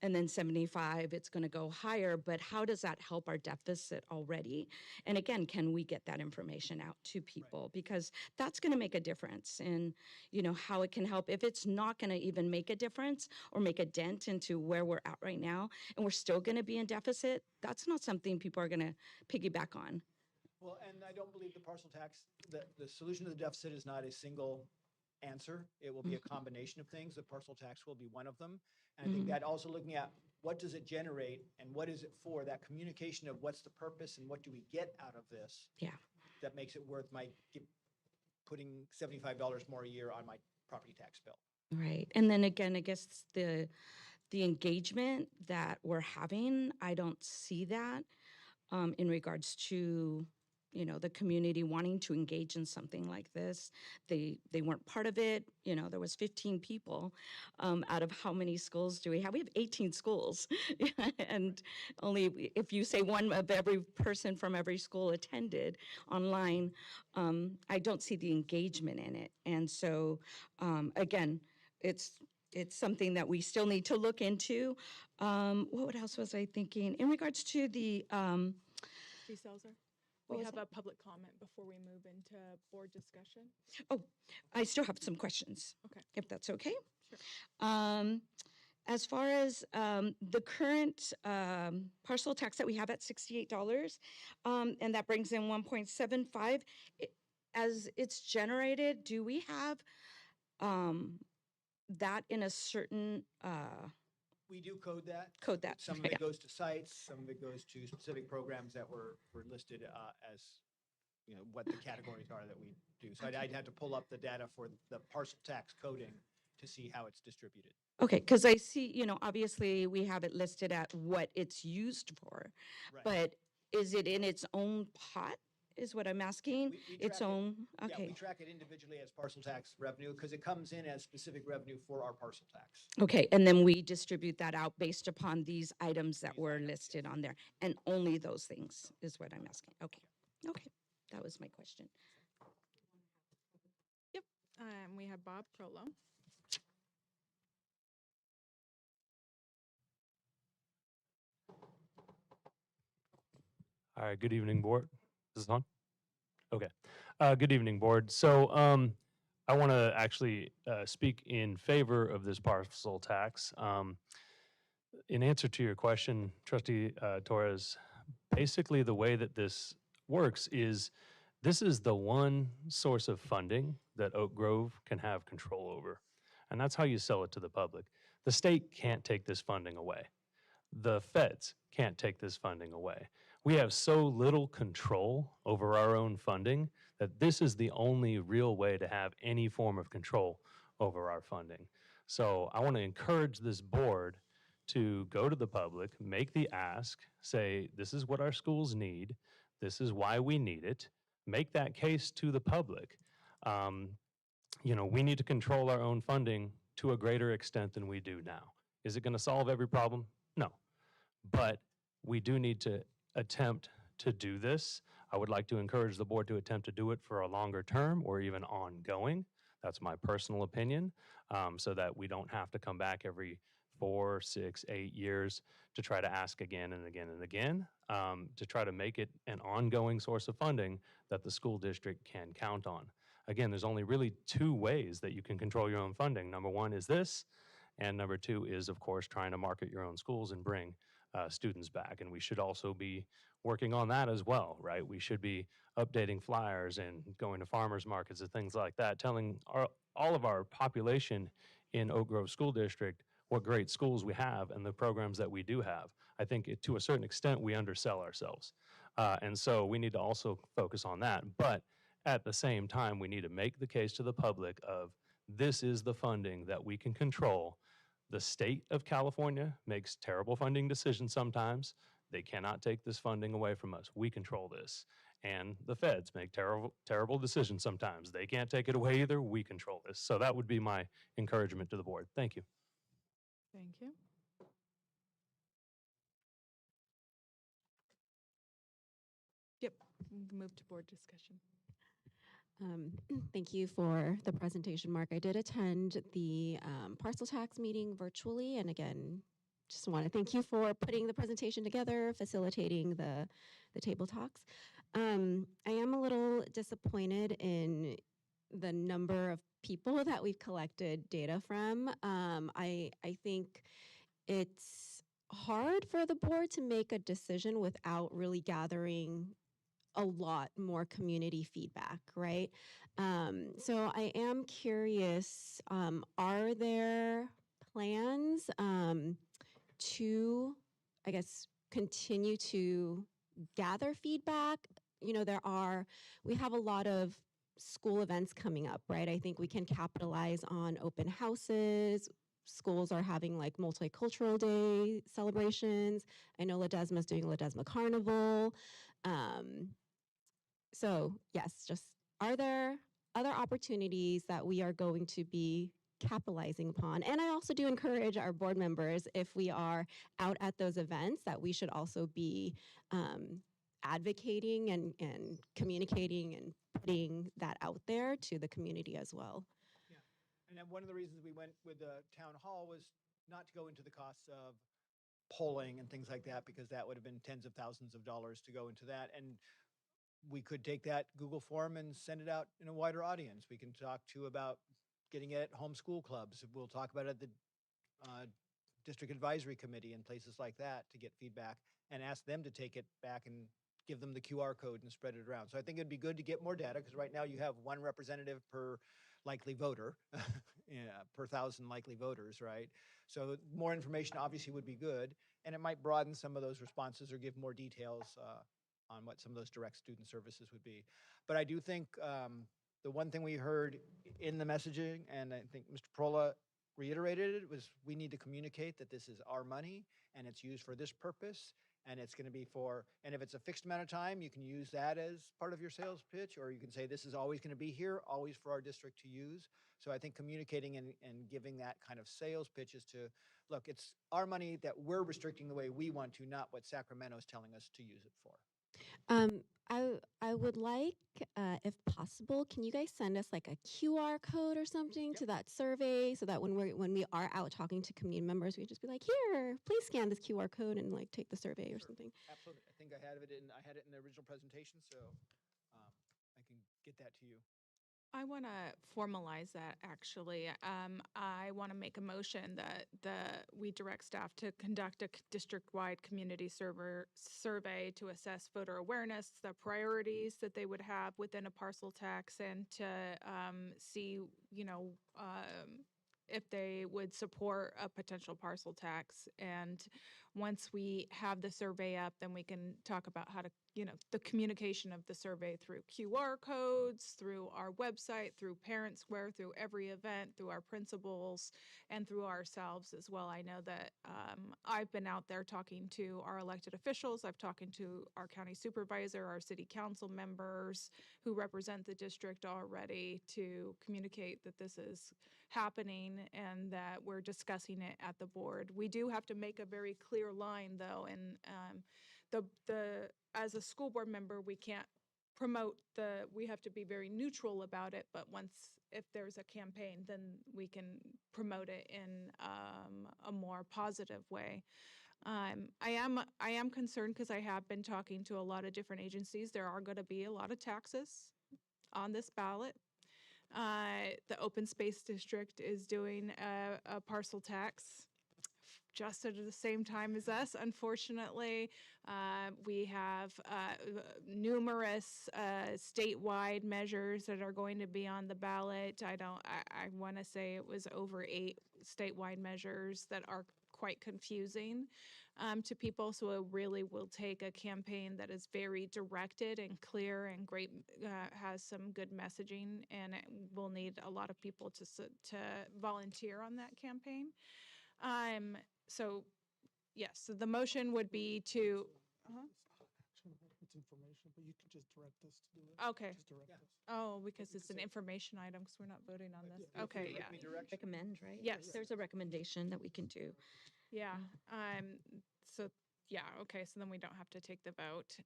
and then 75, it's going to go higher, but how does that help our deficit already? And again, can we get that information out to people? Right. Because that's going to make a difference in, you know, how it can help. If it's not going to even make a difference or make a dent into where we're at right now, and we're still going to be in deficit, that's not something people are going to piggyback on. Well, and I don't believe the parcel tax, the solution to the deficit is not a single answer. It will be a combination of things. The parcel tax will be one of them. And I think that also looking at what does it generate and what is it for, that communication of what's the purpose and what do we get out of this? Yeah. That makes it worth putting $75 more a year on my property tax bill. Right. And then again, I guess the engagement that we're having, I don't see that in regards to the community wanting to engage in something like this. They weren't part of it. There was 15 people out of how many schools do we have? We have 18 schools. And if you say one of every person from every school attended online, I don't see the engagement in it. And so, again, it's something that we still need to look into. What else was I thinking? In regards to the, Trustee Salzer? What We was have a public comment before we move into board discussion. oh, I still have some questions. Okay. If that's okay? Sure. As far as the current parcel tax that we have at $68, and that brings in 1.75, as it's generated, do we have that in a certain We do code that. code that? Some of Okay, it goes to sites, some of it goes to specific programs that were listed as, what the categories are that we do. So I'd have to pull up the data for the parcel tax coding to see how it's distributed. Okay, because I see, obviously we have it listed at what it's used for, Right. but is it in its own pot, is what I'm asking? We Its track it- own, Yeah, we okay. track it individually as parcel tax revenue because it comes in as specific revenue for our parcel tax. Okay, and then we distribute that out based upon these items that were listed on there, and only those things is what I'm asking. Okay, okay, that was my question. Yep. We have Bob Prolo. All right, good evening, board. Is this on? Okay. Good evening, board. So I want to actually speak in favor of this parcel tax. In answer to your question, Trustee Torres, basically the way that this works is this is the one source of funding that Oak Grove can have control over. And that's how you sell it to the public. The state can't take this funding away. The feds can't take this funding away. We have so little control over our own funding that this is the only real way to have any form of control over our funding. So I want to encourage this board to go to the public, make the ask, say, this is what our schools need, this is why we need it, make that case to the public. We need to control our own funding to a greater extent than we do now. Is it going to solve every problem? No. But we do need to attempt to do this. I would like to encourage the board to attempt to do it for a longer term or even ongoing. That's my personal opinion, so that we don't have to come back every 4, 6, 8 years to try to ask again and again and again, to try to make it an ongoing source of funding that the school district can count on. Again, there's only really 2 ways that you can control your own funding. Number 1 is this, and number 2 is, of course, trying to market your own schools and bring students back. And we should also be working on that as well, right? We should be updating flyers and going to farmers markets and things like that, telling all of our population in Oak Grove School District what great schools we have and the programs that we do have. I think to a certain extent, we undersell ourselves. And so we need to also focus on that. But at the same time, we need to make the case to the public of this is the funding that we can control. The state of California makes terrible funding decisions sometimes. They cannot take this funding away from us. We control this. And the feds make terrible decisions sometimes. They can't take it away either. We control this. So that would be my encouragement to the board. Thank you. Thank you. Yep, we can move to board discussion. Thank you for the presentation, Mark. I did attend the parcel tax meeting virtually, and again, just want to thank you for putting the presentation together, facilitating the table talks. I am a little disappointed in the number of people that we've collected data from. I think it's hard for the board to make a decision without really gathering a lot more community feedback, right? So I am curious, are there plans to, I guess, continue to gather feedback? We have a lot of school events coming up, right? I think we can capitalize on open houses. Schools are having like multicultural day celebrations. I know Ledesma's doing Ledesma Carnival. So yes, just are there other opportunities that we are going to be capitalizing upon? And I also do encourage our board members, if we are out at those events, that we should also be advocating and communicating and putting that out there to the community as well. And then one of the reasons we went with the town hall was not to go into the costs of polling and things like that, because that would have been tens of thousands of dollars to go into that. And we could take that Google form and send it out in a wider audience. We can talk to about getting it at homeschool clubs. We'll talk about it at the district advisory committee and places like that to get feedback and ask them to take it back and give them the QR code and spread it around. So I think it'd be good to get more data, because right now you have one representative per likely voter, yeah, per 1,000 likely voters, right? So more information obviously would be good, and it might broaden some of those responses or give more details on what some of those direct student services would be. But I do think the one thing we heard in the messaging, and I think Mr. Prola reiterated it, was we need to communicate that this is our money and it's used for this purpose, and it's going to be for, and if it's a fixed amount of time, you can use that as part of your sales pitch, or you can say this is always going to be here, always for our district to use. So I think communicating and giving that kind of sales pitch is to, look, it's our money that we're restricting the way we want to, not what Sacramento is telling us to use it for. I would like, if possible, can you guys send us like a QR code or something to that survey, so that when we are out talking to community members, we just be like, here, please scan this QR code and like take the survey or something. Absolutely. I think I had it in the original presentation, so I can get that to you. I want to formalize that, actually. I want to make a motion that we direct staff to conduct a district-wide community survey to assess voter awareness, the priorities that they would have within a parcel tax, and to see, if they would support a potential parcel tax. And once we have the survey up, then we can talk about how to, the communication of the survey through QR codes, through our website, through Parent Square, through every event, through our principals, and through ourselves as well. I know that I've been out there talking to our elected officials. I've talked to our county supervisor, our city council members who represent the district already, to communicate that this is happening and that we're discussing it at the board. We do have to make a very clear line, though, and as a school board member, we can't promote we have to be very neutral about it, but if there's a campaign, then we can promote it in a more positive way. I am concerned, because I have been talking to a lot of different agencies. There are going to be a lot of taxes on this ballot. The Open Space District is doing a parcel tax just at the same time as us, unfortunately. We have numerous statewide measures that are going to be on the ballot. I want to say it was over 8 statewide measures that are quite confusing to people. So it really will take a campaign that is very directed and clear and great, has some good messaging, and it will need a lot of people to volunteer on that campaign. So yes, so the motion would be to. It's information, but you can just direct us to do it. Okay. Just direct us. Oh, because it's an information item, because we're not voting on this. Okay, yeah. Recommend, right? Yes. There's a recommendation that we can do. Yeah. So yeah. Okay. So then we don't have to take the vote.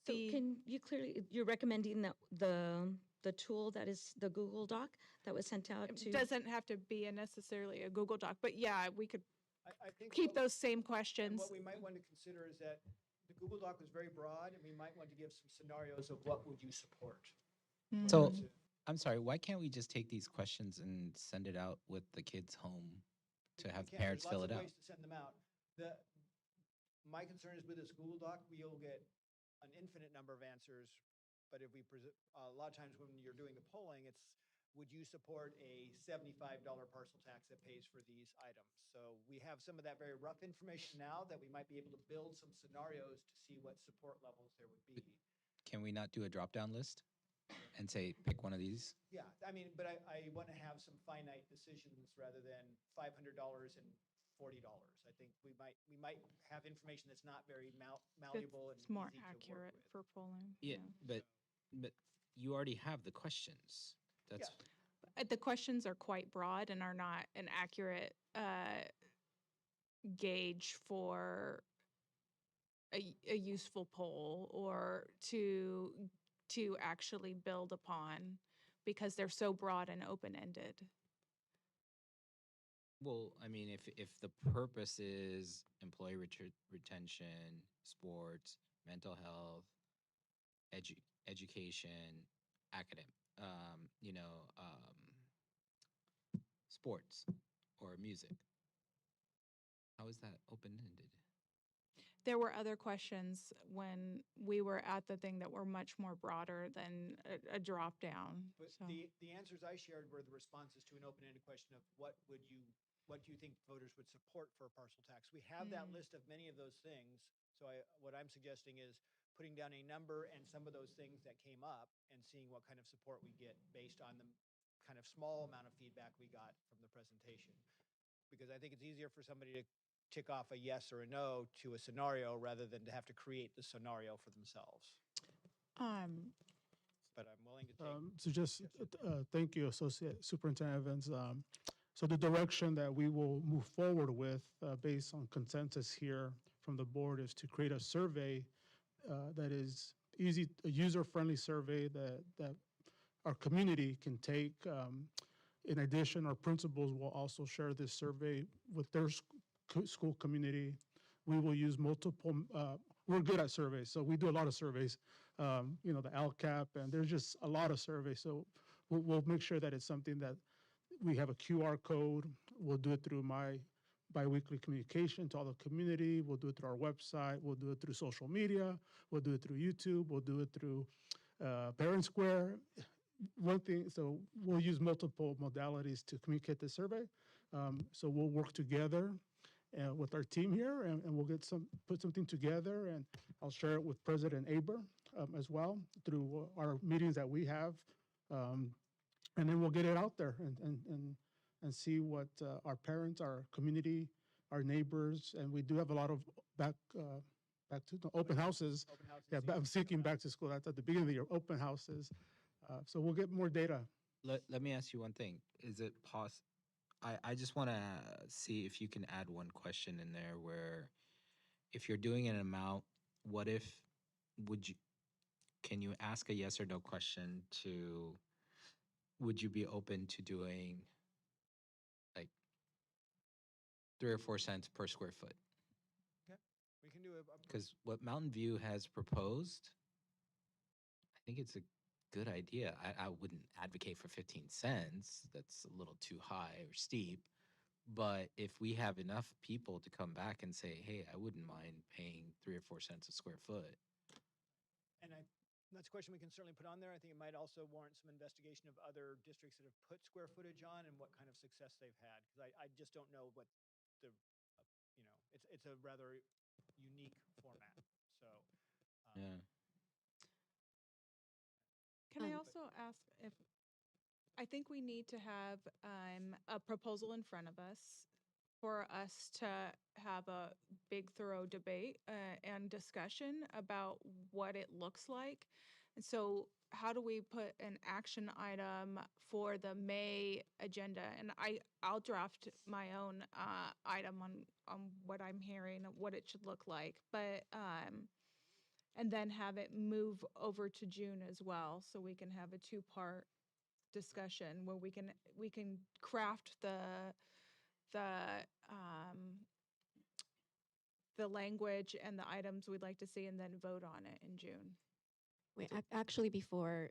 So can you you're recommending that the tool that is the Google Doc that was sent out to? It doesn't have to be necessarily a Google Doc, but yeah, we could I think keep what- those same And questions. what we might want to consider is that the Google Doc was very broad, and we might want to give some scenarios of what would you support. So, I'm sorry, why can't we just take these questions and send it out with the kids home to have Can't- parents there's fill lots it of out? ways to send them out. My concern is with this Google Doc, we'll get an infinite number of answers. But if we present, a lot of times when you're doing the polling, it's, would you support a $75 parcel tax that pays for these items? So we have some of that very rough information now that we might be able to build some scenarios to see what support levels there would be. Can we not do a drop-down list and say, pick one of these? Yeah, I mean, but I want to have some finite decisions rather than $500 and $40. I think we might have information that's not very malleable and It's more easy to work accurate with. for polling. Yeah, but you already have the questions. That's The questions are quite broad and are not an accurate gauge for a useful poll or to actually build upon because they're so broad and open-ended. well, I mean, if the purpose is employee retention, sports, mental health, education, academic, sports or music, how is that open-ended? There were other questions when we were at the thing that were much more broader than a drop down. But So the answers I shared were the responses to an open-ended question of what do you think voters would support for a parcel tax? We have that list of many of those things. So what I'm suggesting is putting down a number and some of those things that came up and seeing what kind of support we get based on the kind of small amount of feedback we got from the presentation. Because I think it's easier for somebody to tick off a yes or a no to a scenario rather than to have to create the scenario for themselves. But I'm willing to take. So just thank you, Associate Superintendent Evans. So the direction that we will move forward with, based on consensus here from the board, is to create a survey that is a user-friendly survey that our community can take. In addition, our principals will also share this survey with their school community. We will use multiple, we're good at surveys, so we do a lot of surveys, the LCAP, and there's just a lot of surveys. So we'll make sure that it's something that we have a QR code. We'll do it through my biweekly communication to all the community. We'll do it through our website. We'll do it through social media. We'll do it through YouTube. We'll do it through Parent Square. One thing, so we'll use multiple modalities to communicate the survey. So we'll work together with our team here, and we'll put something together, and I'll share it with President Aber as well through our meetings that we have, and then we'll get it out there and see what our parents, our community, our neighbors, and we do have a lot of back to the open houses. Yeah, I'm thinking back to school. That's at the beginning of the year, open houses. So we'll get more data. Let me ask you one thing. Is it possible? I just want to see if you can add one question in there where if you're doing an amount, can you ask a yes or no question to, would you be open to doing like 3 or 4 cents per square foot? Okay, we can do it. Because what Mountain View has proposed, I think it's a good idea. I wouldn't advocate for 15 cents. That's a little too high or steep. But if we have enough people to come back and say, hey, I wouldn't mind paying 3 or 4 cents a square foot. And that's a question we can certainly put on there. I think it might also warrant some investigation of other districts that have put square footage on and what kind of success they've had. Because I just don't know what it's a rather unique format. So, yeah. can I also ask if, I think we need to have a proposal in front of us for us to have a big, thorough debate and discussion about what it looks like. And so how do we put an action item for the May agenda? And I'll draft my own item on what I'm hearing, what it should look like. But and then have it move over to June as well, so we can have a 2-part discussion where we can craft the language and the items we'd like to see, and then vote on it in June. Wait, actually, before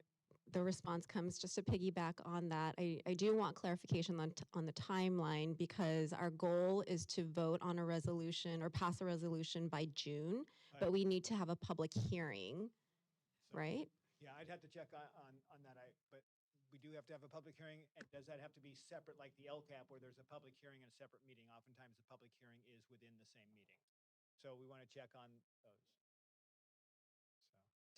the response comes, just to piggyback on that, I do want clarification on the timeline, because our goal is to vote on a resolution or pass a resolution by June, but we need to have a public hearing, right? yeah, I'd have to check on that. But we do have to have a public hearing. And does that have to be separate, like the LCAP, where there's a public hearing and a separate meeting? Oftentimes, the public hearing is within the same meeting. So we want to check on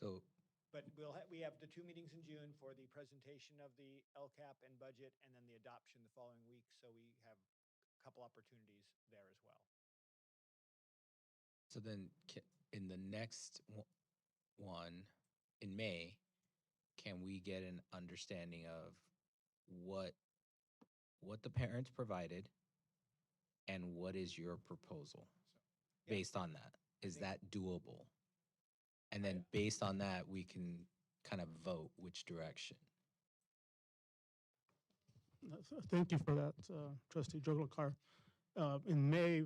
those. So But we have the 2 meetings in June for the presentation of the LCAP and budget, and then the adoption the following week. So we have couple opportunities there as well. So then, in the next one in May, can we get an understanding of what the parents provided and what is your proposal based on that? Is that doable? And then based on that, we can kind of vote which direction. Thank you for that, Trustee Joglakar. In May,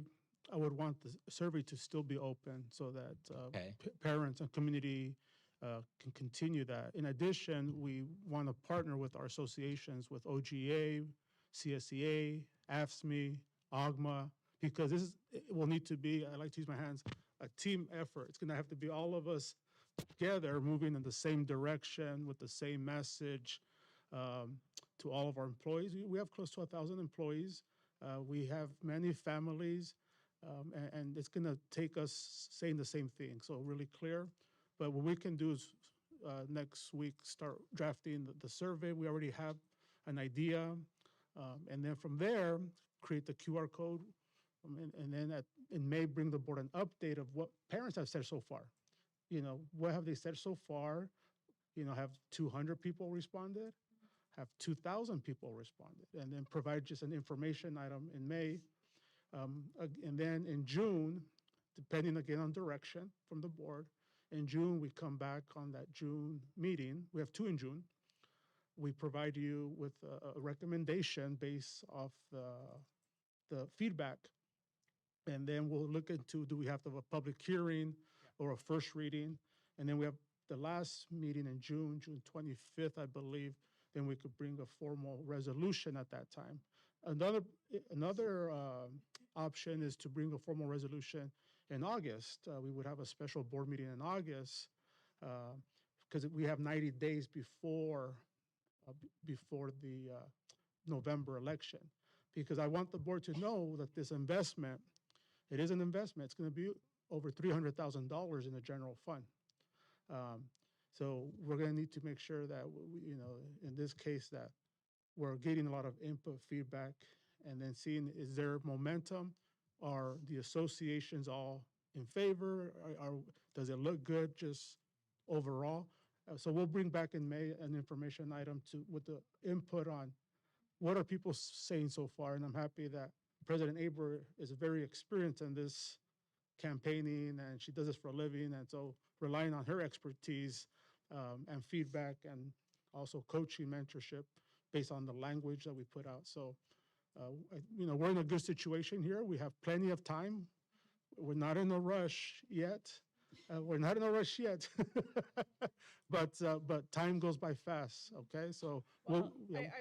I would want the survey to still be open so that parents and community can continue that. In addition, we want to partner with our associations with OGA, CSEA, AFSME, AGMA, because it will need to be, I like to use my hands, a team effort. It's going to have to be all of us together moving in the same direction with the same message to all of our employees. We have close to 1,000 employees. We have many families, and it's going to take us saying the same thing, so really clear. But what we can do is next week start drafting the survey. We already have an idea, and then from there, create the QR code, and then in May, bring the board an update of what parents have said so far. You know, what have they said so far? You know, have 200 people responded? Have 2,000 people responded? And then provide just an information item in May. And then in June, depending again on direction from the board, in June, we come back on that June meeting. We have 2 in June. We provide you with a recommendation based off the feedback. And then we'll look into, do we have to have a public hearing or a first reading? And then we have the last meeting in June, June 25th, I believe. Then we could bring a formal resolution at that time. Another option is to bring a formal resolution in August. We would have a special board meeting in August because we have 90 days before the November election. Because I want the board to know that this investment, it is an investment. It's going to be over $300,000 in the general fund. So we're going to need to make sure that, you know, in this case, that we're getting a lot of input, feedback, and then seeing, is there momentum? Are the associations all in favor? Does it look good just overall? So we'll bring back in May an information item with the input on what are people saying so far. And I'm happy that President Aber is very experienced in this campaigning, and she does this for a living. And so relying on her expertise and feedback, and also coaching, mentorship based on the language that we put out. So, you know, we're in a good situation here. We have plenty of time. We're not in a rush yet. But time goes by fast. Okay, so Well, yeah.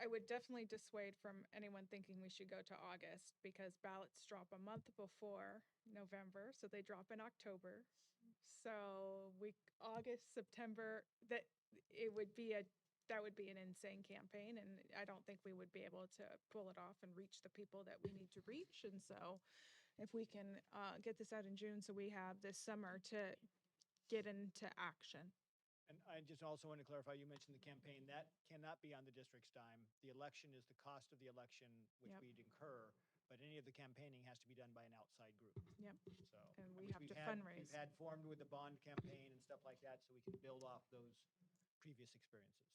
I would definitely dissuade from anyone thinking we should go to August, because ballots drop a month before November, so they drop in October. So August, September, that would be an insane campaign, and I don't think we would be able to pull it off and reach the people that we need to reach. And so if we can get this out in June, so we have this summer to get into action. And I just also want to clarify, you mentioned the campaign. That cannot be on the district's dime. The election is the cost of the election, which we'd incur, but any of the campaigning has to be done by an outside group. Yep. So, And we which have to we've fundraise. We've had formed with the bond campaign and stuff like that, so we can build off those previous experiences.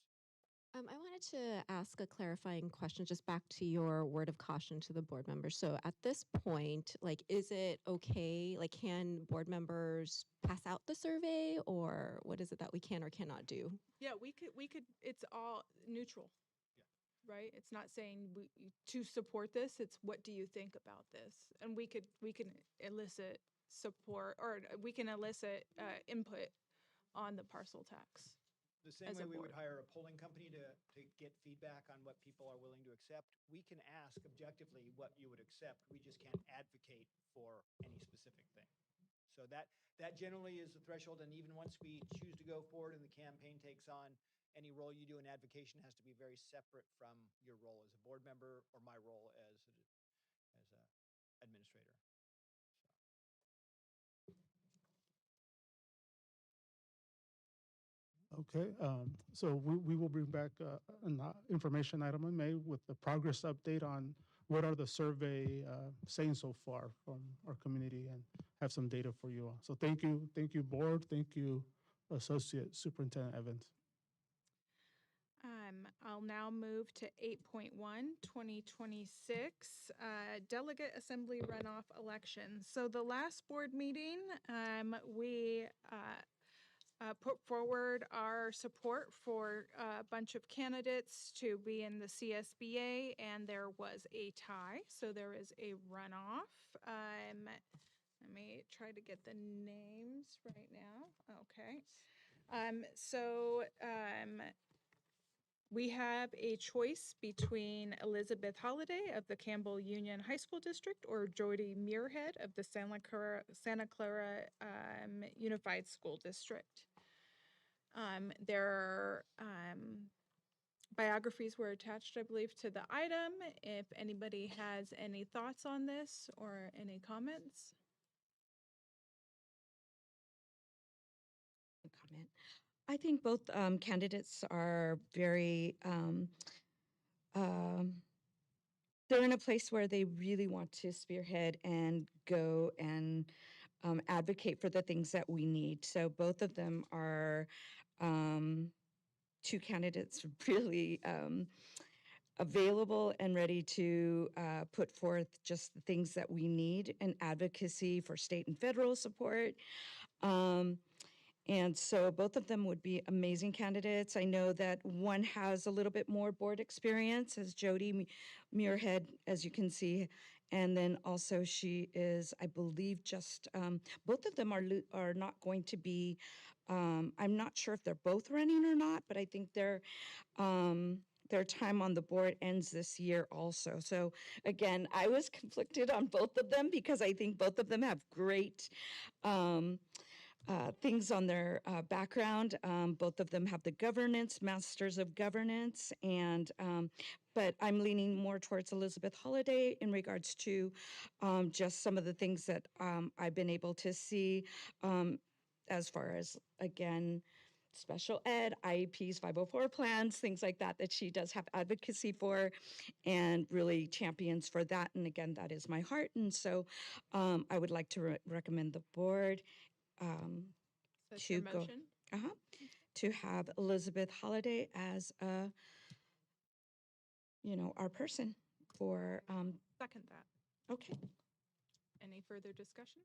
I wanted to ask a clarifying question, just back to your word of caution to the board members. So at this point, like, is it okay? Like, can board members pass out the survey, or what is it that we can or cannot do? Yeah, we could, it's all neutral. Right? It's not saying to support this, it's what do you think about this? And we can elicit support, or we can elicit input on the parcel tax. The same as way a we would board. hire a polling company to get feedback on what people are willing to accept, we can ask objectively what you would accept. We just can't advocate for any specific thing. So that generally is the threshold. And even once we choose to go forward and the campaign takes on, any role you do in advocation has to be very separate from your role as a board member or my role as a administrator. Okay, so we will bring back an information item in May with the progress update on what are the survey saying so far from our community and have some data for you all. So thank you, board, thank you, Associate Superintendent Evans. I'll now move to 8.1, 2026, Delegate Assembly Runoff Elections. So the last board meeting, we put forward our support for a bunch of candidates to be in the CSBA, and there was a tie, so there is a runoff. Let me try to get the names right now. Okay. We have a choice between Elizabeth Holliday of the Campbell Union High School District or Jody Muirhead of the Santa Clara Unified School District. Their biographies were attached, I believe, to the item. If anybody has any thoughts on this or any comments. Comment. I think both candidates are very, they're in a place where they really want to spearhead and go and advocate for the things that we need. So both of them are two candidates really available and ready to put forth just the things that we need in advocacy for state and federal support. And so both of them would be amazing candidates. I know that one has a little bit more board experience as Jody Muirhead, as you can see. And then also she is, I believe, just, both of them are not going to be, I'm not sure if they're both running or not, but I think their time on the board ends this year also. So again, I was conflicted on both of them because I think both of them have great things on their background. Both of them have the governance, masters of governance, and but I'm leaning more towards Elizabeth Holliday in regards to just some of the things that I've been able to see as far as, again, special ed, IEPs, 504 plans, things like that, that she does have advocacy for and really champions for that. And again, that is my heart. And so I would like to recommend the board That's to your go, motion? to have Elizabeth Holliday as our person for, Second that. okay. Any further discussion?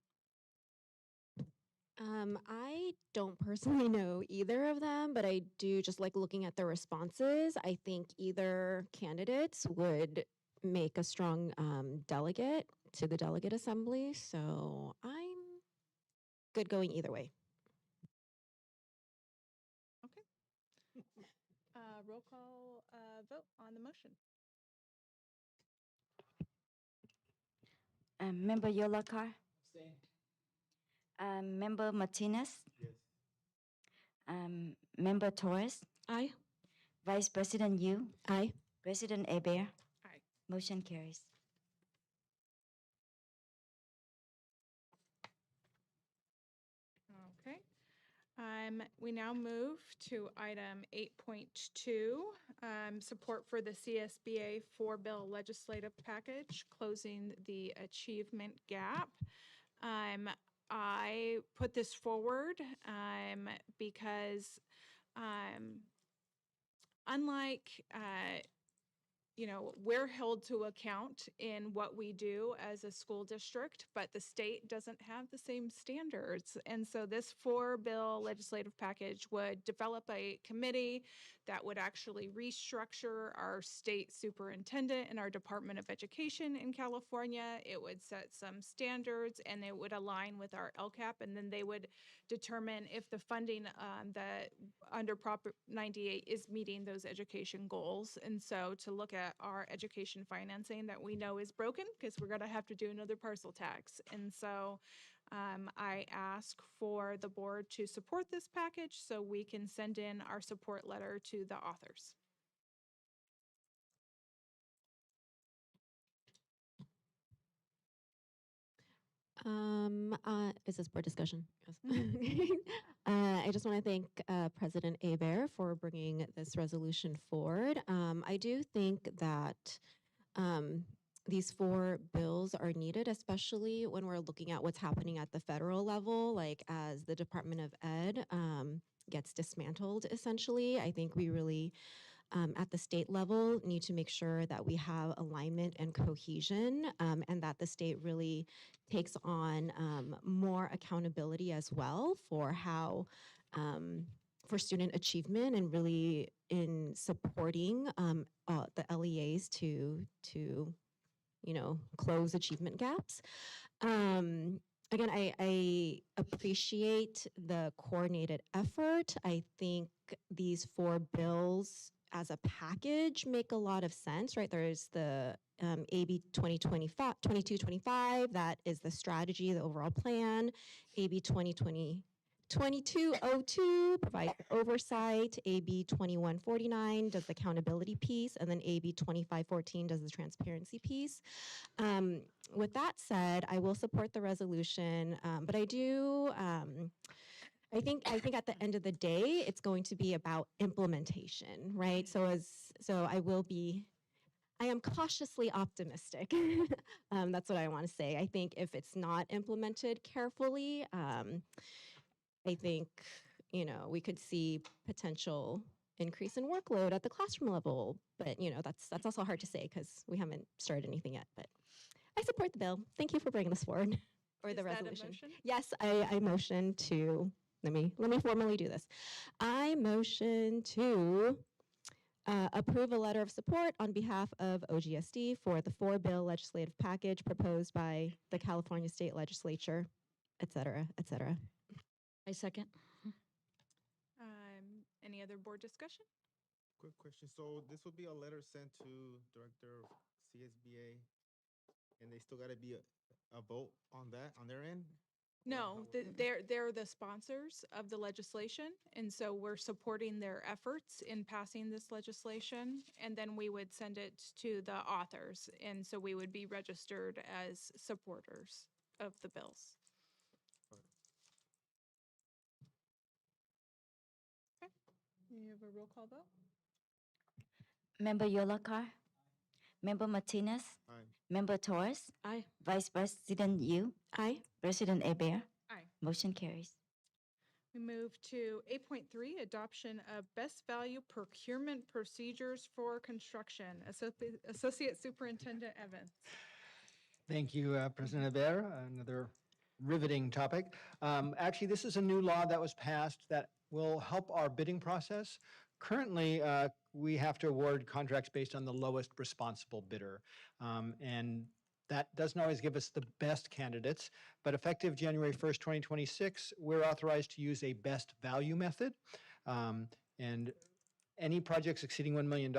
I don't personally know either of them, but I do just like looking at the responses. I think either candidates would make a strong delegate to the delegate assembly. So I'm good going either way. Okay. Roll call vote on the motion. Member Yolakar? Member Martinez? Yes. Member Torres? Aye. Vice President Yu? Aye. President Hebert? Aye. Motion carries. Okay. We now move to item 8.2, support for the CSBA 4-bill legislative package, closing the achievement gap. I put this forward because unlike we're held to account in what we do as a school district, but the state doesn't have the same standards. And so this 4-bill legislative package would develop a committee that would actually restructure our state superintendent and our Department of Education in California. It would set some standards and it would align with our LCAP, and then they would determine if the funding that under Prop 98 is meeting those education goals. And so to look at our education financing that we know is broken because we're going to have to do another parcel tax. And so I ask for the board to support this package so we can send in our support letter to the authors. Is this board discussion? Yes. I just want to thank President Hebert for bringing this resolution forward. I do think that these four bills are needed, especially when we're looking at what's happening at the federal level, like as the Department of Ed gets dismantled, essentially. I think we really, at the state level, need to make sure that we have alignment and cohesion, and that the state really takes on more accountability as well for how for student achievement and really in supporting the LEAs to close achievement gaps. Again, I appreciate the coordinated effort. I think these four bills as a package make a lot of sense, right? There's the AB 2225, that is the strategy, the overall plan. AB 2202 provides oversight. AB 2149 does the accountability piece, and then AB 2514 does the transparency piece. With that said, I will support the resolution, but I do. I think at the end of the day, it's going to be about implementation, right? So I am cautiously optimistic. That's what I want to say. I think if it's not implemented carefully, I think, we could see potential increase in workload at the classroom level, but that's also hard to say because we haven't started anything yet. But I support the bill. Thank you for bringing this forward, or Is the that a resolution. motion? Yes, I motion to. Let me formally do this. I motion to approve a letter of support on behalf of OGSD for the four-bill legislative package proposed by the California State Legislature, et cetera, et cetera. I second. Any other board discussion? Quick question. So this would be a letter sent to Director of CSBA, and they still got to be a vote on that on their end? No, they're the sponsors of the legislation, and so we're supporting their efforts in passing this legislation, and then we would send it to the authors, and so we would be registered as supporters of the bills. Okay, you have a roll call vote? Member Yolakar, Member Martinez, Aye. Member Torres, Aye. Vice President Yu, Aye. President Hebert. Aye. Motion carries. We move to 8.3, adoption of best value procurement procedures for construction. Associate Superintendent Evans. Thank you, President Hebert. Another riveting topic. Actually, this is a new law that was passed that will help our bidding process. Currently, we have to award contracts based on the lowest responsible bidder. And that doesn't always give us the best candidates, but effective January 1st, 2026, we're authorized to use a best value method. And any projects exceeding $1 million,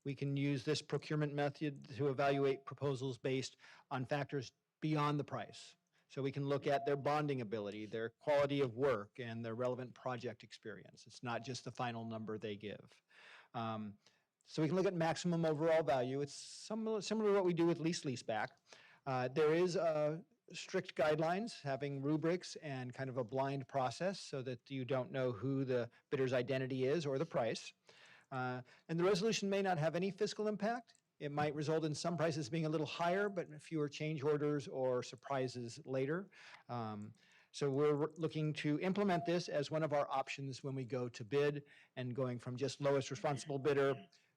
we can use this procurement method to evaluate proposals based on factors beyond the price. So we can look at their bonding ability, their quality of work, and their relevant project experience. It's not just the final number they give. So we can look at maximum overall value. It's similar to what we do with leaseback. There is strict guidelines, having rubrics and kind of a blind process so that you don't know who the bidder's identity is or the price. And the resolution may not have any fiscal impact. It might result in some prices being a little higher, but fewer change orders or surprises later. So we're looking to implement this as one of our options when we go to bid, and going from just lowest responsible bidder.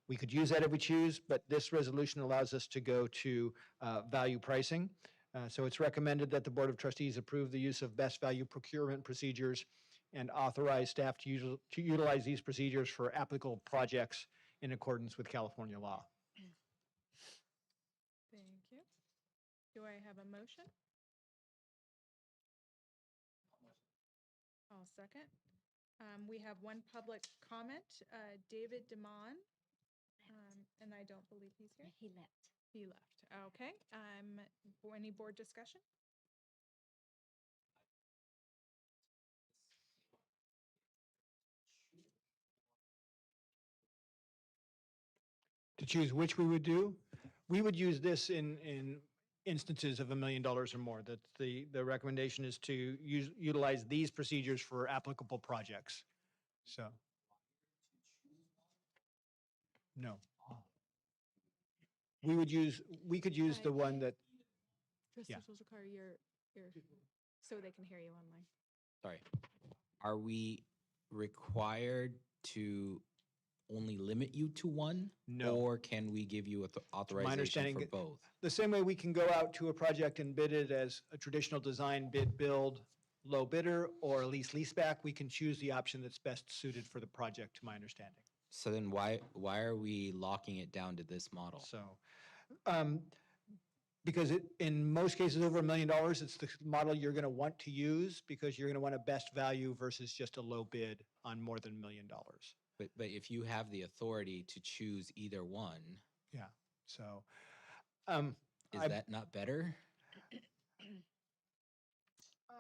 We could use that if we choose, but this resolution allows us to go to value pricing. So it's recommended that the Board of Trustees approve the use of best value procurement procedures and authorize staff to utilize these procedures for applicable projects in accordance with California law. Thank you. Do I have a motion? I'll second. We have one public comment, David Demond, and I don't believe he's here. He left. He left. Okay. Any board discussion? To choose which we would do, we would use this in instances of $1 million or more. That the recommendation is to utilize these procedures for applicable projects. So, no. we could use the one that, Trustee Yeah. Solskjaer, so they can hear you online. Sorry. Are we required to only limit you to one? No. Or can we give you authorization understanding, for both? the same way we can go out to a project and bid it as a traditional design bid build, low bidder, or lease back, we can choose the option that's best suited for the project, to my understanding. So then why are we locking it down to this model? So, because in most cases over $1 million, it's the model you're going to want to use because you're going to want a best value versus just a low bid on more than $1 million. But if you have the authority to choose either one, Yeah, so. is that not better?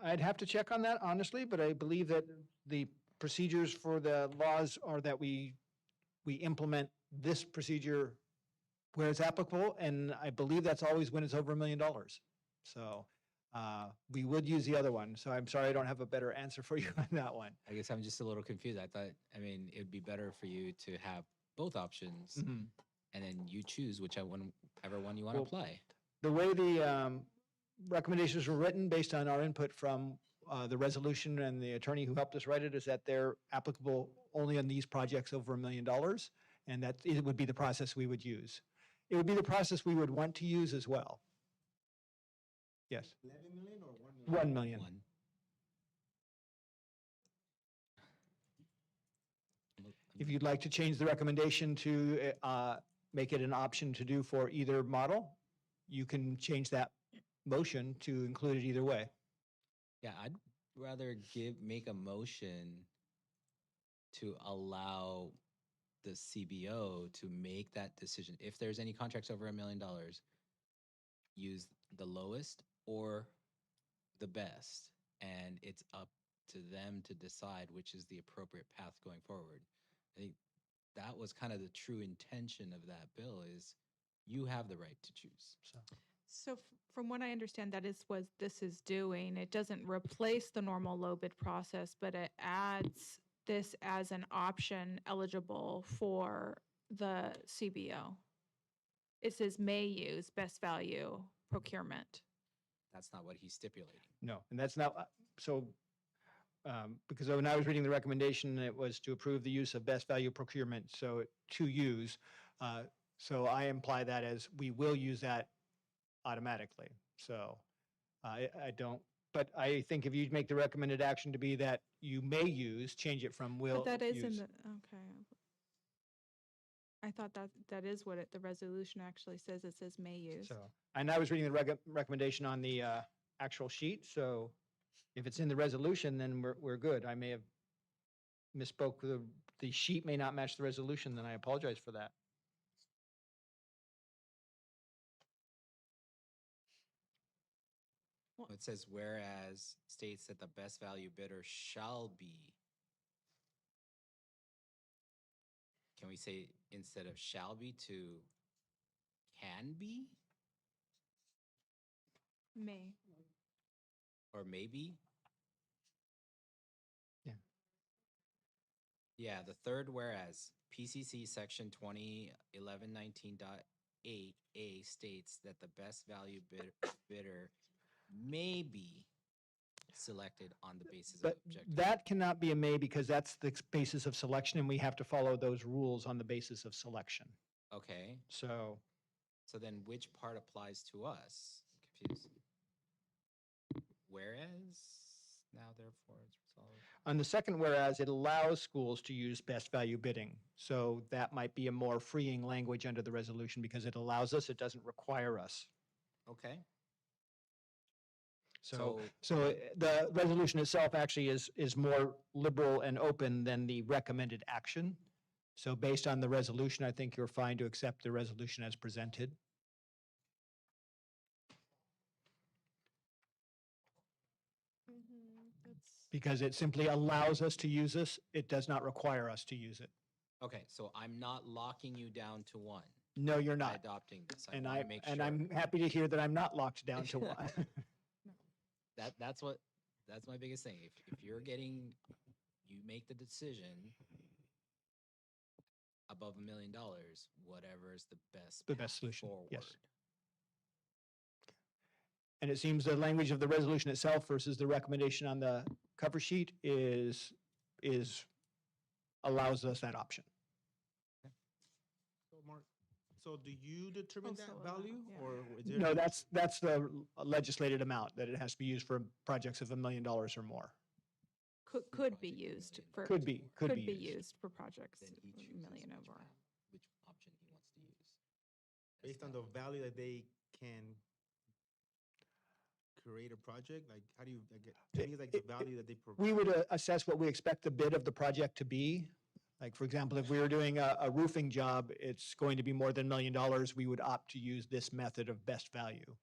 I'd have to check on that honestly, but I believe that the procedures for the laws are that we implement this procedure where it's applicable, and I believe that's always when it's over $1 million. So we would use the other one. So I'm sorry, I don't have a better answer for you on that one. I guess I'm just a little confused. I mean, it'd be better for you to have both options Mhm. and then you choose whichever one you want to Well, apply. The way the recommendations were written, based on our input from the resolution and the attorney who helped us write it, is that they're applicable only on these projects over $1 million, and that it would be the process we would use. It would be the process we would want to use as well. Yes. 11 million or 1 million? 1 million. If you'd like to change the recommendation to make it an option to do for either model, you can change that motion to include it either way. Yeah, I'd rather make a motion to allow the CBO to make that decision. If there's any contracts over $1 million, use the lowest or the best. And it's up to them to decide which is the appropriate path going forward. I think that was kind of the true intention of that bill, is you have the right to choose. So from what I understand, that is what this is doing. It doesn't replace the normal low bid process, but it adds this as an option eligible for the CBO. It says may use best value procurement. That's not what he's stipulating. No, and that's not, because when I was reading the recommendation, it was to approve the use of best value procurement, so to use. So I imply that as we will use that automatically. So I don't, but I think if you make the recommended action to be that you may use, change it from will But that is in use. the, okay. I thought that is what the resolution actually says. It says may use. So, and I was reading the recommendation on the actual sheet, so if it's in the resolution, then we're good. I may have misspoke. The sheet may not match the resolution, then I apologize for that. It says whereas states that the best value bidder shall be. Can we say instead of shall be to can be May. or maybe? Yeah. Yeah, the third whereas PCC section 2011-19.8A states that the best value bidder may be selected on the basis of But objective. that cannot be a may because that's the basis of selection, and we have to follow those rules on the basis of selection. Okay, So so then which part applies to us? Confused. Whereas, now therefore it's resolved. on the second whereas, it allows schools to use best value bidding. So that might be a more freeing language under the resolution because it allows us, it doesn't require us. Okay. So the resolution itself actually is more liberal and open than the recommended action. So based on the resolution, I think you're fine to accept the resolution as presented. Because it simply allows us to use this, it does not require us to use it. Okay, so I'm not locking you down to one. No, you're by not. adopting this. I And wanna make sure. I'm happy to hear that I'm not locked down to one. That's my biggest thing. If you're getting, you make the decision, above $1 million, whatever is the best The path best solution, forward. yes. And it seems the language of the resolution itself versus the recommendation on the cover sheet is allows us that option. So Mark, so do you determine so, that value or is there? No, that's the legislated amount that it has to be used for projects of $1 million or more. Could be used for. Could be used for projects Then he a chooses million which or more. which option he wants to use. Based on the value that they can create a project, like how do you, like, to me, it's like the value that they provide. We would assess what we expect the bid of the project to be. Like, for example, if we were doing a roofing job, it's going to be more than $1 million, we would opt to use this method of best value.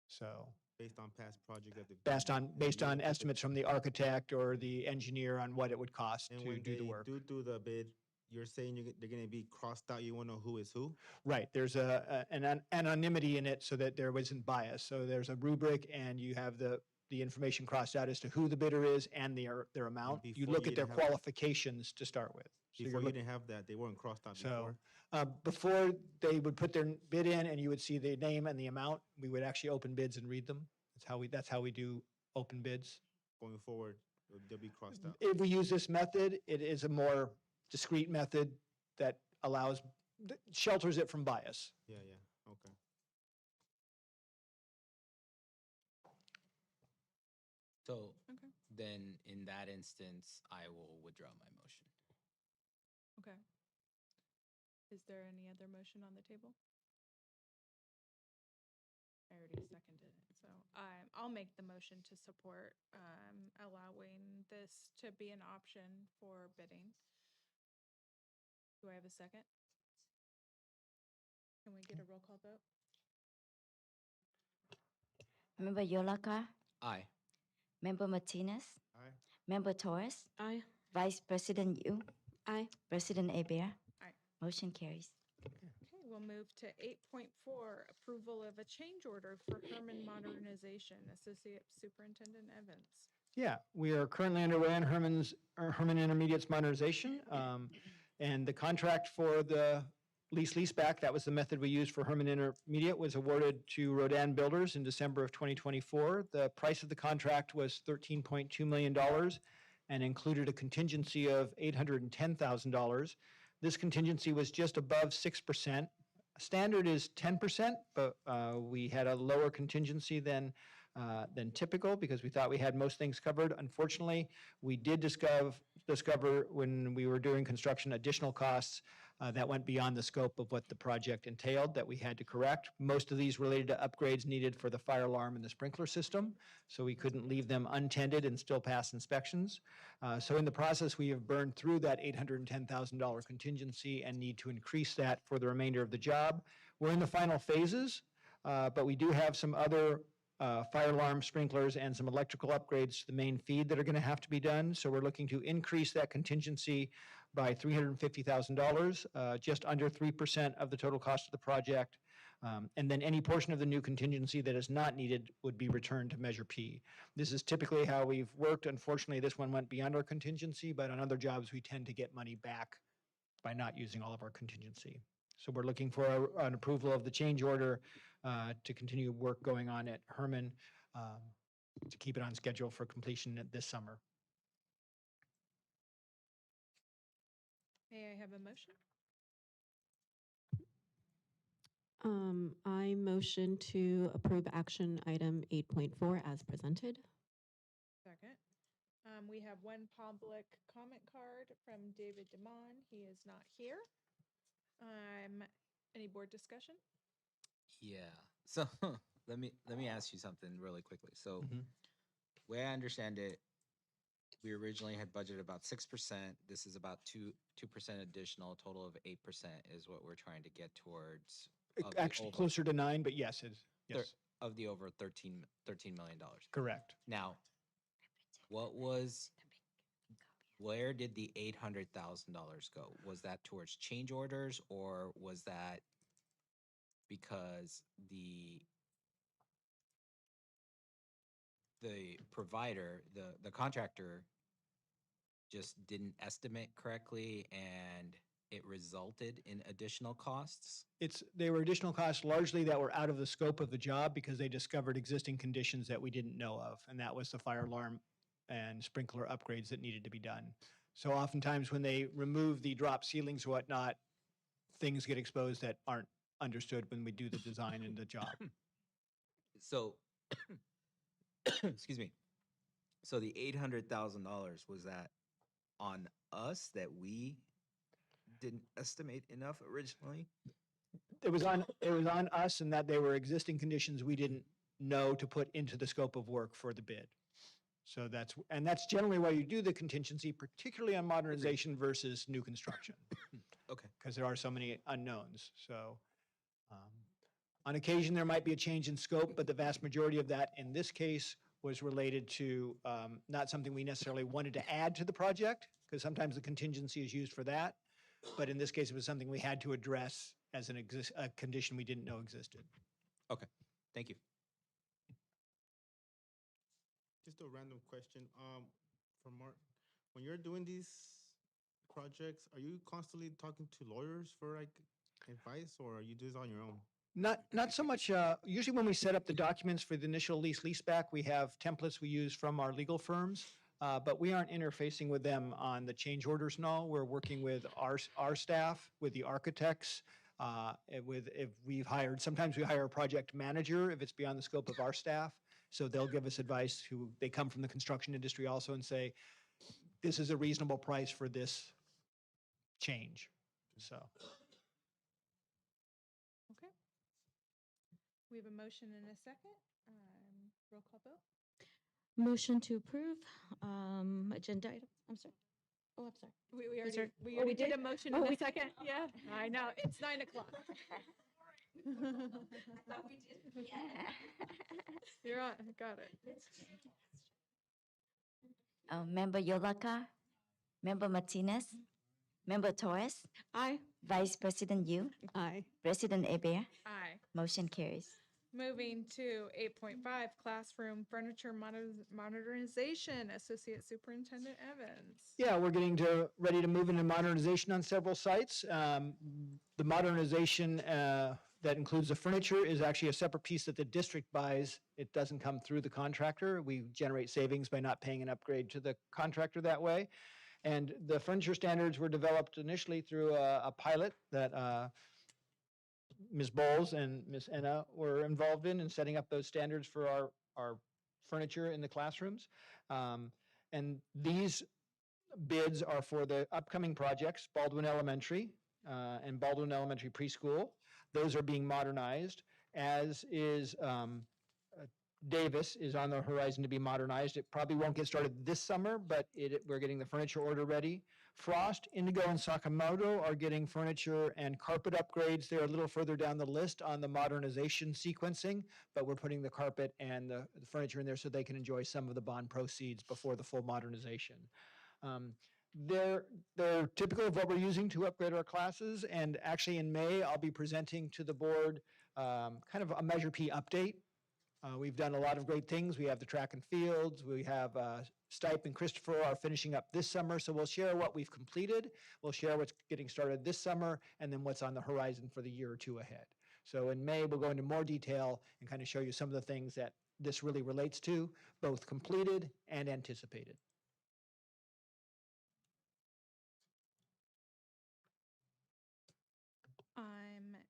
So. Based on past projects that they've. Based on estimates from the architect or the engineer on what it would cost And to when do they the work. do the bid, you're saying they're gonna be crossed out, you wanna know who is who? Right, there's an anonymity in it so that there wasn't bias. So there's a rubric and you have the information crossed out as to who the bidder is and their amount. You before look you at their didn't have- qualifications to start with. So you're Before you look- didn't have that, they weren't crossed out So, before? before they would put their bid in and you would see the name and the amount, we would actually open bids and read them. That's how we do open bids. Going forward, they'll be crossed out. If we use this method, it is a more discreet method that shelters it from bias. Yeah, yeah, okay. So Okay. then in that instance, I will withdraw my motion. Okay. Is there any other motion on the table? I already seconded it, so I'll make the motion to support allowing this to be an option for bidding. Do I have a second? Can we get a roll call vote? Member Yolaka, Aye. Member Martinez, Aye. Member Torres, Aye. Vice President Yu, Aye. President Abear. Aye. Motion carries. Okay, we'll move to 8.4, approval of a change order for Herman Modernization, Associate Superintendent Evans. Yeah, we are currently underway on Herman Intermediate's modernization. And the contract for the leaseback, that was the method we used for Herman Intermediate, was awarded to Rodan Builders in December of 2024. The price of the contract was $13.2 million and included a contingency of $810,000. This contingency was just above 6%. Standard is 10%, but we had a lower contingency than typical because we thought we had most things covered. Unfortunately, we did discover when we were doing construction additional costs that went beyond the scope of what the project entailed that we had to correct. Most of these related to upgrades needed for the fire alarm and the sprinkler system, so we couldn't leave them untended and still pass inspections. So in the process, we have burned through that $810,000 contingency and need to increase that for the remainder of the job. We're in the final phases, but we do have some other fire alarm sprinklers and some electrical upgrades to the main feed that are going to have to be done. So we're looking to increase that contingency by $350,000, just under 3% of the total cost of the project. And then any portion of the new contingency that is not needed would be returned to Measure P. This is typically how we've worked. Unfortunately, this one went beyond our contingency, but on other jobs, we tend to get money back by not using all of our contingency. So we're looking for an approval of the change order to continue work going on at Herman to keep it on schedule for completion this summer. May I have a motion? I motion to approve action item 8.4 as presented. Second. We have one public comment card from David Demond. He is not here. Any board discussion? Yeah. So let me ask you something really quickly. So way I understand it, we originally had budgeted about 6%. This is about 2% additional. Total of 8% is what we're trying to get towards. of the Actually, over- closer to 9, but yes, yes, Of the over $13 million. correct. Now, where did the $800,000 go? Was that towards change orders or was that because the provider, the contractor just didn't estimate correctly and it resulted in additional costs? They were additional costs largely that were out of the scope of the job because they discovered existing conditions that we didn't know of, and that was the fire alarm and sprinkler upgrades that needed to be done. So oftentimes when they remove the drop ceilings or whatnot, things get exposed that aren't understood when we do the design and the job. So, excuse me. So the $800,000, was that on us that we didn't estimate enough originally? It was on us and that they were existing conditions we didn't know to put into the scope of work for the bid. So that's generally why you do the contingency, particularly on modernization versus new construction. Okay. Because there are so many unknowns. So on occasion, there might be a change in scope, but the vast majority of that in this case was related to not something we necessarily wanted to add to the project, because sometimes the contingency is used for that. But in this case, it was something we had to address as a condition we didn't know existed. Okay, thank you. Just a random question. For Mark, when you're doing these projects, are you constantly talking to lawyers for like advice, or are you doing this on your own? Not so much. Usually when we set up the documents for the initial leaseback, we have templates we use from our legal firms, but we aren't interfacing with them on the change orders and all. We're working with our staff, with the architects, if we've hired, sometimes we hire a project manager if it's beyond the scope of our staff. So they'll give us advice they come from the construction industry also and say, this is a reasonable price for this change. So. Okay. We have a motion and a second. Roll call vote. Motion to approve, agenda item, I'm sorry. Oh, I'm sorry. We Is already, there- oh, we did did? a motion Oh, and a we- second. Yeah, I know. It's 9 o'clock. You're on. Got it. Member Yolaka, Member Martinez, Member Torres. Aye. Vice President Yu. Aye. President Hebert. Aye. Motion carries. Moving to 8.5, classroom furniture modernization, Associate Superintendent Evans. Yeah, we're getting ready to move into modernization on several sites. The modernization that includes the furniture is actually a separate piece that the district buys. It doesn't come through the contractor. We generate savings by not paying an upgrade to the contractor that way. And the furniture standards were developed initially through a pilot that Ms. Bowles and Ms. Enna were involved in setting up those standards for our furniture in the classrooms. And these bids are for the upcoming projects, Baldwin Elementary and Baldwin Elementary Preschool. Those are being modernized, as is Davis is on the horizon to be modernized. It probably won't get started this summer, but we're getting the furniture order ready. Frost, Indigo, and Sakamoto are getting furniture and carpet upgrades. They're a little further down the list on the modernization sequencing, but we're putting the carpet and the furniture in there so they can enjoy some of the bond proceeds before the full modernization. They're typical of what we're using to upgrade our classes, and actually in May, I'll be presenting to the board kind of a Measure P update. We've done a lot of great things. We have the track and fields. We have Stipe and Christopher are finishing up this summer, so we'll share what we've completed. We'll share what's getting started this summer, and then what's on the horizon for the year or two ahead. So in May, we'll go into more detail and kind of show you some of the things that this really relates to, both completed and anticipated.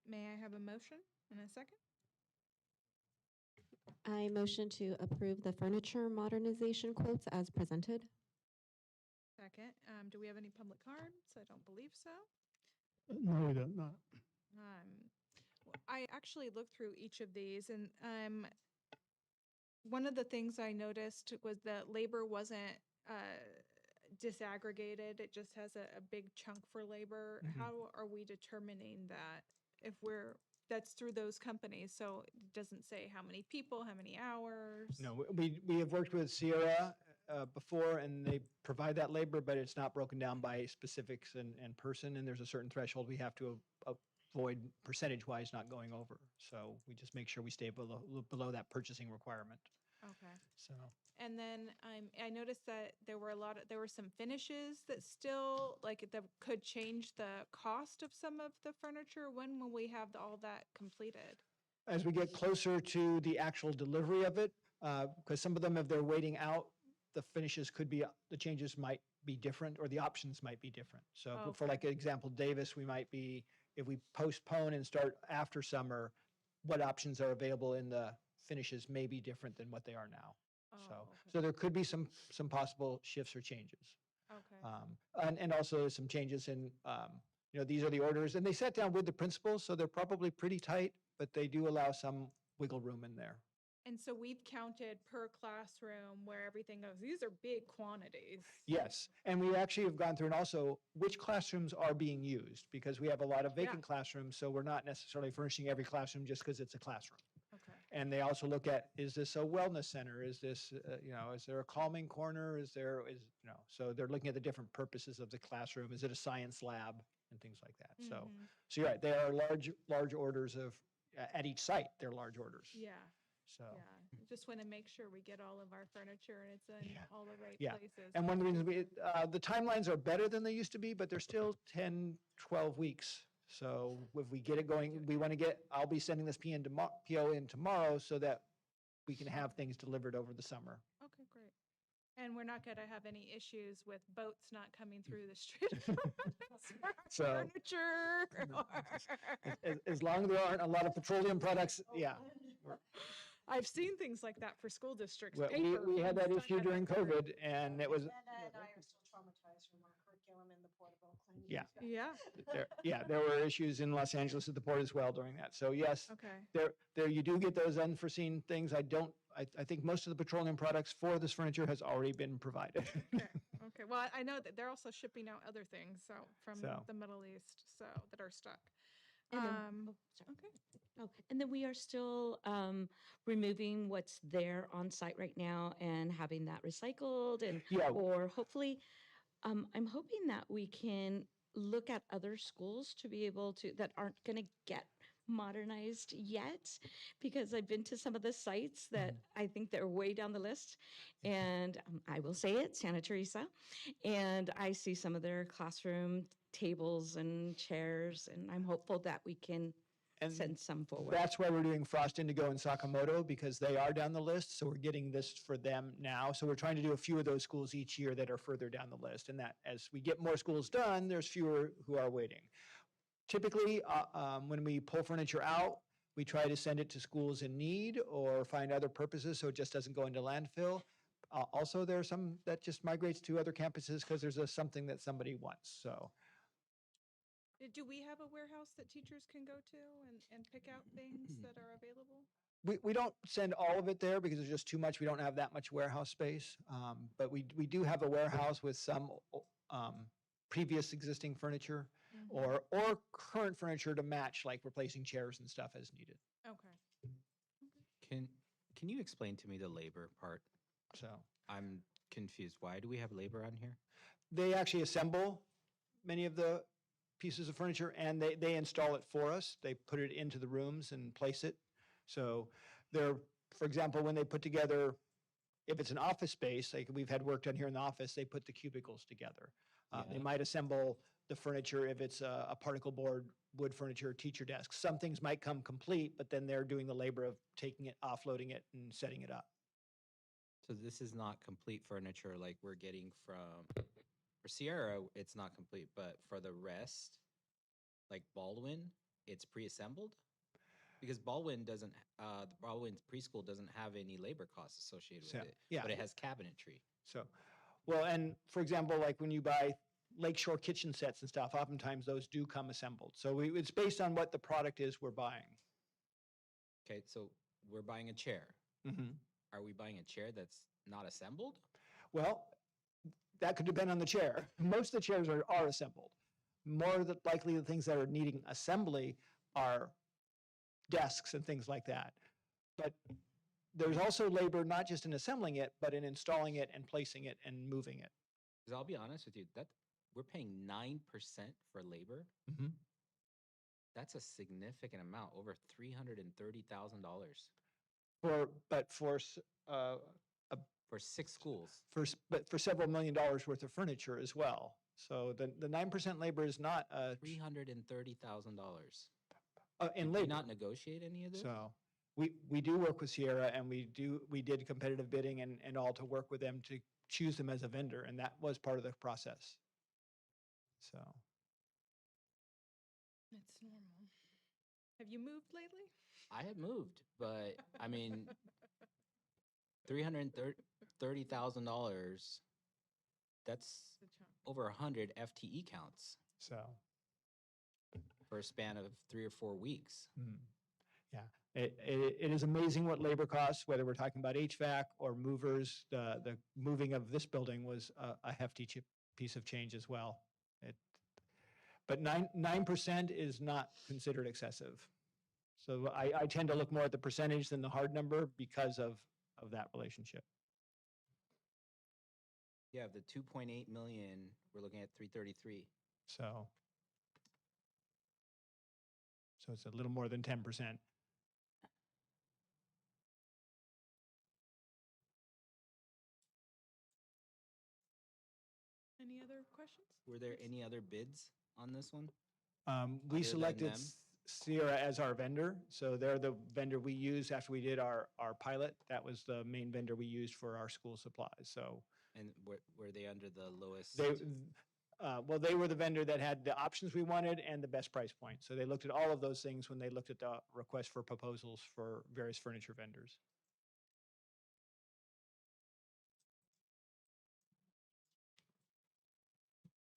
May I have a motion and a second? I motion to approve the furniture modernization quotes as presented. Second. Do we have any public cards? I don't believe so. No, we don't, not. I actually looked through each of these, and one of the things I noticed was that labor wasn't disaggregated. It just has a big chunk for labor. Mhm. How are we determining that if that's through those companies? So it doesn't say how many people, how many hours. No, we have worked with Sierra before, and they provide that labor, but it's not broken down by specifics and person, and there's a certain threshold we have to avoid percentage-wise not going over. So we just make sure we stay below that purchasing requirement. Okay. So. And then I noticed that there were some finishes that still, like, that could change the cost of some of the furniture. When will we have all that completed? As we get closer to the actual delivery of it, because some of them, if they're waiting out, the finishes could be, the changes might be different, or the options might be different. So Oh, for like example, Davis, we might be, if we postpone and start after summer, what options are available in the finishes may be different than what they are now. So there could be some possible shifts or changes. Okay. And also there's some changes in, these are the orders, and they sat down with the principals, so they're probably pretty tight, but they do allow some wiggle room in there. And so we've counted per classroom where everything goes. These are big quantities. Yes, and we actually have gone through and also which classrooms are being used, because we have a lot of vacant classrooms, so we're not necessarily furnishing every classroom just because it's a classroom. Okay. And they also look at, is this a wellness center? Is this, is there a calming corner? So they're looking at the different purposes of the classroom. Is it a science lab and things like that? So you're right, they are large orders of, at each site, they're large orders. Yeah. So. Yeah. Just want to make sure we get all of our furniture and it's in all the right Yeah, places. and one of the reasons the timelines are better than they used to be, but they're still 10, 12 weeks. So if we get it going, I'll be sending this PO in tomorrow so that we can have things delivered over the summer. Okay, great. And we're not going to have any issues with boats not coming through the street. So- Furniture. As long as there aren't a lot of petroleum products, yeah. I've seen things like that for school districts. We paper had that and issue during COVID, and it was, And I are still traumatized from our curriculum in the Port of Oakland. yeah. There were issues in Los Angeles at the port as well during that. So yes, Okay. there you do get those unforeseen things. I think most of the petroleum products for this furniture has already been provided. Okay. Well, I know that they're also shipping out other things from So. the Middle East, that are stuck. And then- Okay. Oh, and then we are still removing what's there on site right now and having that recycled and, Yeah. or hopefully, I'm hoping that we can look at other schools to be able to, that aren't going to get modernized yet, because I've been to some of the sites that I think they're way down the list. And I will say it, Santa Teresa. And I see some of their classroom tables and chairs, and I'm hopeful that we can send some forward. That's why we're doing Frost Indigo and Sakamoto, because they are down the list. So we're getting this for them now. So we're trying to do a few of those schools each year that are further down the list. And that as we get more schools done, there's fewer who are waiting. Typically, when we pull furniture out, we try to send it to schools in need or find other purposes so it just doesn't go into landfill. Also, there are some that just migrates to other campuses because there's something that somebody wants. So. Do we have a warehouse that teachers can go to and pick out things that are available? We don't send all of it there because there's just too much. We don't have that much warehouse space. But we do have a warehouse with some previous existing furniture or current furniture to match, like replacing chairs and stuff as needed. Okay. Can you explain to me the labor part? So I'm confused. Why do we have labor on here? they actually assemble many of the pieces of furniture and they install it for us. They put it into the rooms and place it. So they're, for example, when they put together, if it's an office space, like we've had work done here in the office, they put the cubicles together. They might assemble the furniture if it's a particle board, wood furniture, teacher desk. Some things might come complete, but then they're doing the labor of taking it, offloading it, and setting it up. So this is not complete furniture like we're getting from, for Sierra, it's not complete, but for the rest, like Baldwin, it's pre-assembled? Because Baldwin doesn't, the Baldwin's preschool doesn't have any labor costs associated So, with it. yeah. But it has cabinetry. So, well, and for example, like when you buy Lakeshore kitchen sets and stuff, oftentimes those do come assembled. So it's based on what the product is we're buying. Okay, so we're buying a chair. Mm-hmm. Are we buying a chair that's not assembled? Well, that could depend on the chair. Most of the chairs are assembled. More likely the things that are needing assembly are desks and things like that. But there's also labor not just in assembling it, but in installing it and placing it and moving it. Because I'll be honest with you, that we're paying 9% for labor. Mm-hmm. That's a significant amount, over $330,000. but For 6 schools. but for several $1,000,000 worth of furniture as well. So the 9% labor is not $330,000. In Did we labor. not negotiate any of this? So we do work with Sierra, and we did competitive bidding and all to work with them to choose them as a vendor, and that was part of the process. So It's normal. Have you moved lately? I have moved, but I mean, $330,000, that's over 100 FTE counts so for a span of 3 or 4 weeks. yeah, it is amazing what labor costs, whether we're talking about HVAC or movers. The moving of this building was a hefty piece of change as well. But 9% is not considered excessive. So I tend to look more at the percentage than the hard number because of that relationship. Yeah, the 2.8 million, we're looking at 333. So it's a little more than 10%. Any other questions? Were there any other bids on this one? We Other than selected them? Sierra as our vendor. So they're the vendor we used after we did our pilot. That was the main vendor we used for our school supplies. So And were they under the lowest? well, they were the vendor that had the options we wanted and the best price point. So they looked at all of those things when they looked at the request for proposals for various furniture vendors.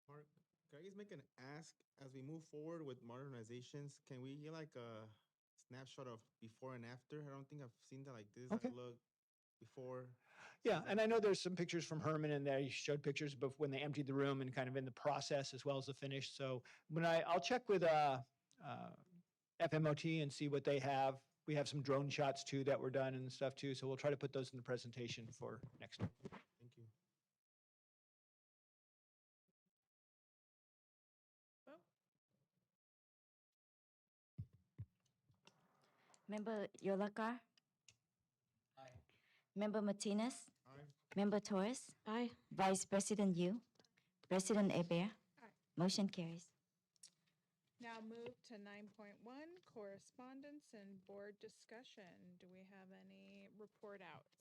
Mark, can I just make an ask as we move forward with modernizations? Can we get like a snapshot of before and after? I don't think I've seen that like this. Okay. Look before. Yeah, and I know there's some pictures from Herman in there. He showed pictures of when they emptied the room and kind of in the process as well as the finish. So when I'll check with FMOT and see what they have. We have some drone shots too that were done and stuff too. So we'll try to put those in the presentation for next week. Thank you. Member Yolakar? Aye. Member Martinez? Aye. Member Torres? Aye. Vice President Yu? President Hebert? Aye. Motion carries. Now move to 9.1, correspondence and board discussion. Do we have any report outs?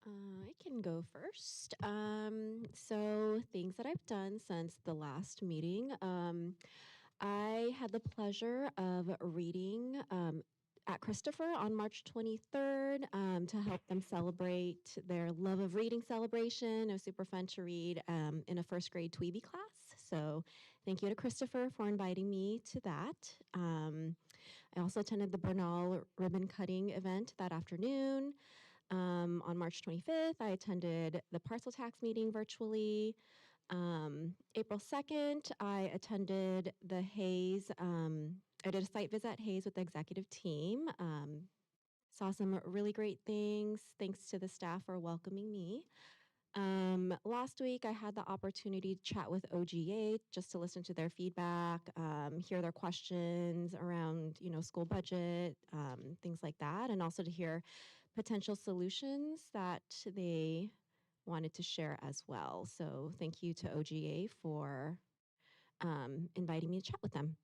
I can go first. So things that I've done since the last meeting. I had the pleasure of reading at Christopher on March 23rd to help them celebrate their Love of Reading celebration. It was super fun to read in a first grade Tweeby class. So thank you to Christopher for inviting me to that. I also attended the Bernal ribbon cutting event that afternoon. On March 25th, I attended the parcel tax meeting virtually. April 2nd, I attended the Hayes, I did a site visit at Hayes with the executive team. Saw some really great things. Thanks to the staff for welcoming me. Last week, I had the opportunity to chat with OGA just to listen to their feedback, hear their questions around, school budget, things like that, and also to hear potential solutions that they wanted to share as well. So thank you to OGA for inviting me to chat with them.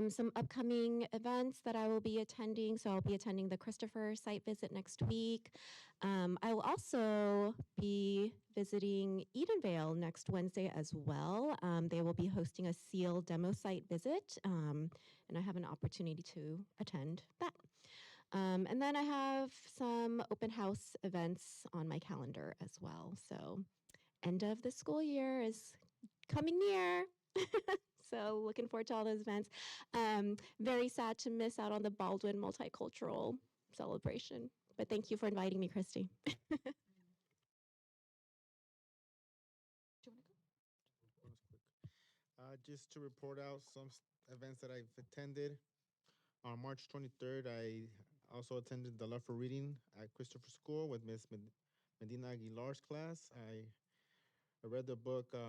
Some upcoming events that I will be attending. So I'll be attending the Christopher site visit next week. I will also be visiting Edenvale next Wednesday as well. They will be hosting a SEAL demo site visit, and I have an opportunity to attend that. And then I have some open house events on my calendar as well. So end of the school year is coming near. So looking forward to all those events. Very sad to miss out on the Baldwin Multicultural Celebration. But thank you for inviting me, Christy. Just to report out some events that I've attended. On March 23rd, I also attended the Love for Reading at Christopher School with Miss Medina Aguilar's class. I read the book, did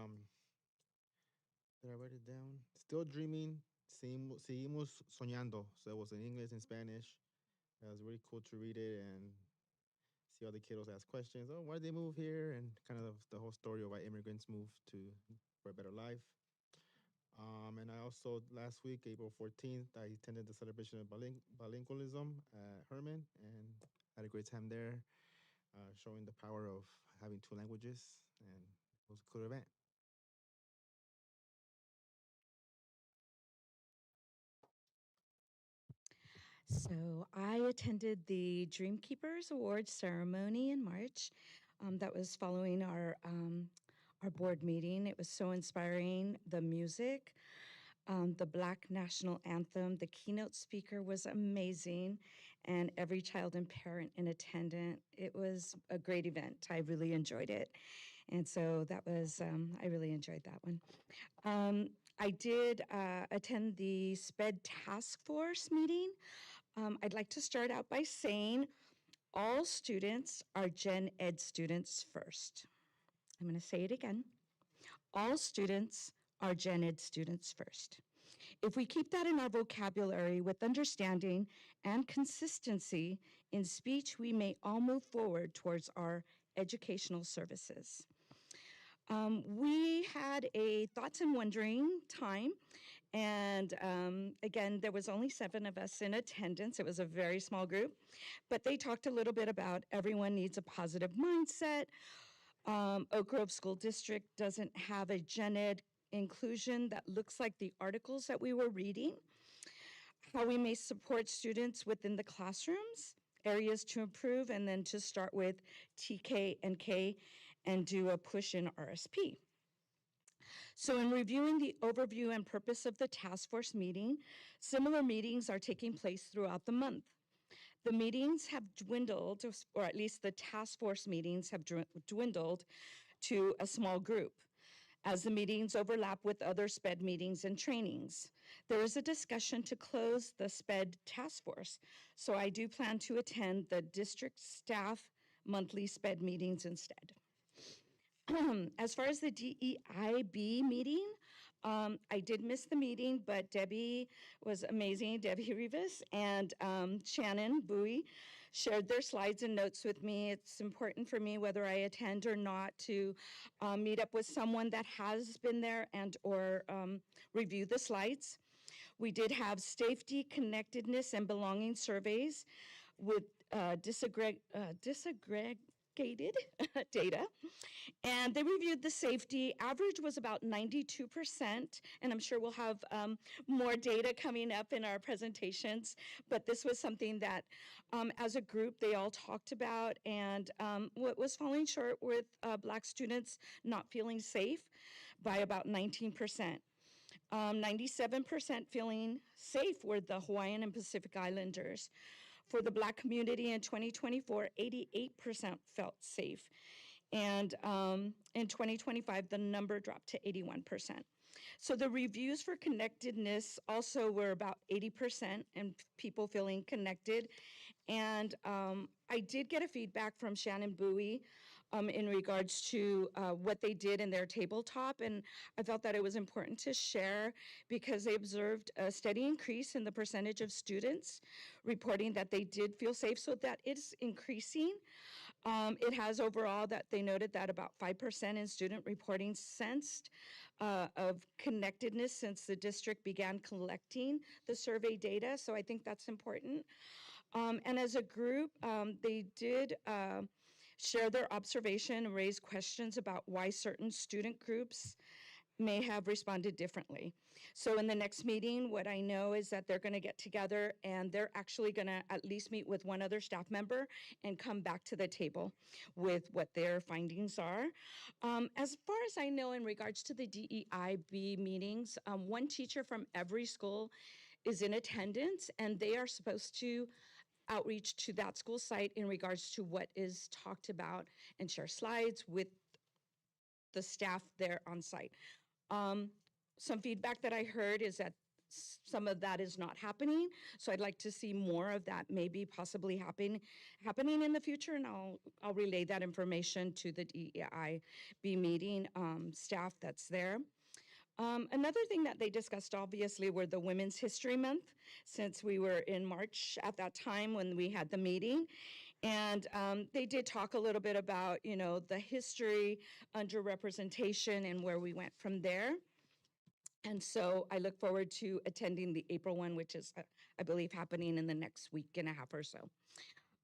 I write it down? Still Dreaming, Seguimos Soñando. So it was in English and Spanish. It was really cool to read it and see all the kiddos ask questions. Oh, why did they move here? And kind of the whole story of why immigrants moved for a better life. And I also, last week, April 14th, I attended the celebration of bilingualism at Herman and had a great time there, showing the power of having two languages, and it was a cool event. So I attended the Dreamkeepers Awards ceremony in March. That was following our board meeting. It was so inspiring. The music, the Black National Anthem, the keynote speaker was amazing, and every child and parent in attendance. It was a great event. I really enjoyed it. And so that was, I really enjoyed that one. I did attend the SPED task force meeting. I'd like to start out by saying all students are Gen Ed students first. I'm going to say it again. All students are Gen Ed students first. If we keep that in our vocabulary with understanding and consistency in speech, we may all move forward towards our educational services. We had a thoughts and wondering time, and again, there was only 7 of us in attendance. It was a very small group, but they talked a little bit about everyone needs a positive mindset. Oak Grove School District doesn't have a Gen Ed inclusion that looks like the articles that we were reading. How we may support students within the classrooms, areas to improve, and then to start with TK and K and do a push in RSP. So in reviewing the overview and purpose of the task force meeting, similar meetings are taking place throughout the month. The meetings have dwindled, or at least the task force meetings have dwindled to a small group, as the meetings overlap with other SPED meetings and trainings. There is a discussion to close the SPED task force, so I do plan to attend the district staff monthly SPED meetings instead. As far as the DEIB meeting, I did miss the meeting, but Debbie was amazing, Debbie Rivas and Shannon Bowie shared their slides and notes with me. It's important for me, whether I attend or not, to meet up with someone that has been there and or review the slides. We did have safety, connectedness, and belonging surveys with disaggregated data, and they reviewed the safety. Average was about 92%, and I'm sure we'll have more data coming up in our presentations, but this was something that as a group they all talked about, and what was falling short with Black students not feeling safe by about 19%. 97% feeling safe were the Hawaiian and Pacific Islanders. For the Black community in 2024, 88% felt safe. And in 2025, the number dropped to 81%. So the reviews for connectedness also were about 80% and people feeling connected. And I did get a feedback from Shannon Bowie in regards to what they did in their tabletop. And I felt that it was important to share because they observed a steady increase in the percentage of students reporting that they did feel safe, so that it's increasing. It has overall that they noted that about 5% in student reporting sensed of connectedness since the district began collecting the survey data. So I think that's important. And as a group, they did share their observation and raise questions about why certain student groups may have responded differently. So in the next meeting, what I know is that they're going to get together and they're actually going to at least meet with one other staff member and come back to the table with what their findings are. As far as I know, in regards to the DEIB meetings, one teacher from every school is in attendance, and they are supposed to outreach to that school site in regards to what is talked about and share slides with the staff there on site. Some feedback that I heard is that some of that is not happening, so I'd like to see more of that maybe possibly happening in the future, and I'll relay that information to the DEIB meeting staff that's there. Another thing that they discussed, obviously, were the Women's History Month, since we were in March at that time when we had the meeting. And they did talk a little bit about, you know, the history, underrepresentation, and where we went from there. And so I look forward to attending the April one, which is, I believe, happening in the next week and a half or so.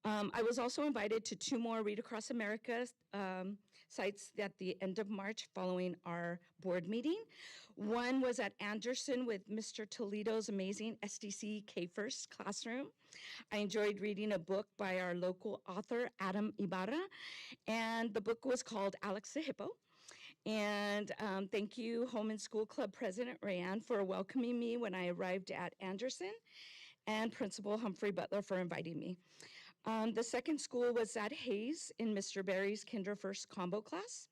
I was also invited to 2 more Read Across America sites at the end of March following our board meeting. One was at Anderson with Mr. Toledo's amazing SDC K-First classroom. I enjoyed reading a book by our local author, Adam Ibarra, and the book was called Alex the Hippo. And thank you, Home and School Club President Rayanne, for welcoming me when I arrived at Anderson, and Principal Humphrey Butler for inviting me. The second school was at Hayes in Mr. Barry's Kinder First combo class.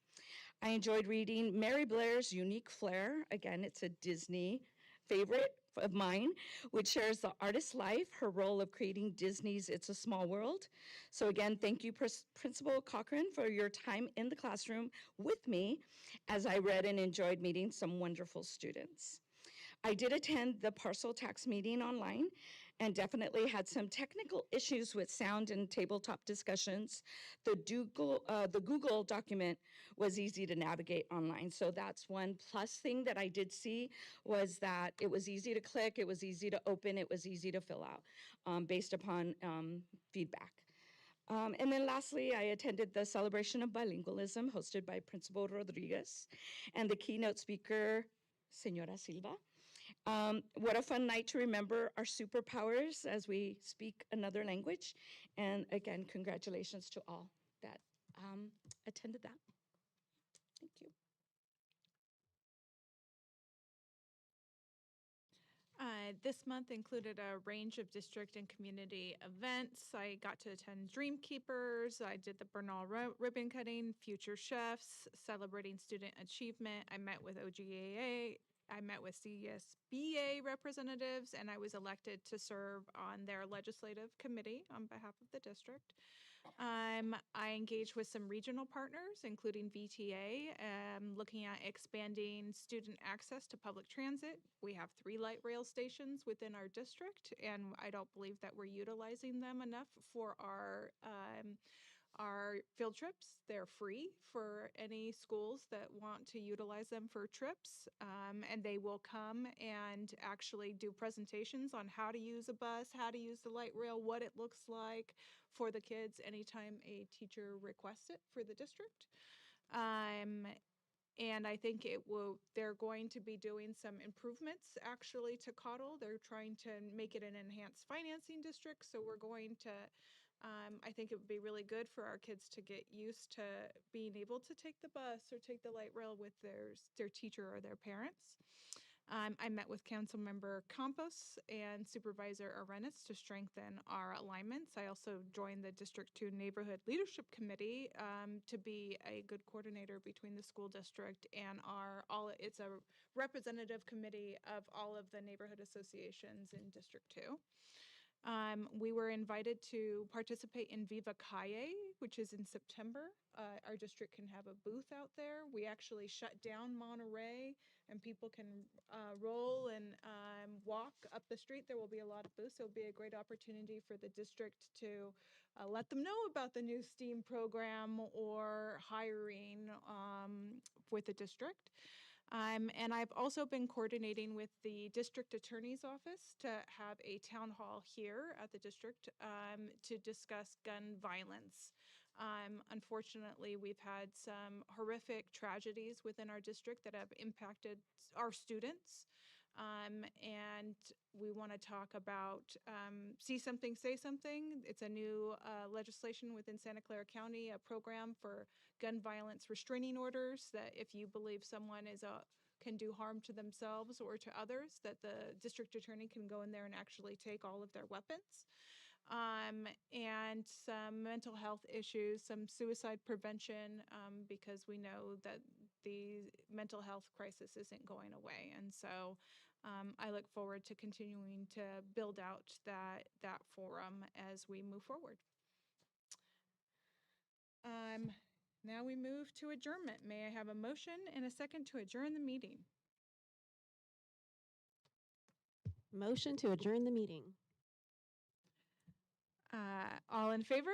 I enjoyed reading Mary Blair's Unique Flair. Again, it's a Disney favorite of mine, which shares the artist's life, her role of creating Disney's It's a Small World. So again, thank you, Principal Cochran, for your time in the classroom with me as I read and enjoyed meeting some wonderful students. I did attend the parcel tax meeting online and definitely had some technical issues with sound and tabletop discussions. The Google document was easy to navigate online. So that's one plus thing that I did see, was that it was easy to click, it was easy to open, it was easy to fill out based upon feedback. And then lastly, I attended the celebration of bilingualism hosted by Principal Rodriguez and the keynote speaker, Senora Silva. What a fun night to remember our superpowers as we speak another language. And again, congratulations to all that attended that. Thank you. This month included a range of district and community events. I got to attend Dream Keepers. I did the Bernal ribbon cutting, Future Chefs, celebrating student achievement. I met with OGAA. I met with CSBA representatives, and I was elected to serve on their legislative committee on behalf of the district. I engaged with some regional partners, including VTA, looking at expanding student access to public transit. We have 3 light rail stations within our district, and I don't believe that we're utilizing them enough for our field trips. They're free for any schools that want to utilize them for trips, and they will come and actually do presentations on how to use a bus, how to use the light rail, what it looks like for the kids anytime a teacher requests it for the district. And I think they're going to be doing some improvements actually to Cottle. They're trying to make it an enhanced financing district, so we're going to I think it would be really good for our kids to get used to being able to take the bus or take the light rail with their teacher or their parents. I met with Councilmember Campos and Supervisor Arenas to strengthen our alignments. I also joined the District 2 Neighborhood Leadership Committee to be a good coordinator between the school district and it's a representative committee of all of the neighborhood associations in District 2. We were invited to participate in Viva Calle, which is in September. Our district can have a booth out there. We actually shut down Monterey, and people can roll and walk up the street. There will be a lot of booths. So it'll be a great opportunity for the district to let them know about the new STEAM program or hiring with the district. And I've also been coordinating with the district attorney's office to have a town hall here at the district to discuss gun violence. Unfortunately, we've had some horrific tragedies within our district that have impacted our students. And we want to talk about See Something, Say Something. It's a new legislation within Santa Clara County, a program for gun violence restraining orders, that if you believe someone can do harm to themselves or to others, that the district attorney can go in there and actually take all of their weapons. And some mental health issues, some suicide prevention, because we know that the mental health crisis isn't going away. And so I look forward to continuing to build out that forum as we move forward. Now we move to adjournment. May I have a motion and a second to adjourn the meeting? Motion to adjourn the meeting. All in favor?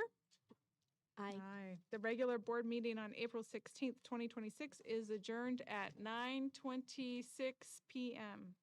Aye. Aye. The regular board meeting on April 16th, 2026 is adjourned at 9:26 p.m.